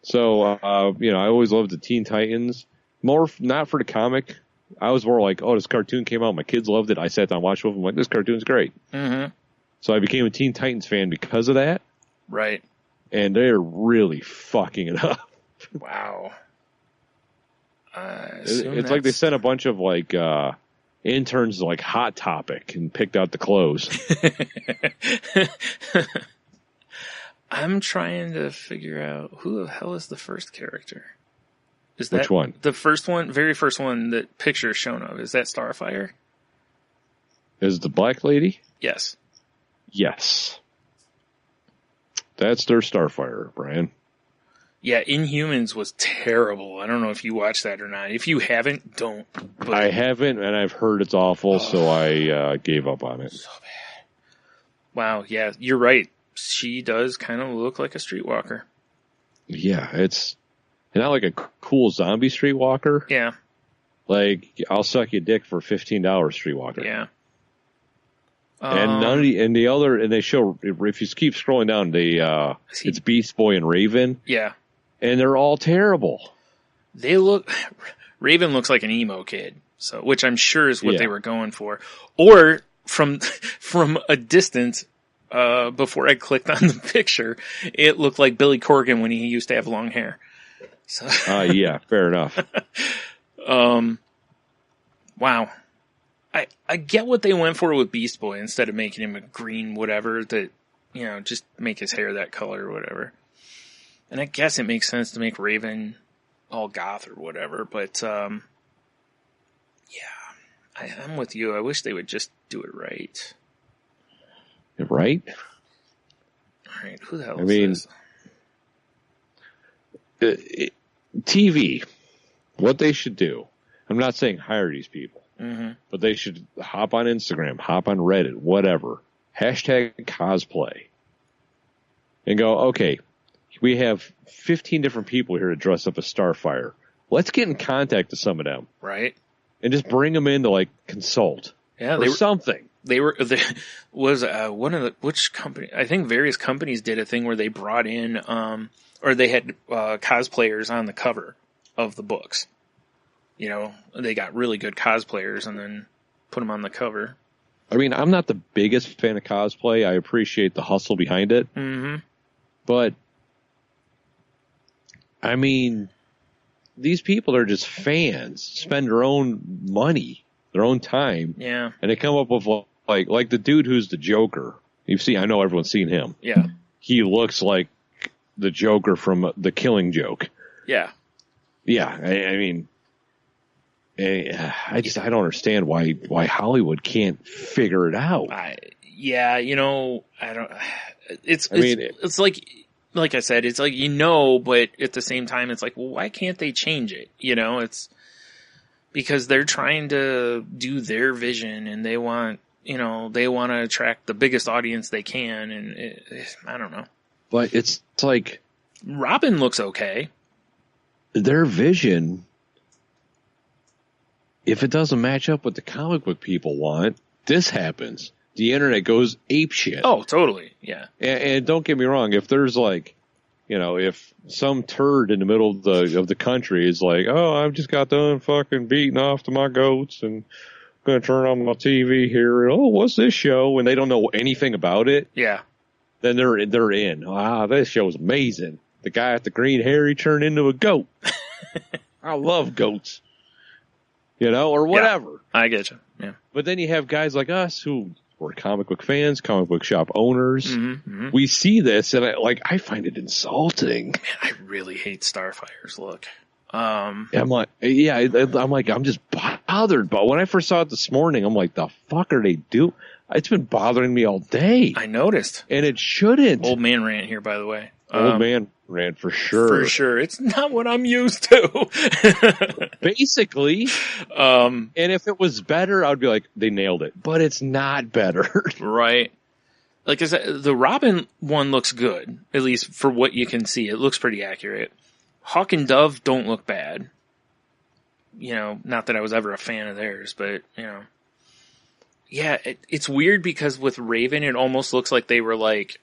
So, I always loved the Teen Titans. More, not for the comic. I was more like, oh, this cartoon came out. My kids loved it. I sat down and watched it with them. I'm like, this cartoon's great. Mm-hmm. So I became a Teen Titans fan because of that. Right. And they're really fucking it up. Wow. It's like they sent a bunch of like interns to like Hot Topic and picked out the clothes. I'm trying to figure out who the hell is the first character. Is that which one? The first one, very first one that picture is shown of. Is that Starfire? Is the black lady? Yes. Yes. That's their Starfire, Brian. Yeah, Inhumans was terrible. I don't know if you watched that or not. If you haven't, don't. But I haven't, and I've heard it's awful, so I gave up on it. So bad. Wow, yeah, you're right. She does kind of look like a streetwalker. Yeah, it's not like a cool zombie streetwalker. Yeah. Like, I'll suck your dick for $15 streetwalker. Yeah. And they show, if you keep scrolling down, it's Beast Boy and Raven. Yeah. And they're all terrible. Raven looks like an emo kid, which I'm sure is what they were going for. Or from a distance, before I clicked on the picture, it looked like Billy Corgan when he used to have long hair. So. Yeah, fair enough. Wow. I get what they went for with Beast Boy instead of making him a green whatever that, just make his hair that color or whatever. And I guess it makes sense to make Raven all goth or whatever, but, I'm with you. I wish they would just do it right. Right? Alright, who the hell is this? TV, what they should do, I'm not saying hire these people, but they should hop on Instagram, hop on Reddit, whatever, hashtag cosplay, and go, okay, we have 15 different people here to dress up as Starfire. Let's get in contact with some of them. Right. And just bring them in to, like, consult. Yeah, or something. Which company? I think various companies did a thing where they brought in, or they had cosplayers on the cover of the books. They got really good cosplayers and then put them on the cover. I mean, I'm not the biggest fan of cosplay. I appreciate the hustle behind it. Mm-hmm. But, I mean, these people are just fans, spend their own money, their own time. Yeah. And they come up with, like the dude who's the Joker. I know everyone's seen him. Yeah. He looks like the Joker from The Killing Joke. Yeah. Yeah. I mean, I don't understand why Hollywood can't figure it out. Yeah, I don't. It's like I said, it's like but at the same time, it's like, well, why can't they change it? It's because they're trying to do their vision, and they want to attract the biggest audience they can, and I don't know. But it's like Robin looks okay. Their vision, if it doesn't match up what the comic book people want, this happens. The internet goes apeshit. Oh, totally. Yeah. And don't get me wrong. If there's if some turd in the middle of the country is like, oh, I've just got done fucking beating off to my goats and I'm going to turn on my TV here. And, oh, what's this show? And they don't know anything about it. Yeah. Then they're in. Wow, this show's amazing. The guy with the green hair, he turned into a goat. I love goats. Or whatever. Yeah, I get you. Yeah. But then you have guys like us who were comic book fans, comic book shop owners. Mm-hmm. We see this, and I find it insulting. Man, I really hate Starfire's look. I'm just bothered. But when I first saw it this morning, I'm like, the fuck are they doing? It's been bothering me all day. I noticed. And it shouldn't. Old man rant here, by the way. Old man rant for sure. For sure. It's not what I'm used to. Basically. And if it was better, I'd be like, they nailed it. But it's not better. Right. Like I said, the Robin one looks good, at least for what you can see. It looks pretty accurate. Hawk and Dove don't look bad. Not that I was ever a fan of theirs, but, Yeah, it's weird because with Raven, it almost looks like they were like,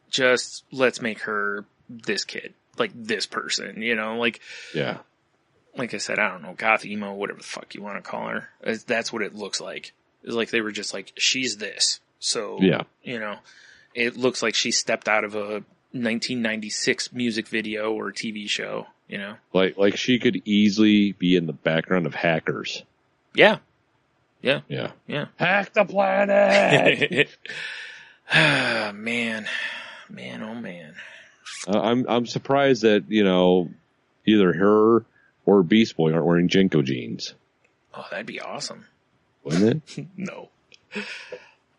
just let's make her this kid, like this person, Yeah. Like I said, I don't know, goth emo, whatever the fuck you want to call her. That's what it looks like. It's like they were just like, she's this. So, yeah. It looks like she stepped out of a 1996 music video or TV show, Like she could easily be in the background of Hackers. Yeah. Yeah. Yeah. Yeah. Hack the planet! Man, oh man. I'm surprised that, either her or Beast Boy aren't wearing Jinko jeans. Oh, that'd be awesome. Wouldn't it? No.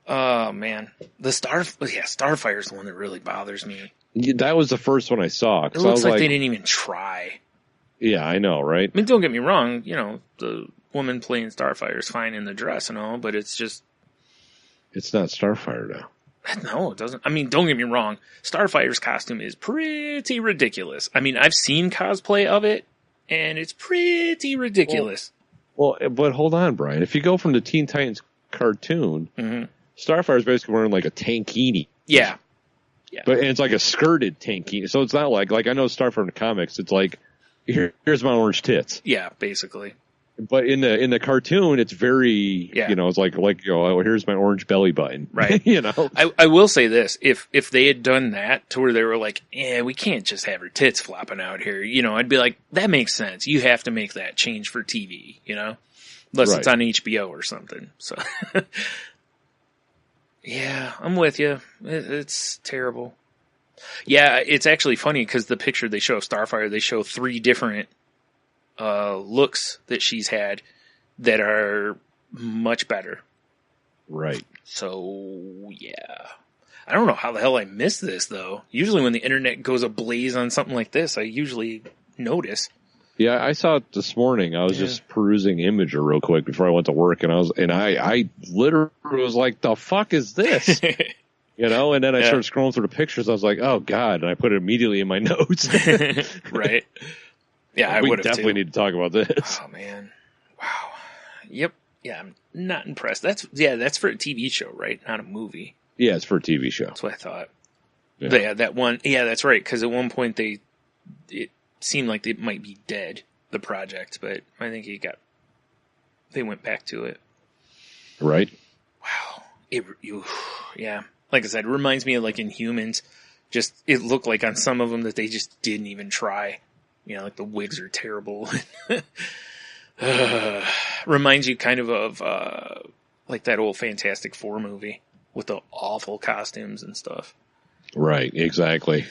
Oh, man. Starfire's the one that really bothers me. Yeah, that was the first one I saw. It looks like they didn't even try. Yeah, I know, right? I mean, don't get me wrong. The woman playing Starfire is fine in the dress and all, but it's just... It's not Starfire, though. No, it doesn't. I mean, don't get me wrong. Starfire's costume is pretty ridiculous. I mean, I've seen cosplay of it, and it's pretty ridiculous. Well, but hold on, Brian. If you go from the Teen Titans cartoon, mm-hmm. Starfire's basically wearing like a tankini. Yeah. But and it's like a skirted tankini. So it's not like I know Starfire in the comics, it's like, here's my orange tits. Yeah, basically. But in the cartoon, it's very, it's like here's my orange belly button. Right. I will say this. If they had done that to where they were like, we can't just have her tits flopping out here, I'd be like, that makes sense. You have to make that change for TV, unless it's on HBO or something. So, yeah, I'm with you. It's terrible. Yeah, it's actually funny because the picture they show of Starfire, they show 3 different looks that she's had that are much better. Right. So, yeah. I don't know how the hell I missed this, though. Usually when the internet goes ablaze on something like this, I usually notice. Yeah, I saw it this morning. I was just perusing Imager real quick before I went to work, and I literally was like, the fuck is this? And then I started scrolling through the pictures. I was like, oh, God. And I put it immediately in my notes. Right. Yeah, I would have definitely need to talk about this. Oh, man. Wow. Yep. Yeah, I'm not impressed. That's for a TV show, right? Not a movie. Yeah, it's for a TV show. That's what I thought. Yeah, that one. Yeah, that's right. Because at one point it seemed like it might be dead, the project, but I think they went back to it. Right. Wow. Yeah. Like I said, it reminds me of like Inhumans. Just, it looked like on some of them that they just didn't even try. Like the wigs are terrible. Reminds you kind of like that old Fantastic Four movie with the awful costumes and stuff. Right, exactly.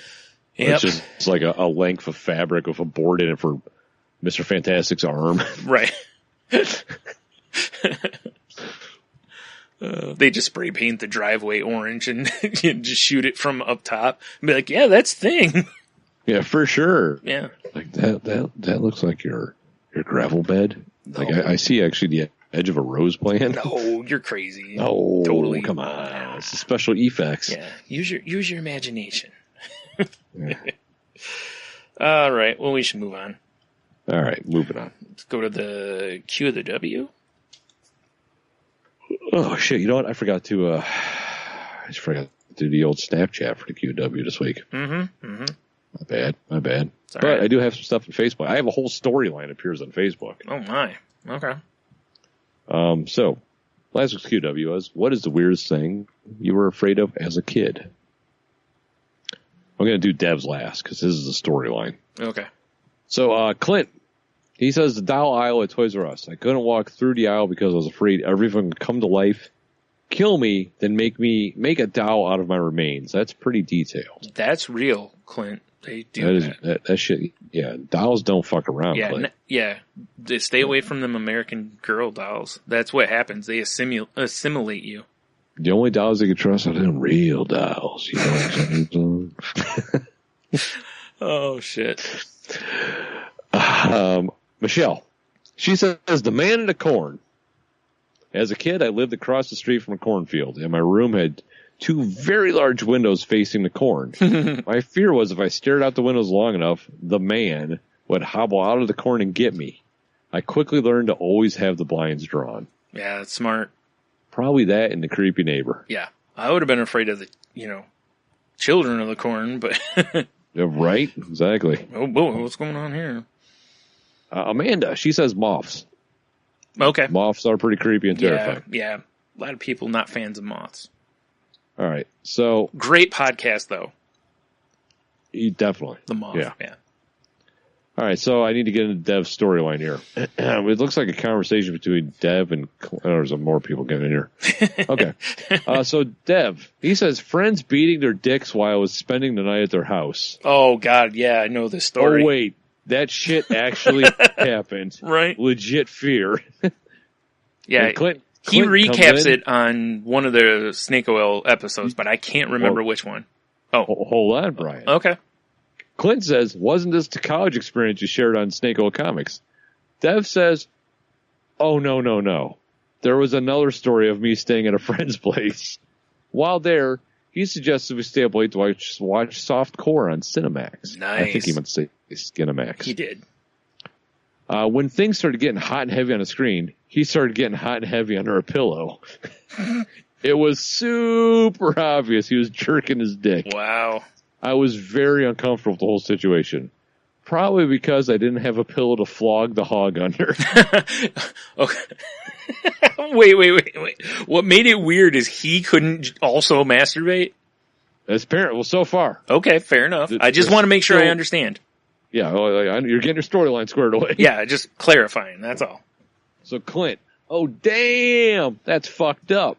Yep. It's like a length of fabric with a board in it for Mr. Fantastic's arm. Right. They just spray paint the driveway orange and just shoot it from up top and be like, yeah, that's Thing. Yeah, for sure. Yeah. Like that looks like your gravel bed. No. Like I see actually the edge of a rose plant. No, you're crazy. Oh, totally. Come on. It's the special effects. Yeah. Use your imagination. Yeah. All right. Well, we should move on. All right, moving on. Let's go to the Q of the W. Oh shit! You know what? I just forgot to do the old Snapchat for the QW this week. Mm-hmm. My bad. But right. I do have some stuff on Facebook. I have a whole storyline appears on Facebook. Oh my. Okay. So last week's QW was, what is the weirdest thing you were afraid of as a kid? I'm going to do Dev's last because this is the storyline. Okay. So Clint, he says the doll aisle at Toys R Us. I couldn't walk through the aisle because I was afraid everything would come to life, kill me, then make a doll out of my remains. That's pretty detailed. That's real, Clint. They do that shit. Yeah, dolls don't fuck around. Yeah, They stay away from them American Girl dolls. That's what happens. They assimilate you. The only dolls they can trust are them real dolls. You know what I'm saying? Oh shit. Michelle, she says the man in the corn. As a kid, I lived across the street from a cornfield, and my room had 2 very large windows facing the corn. My fear was if I stared out the windows long enough, the man would hobble out of the corn and get me. I quickly learned to always have the blinds drawn. Yeah, that's smart. Probably that and the creepy neighbor. Yeah, I would have been afraid of the, children of the corn, but... Yeah, right? Exactly. Oh, boy, what's going on here? Amanda, she says moths. Okay. Moths are pretty creepy and terrifying. Yeah. A lot of people not fans of moths. All right, so... Great podcast, though. Definitely. The moth, yeah. All right, so I need to get into Dev's storyline here. It looks like a conversation between Dev and... there's more people getting in here. Okay. So Dev, he says, friends beating their dicks while I was spending the night at their house. Oh, God, yeah, I know this story. Oh, wait. That shit actually happened. Right. Legit fear. Yeah, Clint he recaps it on one of the Snake Oil episodes, but I can't remember which one. Oh. Hold on, Brian. Okay. Clint says, wasn't this the college experience you shared on Snake Oil Comics? Dev says, oh, no. There was another story of me staying at a friend's place. While there, he suggested we stay up late to watch Soft Core on Cinemax. Nice. I think he meant to say Skinemax. He did. When things started getting hot and heavy on the screen, he started getting hot and heavy under a pillow. It was super obvious he was jerking his dick. Wow. I was very uncomfortable with the whole situation. Probably because I didn't have a pillow to flog the hog under. Okay. Wait. What made it weird is he couldn't also masturbate? Well, so far. Okay, fair enough. I just want to make sure I understand. Yeah, you're getting your storyline squared away. Yeah, just clarifying, that's all. So Clint, oh damn, that's fucked up.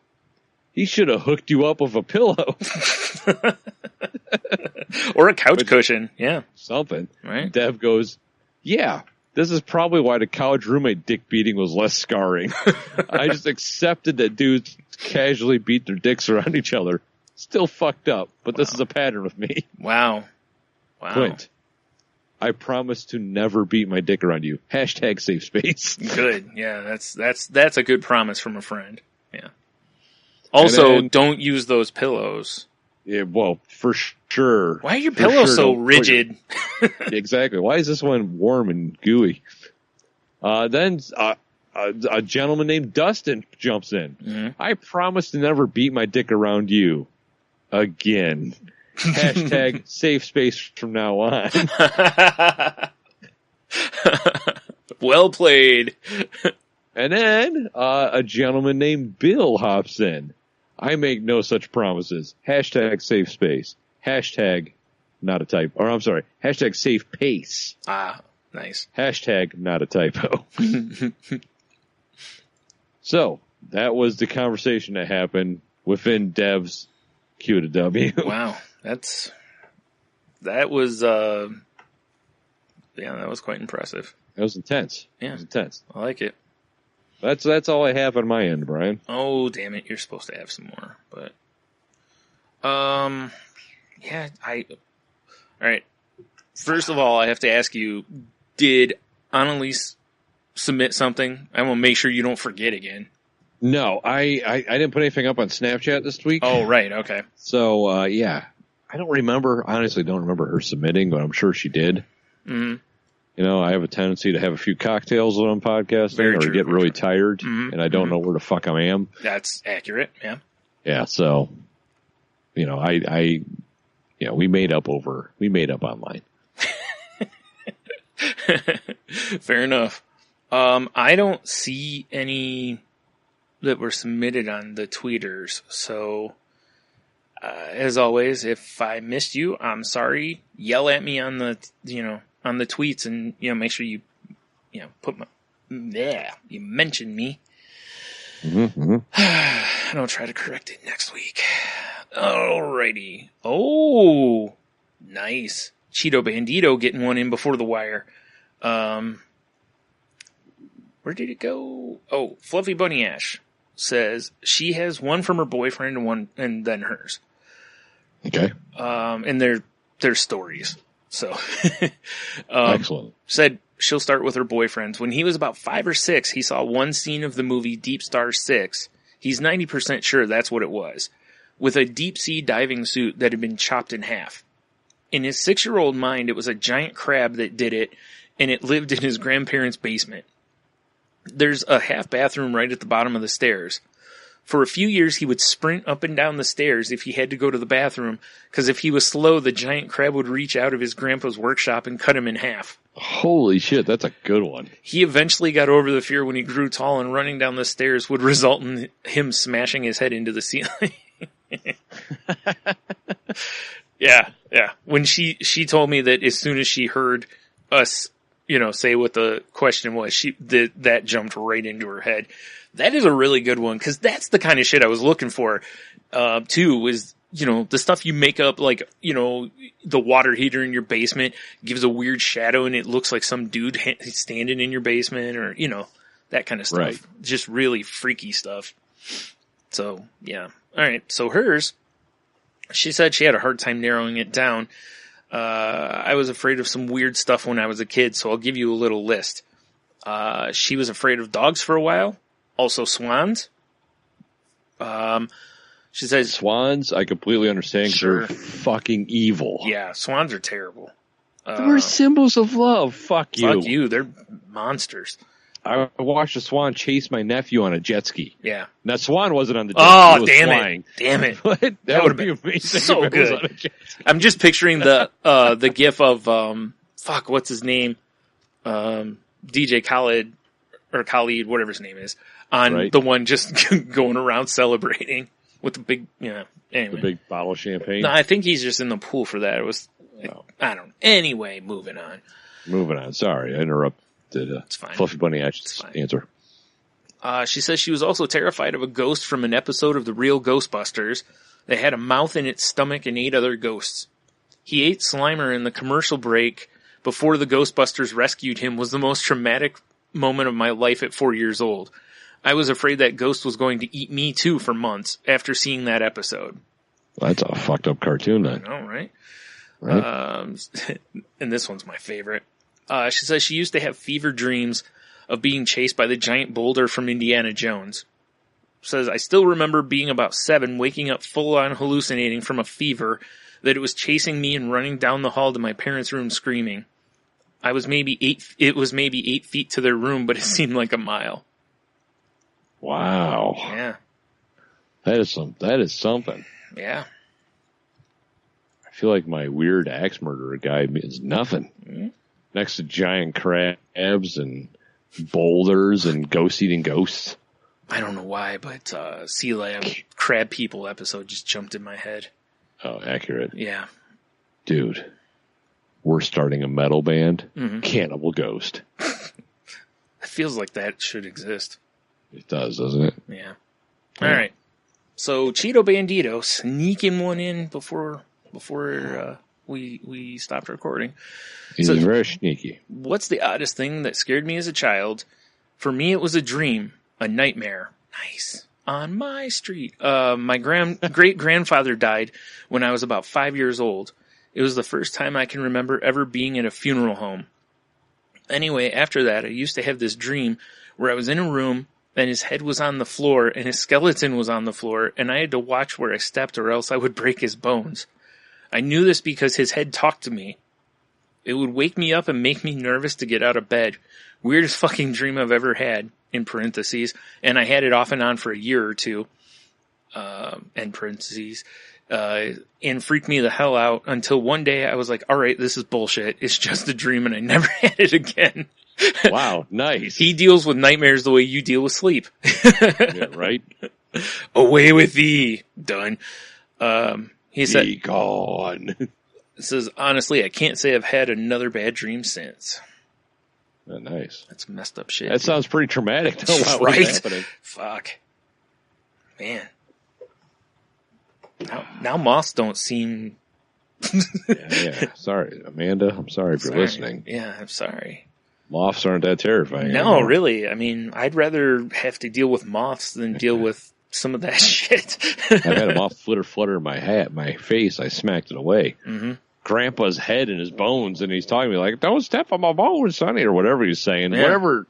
He should have hooked you up with a pillow. Or a couch cushion, yeah. Something. Right. Dev goes, yeah, this is probably why the college roommate dick beating was less scarring. I just accepted that dudes casually beat their dicks around each other. Still fucked up, but This is a pattern with me. Wow. Clint, I promise to never beat my dick around you. # safe space. Good. Yeah, that's a good promise from a friend. Yeah. Also, don't use those pillows. Yeah, well, for sure. Why are your pillows so rigid? Exactly. Why is this one warm and gooey? Then a gentleman named Dustin jumps in. Mm-hmm. I promise to never beat my dick around you again. # safe space from now on. Well played. And then a gentleman named Bill hops in. I make no such promises. # safe space. # not a typo. Or I'm sorry. # safe pace. Ah, nice. # not a typo. So that was the conversation that happened within Dev's Q to W. Wow. That was quite impressive. That was intense. Yeah. It was intense. I like it. That's all I have on my end, Brian. Oh, damn it. You're supposed to have some more. But, yeah, all right. First of all, I have to ask you, did Annalise submit something? I will make sure you don't forget again. No, I didn't put anything up on Snapchat this week. Oh, right. Okay. So, yeah. I don't remember. I honestly don't remember her submitting, but I'm sure she did. Mm-hmm. You know, I have a tendency to have a few cocktails when I'm podcasting or to get really tired, and I don't know where the fuck I am. That's accurate, yeah. Yeah, so, you know, we made up online. Fair enough. I don't see any that were submitted on the tweeters, so as always, if I missed you, I'm sorry. Yell at me on the on the tweets, and make sure you put you mention me. Mm-hmm. And I'll try to correct it next week. Alrighty. Oh, nice. Cheeto Bandito getting one in before the wire. Where did it go? Oh, Fluffy Bunny Ash says she has one from her boyfriend and one, and then hers. Okay. And they're stories. So, excellent. Said she'll start with her boyfriends. When he was about 5 or 6, he saw one scene of the movie Deep Star 6. He's 90% sure that's what it was, with a deep sea diving suit that had been chopped in half. In his 6-year-old mind, it was a giant crab that did it, and it lived in his grandparents' basement. There's a half bathroom right at the bottom of the stairs. For a few years, he would sprint up and down the stairs if he had to go to the bathroom, because if he was slow, the giant crab would reach out of his grandpa's workshop and cut him in half. Holy shit, that's a good one. He eventually got over the fear when he grew tall, and running down the stairs would result in him smashing his head into the ceiling. Yeah. When she told me that as soon as she heard us, say what the question was, that jumped right into her head. That is a really good one, because that's the kind of shit I was looking for, too, is, the stuff you make up, like, the water heater in your basement gives a weird shadow and it looks like some dude standing in your basement, or, that kind of stuff. Right. Just really freaky stuff. So, yeah. All right. So hers, she said she had a hard time narrowing it down. I was afraid of some weird stuff when I was a kid, so I'll give you a little list. She was afraid of dogs for a while. Also swans. She says swans, I completely understand, because they're fucking evil. Yeah, swans are terrible. They're symbols of love. Fuck you. Fuck you. They're monsters. I watched a swan chase my nephew on a jet ski. Yeah. That swan wasn't on the jet ski. Oh, it was damn flying. it. Damn it. But that would be amazing. So if it was good. on a jet ski. I'm just picturing the gif of, what's his name? DJ Khaled, or Khalid, whatever his name is, on the one just going around celebrating with the big, anyway. The big bottle of champagne. No, I think he's just in the pool for that. It was, I don't know. Anyway, moving on. Sorry, I interrupted it's fine. Fluffy Bunny Ash's answer. She says she was also terrified of a ghost from an episode of The Real Ghostbusters that had a mouth in its stomach and ate other ghosts. He ate Slimer in the commercial break before the Ghostbusters rescued him was the most traumatic moment of my life at 4 years old. I was afraid that ghost was going to eat me too for months after seeing that episode. Well, that's a fucked up cartoon then. I know, right? And this one's my favorite. She says she used to have fever dreams of being chased by the giant boulder from Indiana Jones. Says, I still remember being about 7, waking up full on hallucinating from a fever, that it was chasing me and running down the hall to my parents' room screaming. It was maybe 8 feet to their room, but it seemed like a mile. Wow. Yeah. That is something. Yeah. I feel like my weird axe murderer guy means nothing. Mm-hmm. Next to giant crabs and boulders and ghost-eating ghosts. I don't know why, but Sea Lab Crab People episode just jumped in my head. Oh, accurate. Yeah. Dude, we're starting a metal band. Mm-hmm. Cannibal Ghost. It feels like that should exist. It does, doesn't it? Yeah. All right. So Cheeto Bandito sneaking one in before we stopped recording. He's very sneaky. What's the oddest thing that scared me as a child? For me, it was a dream. a nightmare. Nice. On my street. My great-grandfather died when I was about 5 years old. It was the first time I can remember ever being in a funeral home. Anyway, after that, I used to have this dream where I was in a room and his head was on the floor and his skeleton was on the floor and I had to watch where I stepped or else I would break his bones. I knew this because his head talked to me. It would wake me up and make me nervous to get out of bed. Weirdest fucking dream I've ever had, in parentheses. And I had it off and on for a year or two, end parentheses, and freaked me the hell out until one day I was like, all right, this is bullshit. It's just a dream and I never had it again. Wow, nice. He deals with nightmares the way you deal with sleep. Yeah, right? Away with thee. Done. He said, Be gone. It says, honestly, I can't say I've had another bad dream since. Oh, nice. That's messed up shit. That sounds pretty traumatic, though. Wow, right? what's happening? Fuck. Man. Now moths don't seem... yeah. Sorry, Amanda. I'm sorry for listening. Yeah, I'm sorry. Moths aren't that terrifying. No, anymore. really. I mean, I'd rather have to deal with moths than deal with some of that shit. I've had a moth flutter in my face. I smacked it away. Mm-hmm. Grandpa's head and his bones, and he's talking to me like, don't step on my bones, Sonny, or whatever he's saying. Yeah.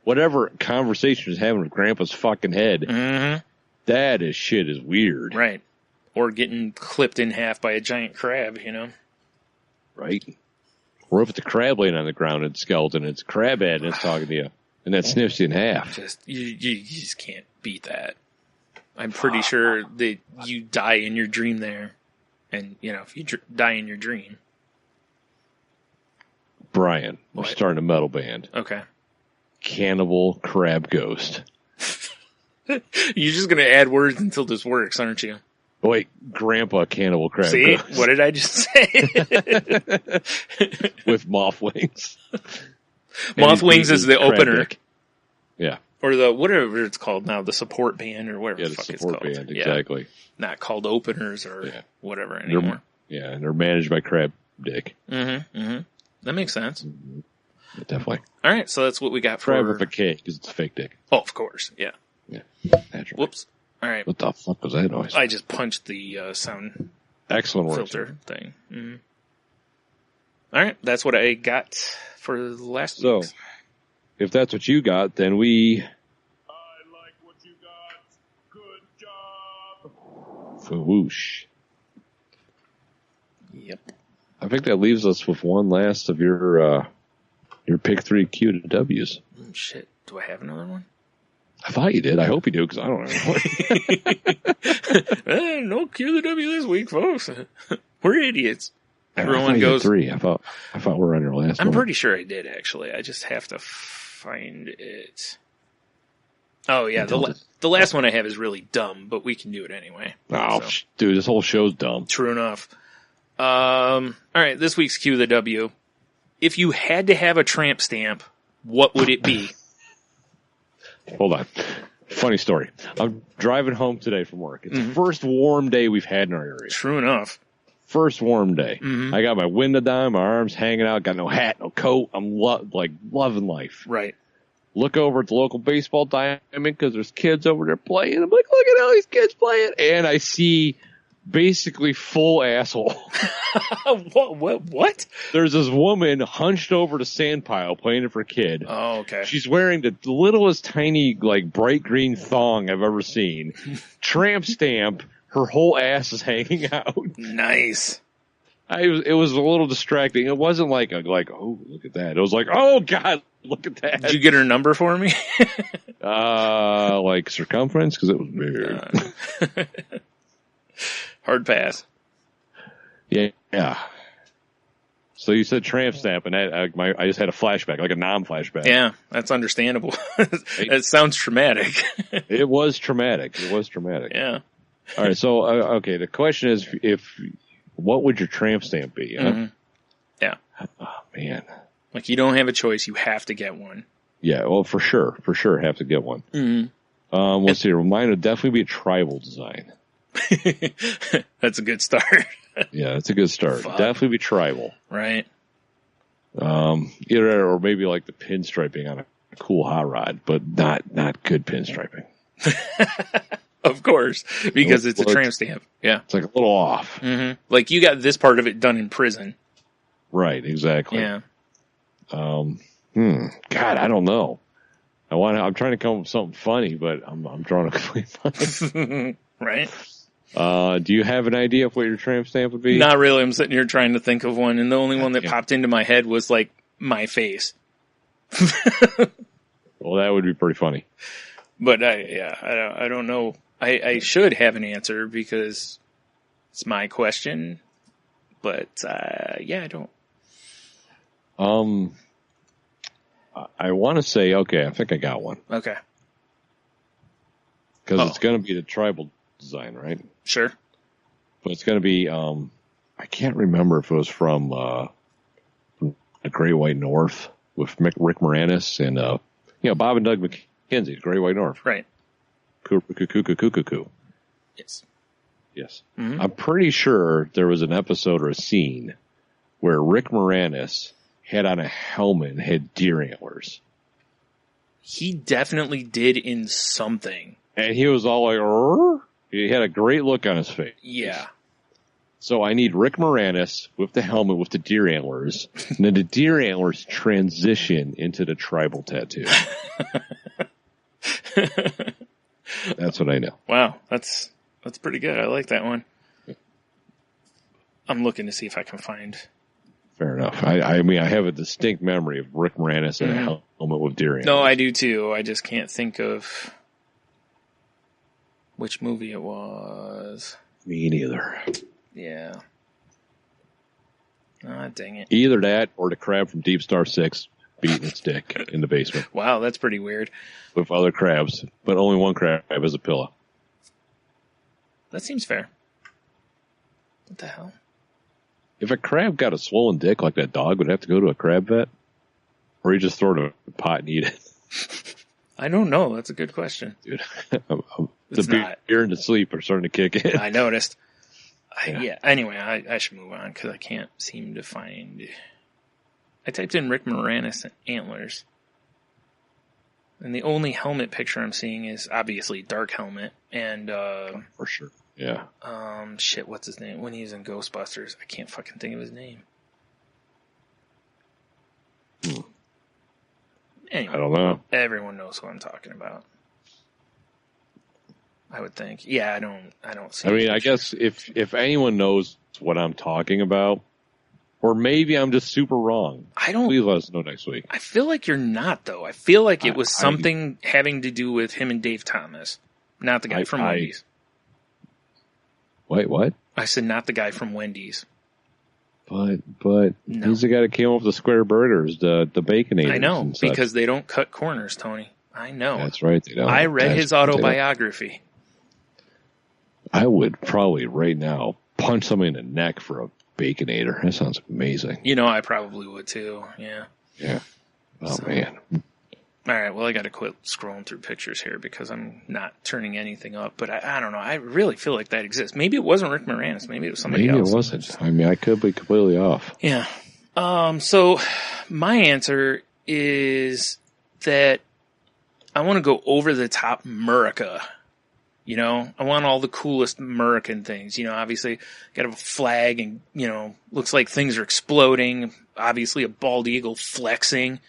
Whatever conversation he's having with Grandpa's fucking head, that shit is weird. Right. Or getting clipped in half by a giant crab, you know? Right. Or if it's a crab laying on the ground and skeleton, it's a crab head and it's talking to you, and that sniffs you in half. You just can't beat that. I'm pretty sure that you die in your dream there. And, you know, if you die in your dream. Brian, we're starting a metal band. Okay. Cannibal Crab Ghost. You're just going to add words until this works, aren't you? Wait, Grandpa Cannibal Crab See? Ghost. What did I just say? With moth wings. Moth wings is the opener. Dick. Yeah. Or the, whatever it's called now, the support band or whatever the fuck it's called. Band, exactly. Yeah. Not called openers or whatever anymore. And they're managed by Crab Dick. That makes sense. Yeah, definitely. All right, so that's what we got for... Crab with a K, because it's a fake dick. Oh, of course, yeah. Yeah, naturally. Whoops. All right. What the fuck was that noise? I just punched the sound Excellent filter thing. Mm-hmm. All right, that's what I got for the last week. So, if that's what you got, then we... I like what you got. Good job. Whoosh. Yep. I think that leaves us with one last of your pick 3 Q to W's. Shit. Do I have another one? I thought you did. I hope you do, because I don't know. No Q the W this week, folks. We're idiots. Everyone goes 3. I thought we were on your last one. I'm pretty sure I did, actually. I just have to find it. Oh, yeah. The last one I have is really dumb, but we can do it anyway. Oh, dude, this whole show's dumb. True enough. All right, this week's Q the W. If you had to have a tramp stamp, what would it be? Hold on. Funny story. I'm driving home today from work. It's the first warm day we've had in our area. True enough. First warm day. I got my window down, my arms hanging out, got no hat, no coat. I'm loving life. Right. Look over at the local baseball diamond because there's kids over there playing. I'm like, look at all these kids playing. And I see basically full asshole. What? There's this woman hunched over the sand pile playing it for a kid. Oh, okay. She's wearing the littlest tiny, bright green thong I've ever seen. Tramp stamp. Her whole ass is hanging out. Nice. It was a little distracting. It wasn't like oh, look at that. It was like, oh God, look at that. Did you get her number for me? Circumference, because it was weird. Hard pass. Yeah. So you said tramp stamp, and I just had a flashback, like a non-flashback. Yeah, that's understandable. It sounds traumatic. It was traumatic. Yeah. All right. So okay, the question is, what would your tramp stamp be? Yeah. Oh man. Like you don't have a choice; you have to get one. Yeah. Well, for sure, have to get one. Let's see. Mine would definitely be a tribal design. That's a good start. Yeah, that's a good start. Fuck. Definitely be tribal. Right. Either or maybe like the pinstriping on a cool hot rod, but not good pinstriping. Of course, because it's a tramp stamp. Yeah. It's like a little off. Mm-hmm. Like you got this part of it done in prison. Right, exactly. Yeah. God, I don't know. I'm trying to come up with something funny, but I'm drawing a complete blank. Right. Do you have an idea of what your tramp stamp would be? Not really. I'm sitting here trying to think of one, and the only one that popped into my head was like my face. Well, that would be pretty funny. But I don't know. I should have an answer because it's my question. But I don't. I want to say, okay, I think I got one. Okay. Because it's going to be the tribal design, right? Sure. But it's going to be, I can't remember if it was from the Great White North with Rick Moranis and, Bob and Doug McKenzie, Great White North. Right. Cuckoo. Yes. Yes. Mm-hmm. I'm pretty sure there was an episode or a scene where Rick Moranis had on a helmet and had deer antlers. He definitely did in something. And he was all like, "Rrr?" He had a great look on his face. Yeah. So I need Rick Moranis with the helmet with the deer antlers, and then the deer antlers transition into the tribal tattoo. That's what I know. Wow, that's pretty good. I like that one. I'm looking to see if I can find. Fair enough. I mean, I have a distinct memory of Rick Moranis and a helmet with deer antlers. No, I do too. I just can't think of which movie it was. Me neither. Yeah. Ah, dang it. Either that or the crab from Deep Star 6 beating its dick in the basement. Wow, that's pretty weird. With other crabs, but only one crab as a pillow. That seems fair. What the hell? If a crab got a swollen dick like that dog, would it have to go to a crab vet? Or you just throw it in a pot and eat it? I don't know. That's a good question. Dude, It's the beer and the sleep are starting to kick in. I noticed. Anyway, I should move on because I can't seem to find. I typed in Rick Moranis and antlers. And the only helmet picture I'm seeing is obviously dark helmet and for sure. Yeah. What's his name? When he was in Ghostbusters, I can't fucking think of his name. Anyway, I don't know. Everyone knows who I'm talking about. I would think. Yeah, I don't see. I mean, I guess if anyone knows what I'm talking about, or maybe I'm just super wrong. Please let us know next week. I feel like you're not, though. I feel like it was something having to do with him and Dave Thomas, not the guy from Wendy's. Wait, what? I said not the guy from Wendy's. But no. He's the guy that came up with the square burgers, the Baconators. I know, because they don't cut corners, Tony. I know. That's right, they don't. I read his autobiography. I would probably right now punch somebody in the neck for a Baconator. That sounds amazing. You know, I probably would too. Yeah. Yeah. Oh, man. All right. Well, I got to quit scrolling through pictures here because I'm not turning anything up. But I don't know. I really feel like that exists. Maybe it wasn't Rick Moranis. Maybe it was somebody else. Maybe it wasn't. I mean, I could be completely off. Yeah. So my answer is that I want to go over the top Murica. You know, I want all the coolest American things. You know, obviously, got a flag and, you know, looks like things are exploding. Obviously, a bald eagle flexing.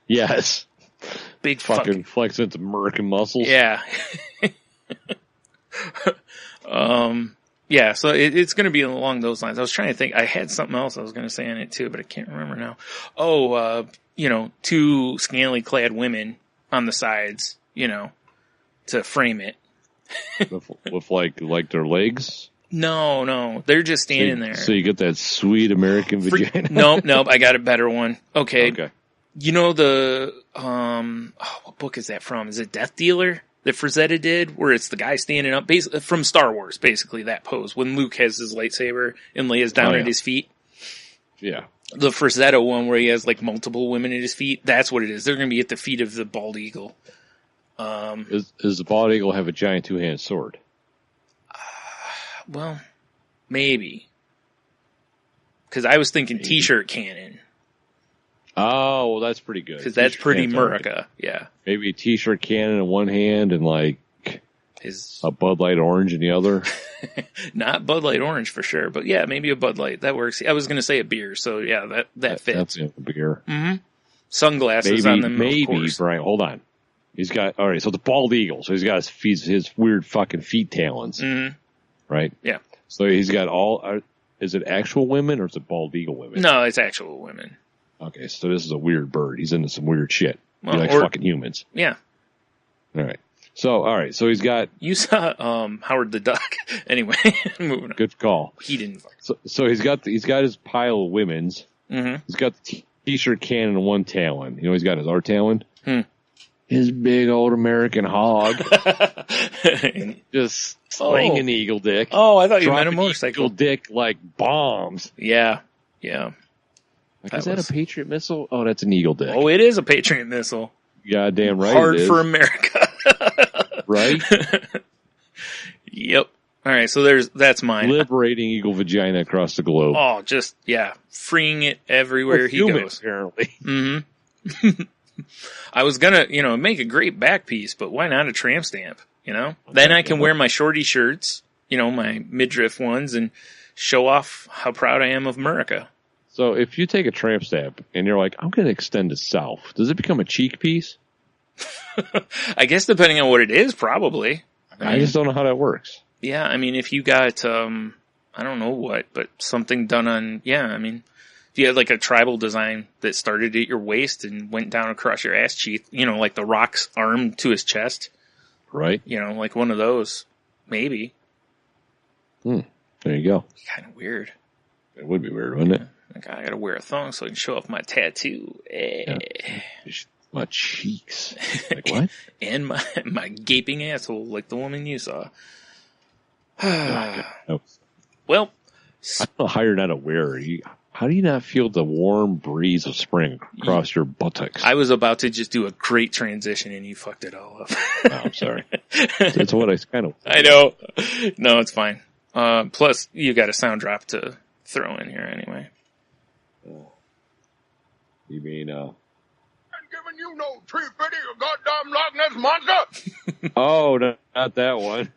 Yes. Big fucking flexing its American muscles. Yeah. Yeah, so it's going to be along those lines. I was trying to think. I had something else I was going to say on it, too, but I can't remember now. Oh, you know, two scantily clad women on the sides, you know, to frame it. with like their legs? No, they're just standing there. So you get that sweet American vagina? Nope, I got a better one. Okay. You know the, what book is that from? Is it Death Dealer that Frazetta did? Where it's the guy standing up, from Star Wars, basically, that pose. When Luke has his lightsaber and Leia's down at his feet. Yeah. The Frazetta one where he has like multiple women at his feet, that's what it is. They're going to be at the feet of the bald eagle. Does the bald eagle have a giant two-handed sword? Well, maybe. Because I was thinking T-shirt cannon. Oh, well, that's pretty good. Because that's pretty America. Yeah. Maybe a t-shirt cannon in one hand and like a Bud Light Orange in the other. Not Bud Light Orange for sure, but yeah, maybe a Bud Light. That works. I was going to say a beer, so yeah, that fits. That's a beer. Mm-hmm. Sunglasses on them, of course. Brian, hold on. He's got, all right, so the bald eagle. So he's got his weird fucking feet talons. Mm-hmm. Right? Yeah. So he's got is it actual women or is it bald eagle women? No, it's actual women. Okay, so this is a weird bird. He's into some weird shit. Well, he likes fucking humans. Yeah. All right. So, all right. So he's got. You saw Howard the Duck. Anyway, moving on. Good call. He didn't. So he's got his pile of women's. Mm-hmm. He's got the t-shirt cannon and one talon. You know, he's got his art talon. His big old American hog. Just slinging eagle dick. Oh, I thought you meant a motorcycle. Eagle dick like bombs. Yeah. Yeah. Like, is that a Patriot missile? Oh, that's an eagle dick. Oh, it is a Patriot missile. Goddamn right. Hard for America. Right? Yep. All right, so that's mine. Liberating eagle vagina across the globe. Oh, just, yeah, freeing it everywhere he goes. Apparently. Mm-hmm. I was gonna, make a great back piece, but why not a tramp stamp, Then I can wear my shorty shirts, my midriff ones, and show off how proud I am of America. So if you take a tramp stamp and you're like, I'm going to extend it south, does it become a cheek piece? I guess depending on what it is, probably. I just don't know how that works. Yeah, I mean, if you got, I don't know what, but something done on, if you had like a tribal design that started at your waist and went down across your ass cheek, like the Rock's arm to his chest. Right. Like one of those, maybe. There you go. Kind of weird. It would be weird, wouldn't it? Like, I gotta wear a thong so I can show off my tattoo. Yeah. My cheeks. Like what? And my gaping asshole like the woman you saw. Well, I don't know how you're not aware. How do you not feel the warm breeze of spring across your buttocks? I was about to just do a great transition and you fucked it all up. Oh, I'm sorry. That's what I kind of... I know. No, it's fine. Plus, you got a sound drop to throw in here anyway. You mean, I'm giving you no tree fitty, you goddamn Loch Ness monster! Oh, no, not that one.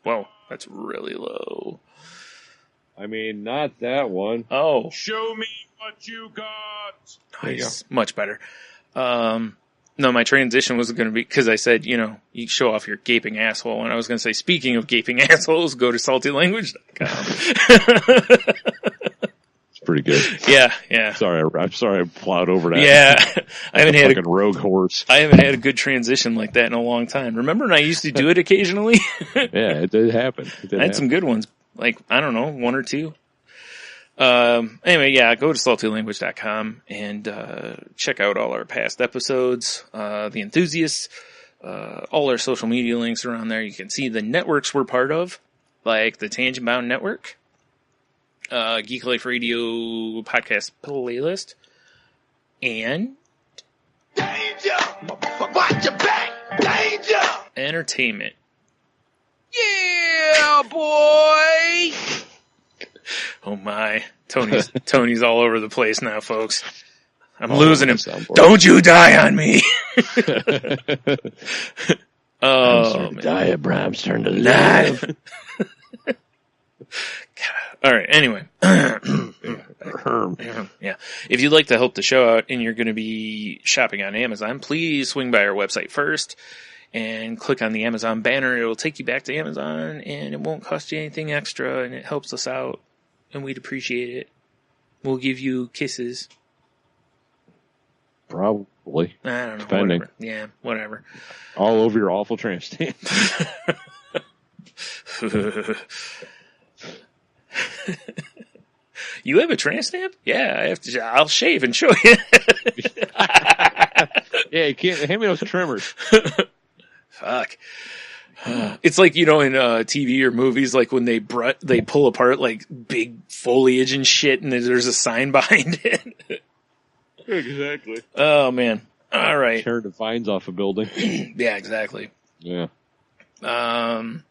Whoa, that's really low. I mean, not that one. Oh. Show me what you got! Nice. Much better. No, my transition was going to be, because I said, you show off your gaping asshole, and I was going to say, speaking of gaping assholes, go to saltylanguage.com. It's pretty good. Yeah. I'm sorry I plowed over that. Yeah. I haven't had a rogue horse. I haven't had a good transition like that in a long time. Remember when I used to do it occasionally? Yeah, it did happen. I had some good ones. Like, I don't know, one or two. Anyway, yeah, go to saltylanguage.com and check out all our past episodes, The Enthusiasts, all our social media links are on there. You can see the networks we're part of, like the Tangent Bound Network, Geek Life Radio podcast playlist, and Danger! Watch your back! Danger! entertainment. Yeah, boy! Oh my, Tony's all over the place now, folks. I'm losing him. Don't you die on me! Oh, man. Diabrams turn to live. All right. Anyway, yeah. If you'd like to help the show out and you're going to be shopping on Amazon, please swing by our website first and click on the Amazon banner. It will take you back to Amazon, and it won't cost you anything extra, and it helps us out, and we'd appreciate it. We'll give you kisses. Probably. I don't know. Depending. Whatever. Yeah, whatever. All over your awful tramp stamp. You have a tramp stamp? Yeah, I'll shave and show you. Yeah, you can't hand me those trimmers. Fuck. It's like, in TV or movies, like when they pull apart like big foliage and shit, and there's a sign behind it. Exactly. Oh man. All right. Tear the vines off a building. Yeah, exactly. Yeah. I'm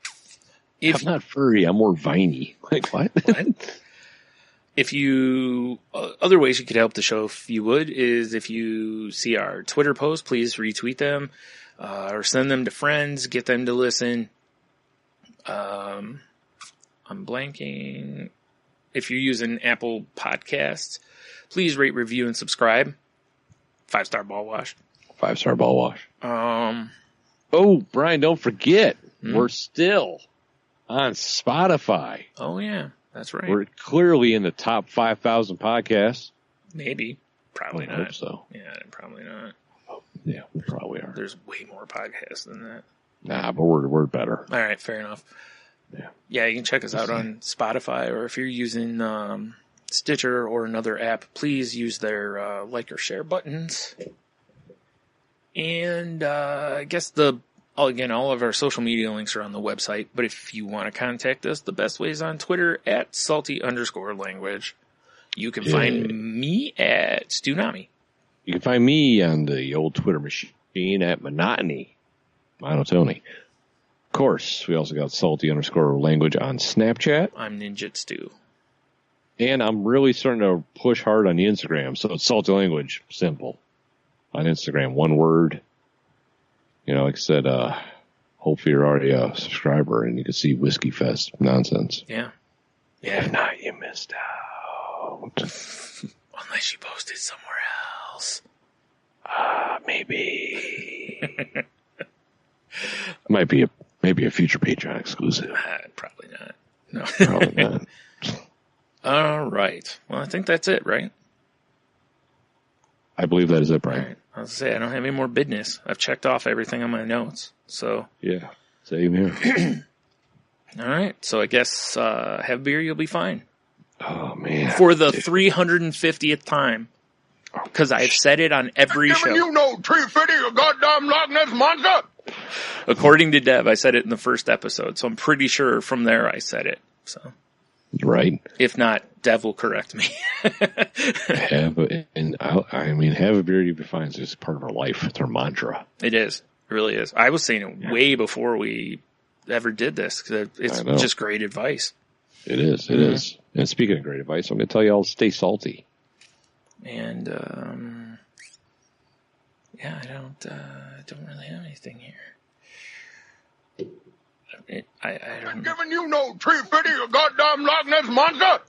not furry. I'm more viney. Like what? What? if you, other ways you could help the show if you would, is if you see our Twitter posts, please retweet them, or send them to friends, get them to listen. I'm blanking. If you're using Apple Podcasts, please rate, review, and subscribe. 5-star ball wash. 5-star ball wash. Oh, Brian, don't forget, we're still on Spotify. Oh, yeah, that's right. We're clearly in the top 5,000 podcasts. Maybe. Probably I not. hope so. Yeah, probably not. Yeah, we probably are. There's way more podcasts than that. Nah, but we're better. All right, fair enough. Yeah, you can check us out on Spotify, or if you're using Stitcher or another app, please use their like or share buttons. And I guess all of our social media links are on the website. But if you want to contact us, the best way is on Twitter at @salty_language. You can find me at Stunami. You can find me on the old Twitter machine at Monotony. Monotony. Of course, we also got salty_language on Snapchat. I'm Ninjitsu. And I'm really starting to push hard on the Instagram. So it's salty language, simple. On Instagram, one word. You know, like I said, hopefully you're already a subscriber and you can see Whiskey Fest nonsense. Yeah. If not, you missed out. Unless you posted somewhere else. Maybe. Might be a future Patreon exclusive. Probably not. No. Probably not. All right. Well, I think that's it, right? I believe that is it, Brian. All right. I was going to say, I don't have any more business. I've checked off everything on my notes. So. Yeah. Same here. All right. So I guess have beer, you'll be fine. Oh, man. For the 350th time. Because I've said it on every show. You know, Tree Fitty, you goddamn Loch Ness monster! According to Dev, I said it in the first episode. So I'm pretty sure from there I said it. So. Right. If not, Dev will correct me. Have a beer, you'll be fine. It's just part of our life. It's our mantra. It is. It really is. I was saying it way before we ever did this. Cause it's just great advice. It is. It is. And speaking of great advice, I'm going to tell you all to stay salty. And, I don't really have anything here. I don't know. Giving you no Tree Fitty, you goddamn Loch Ness monster!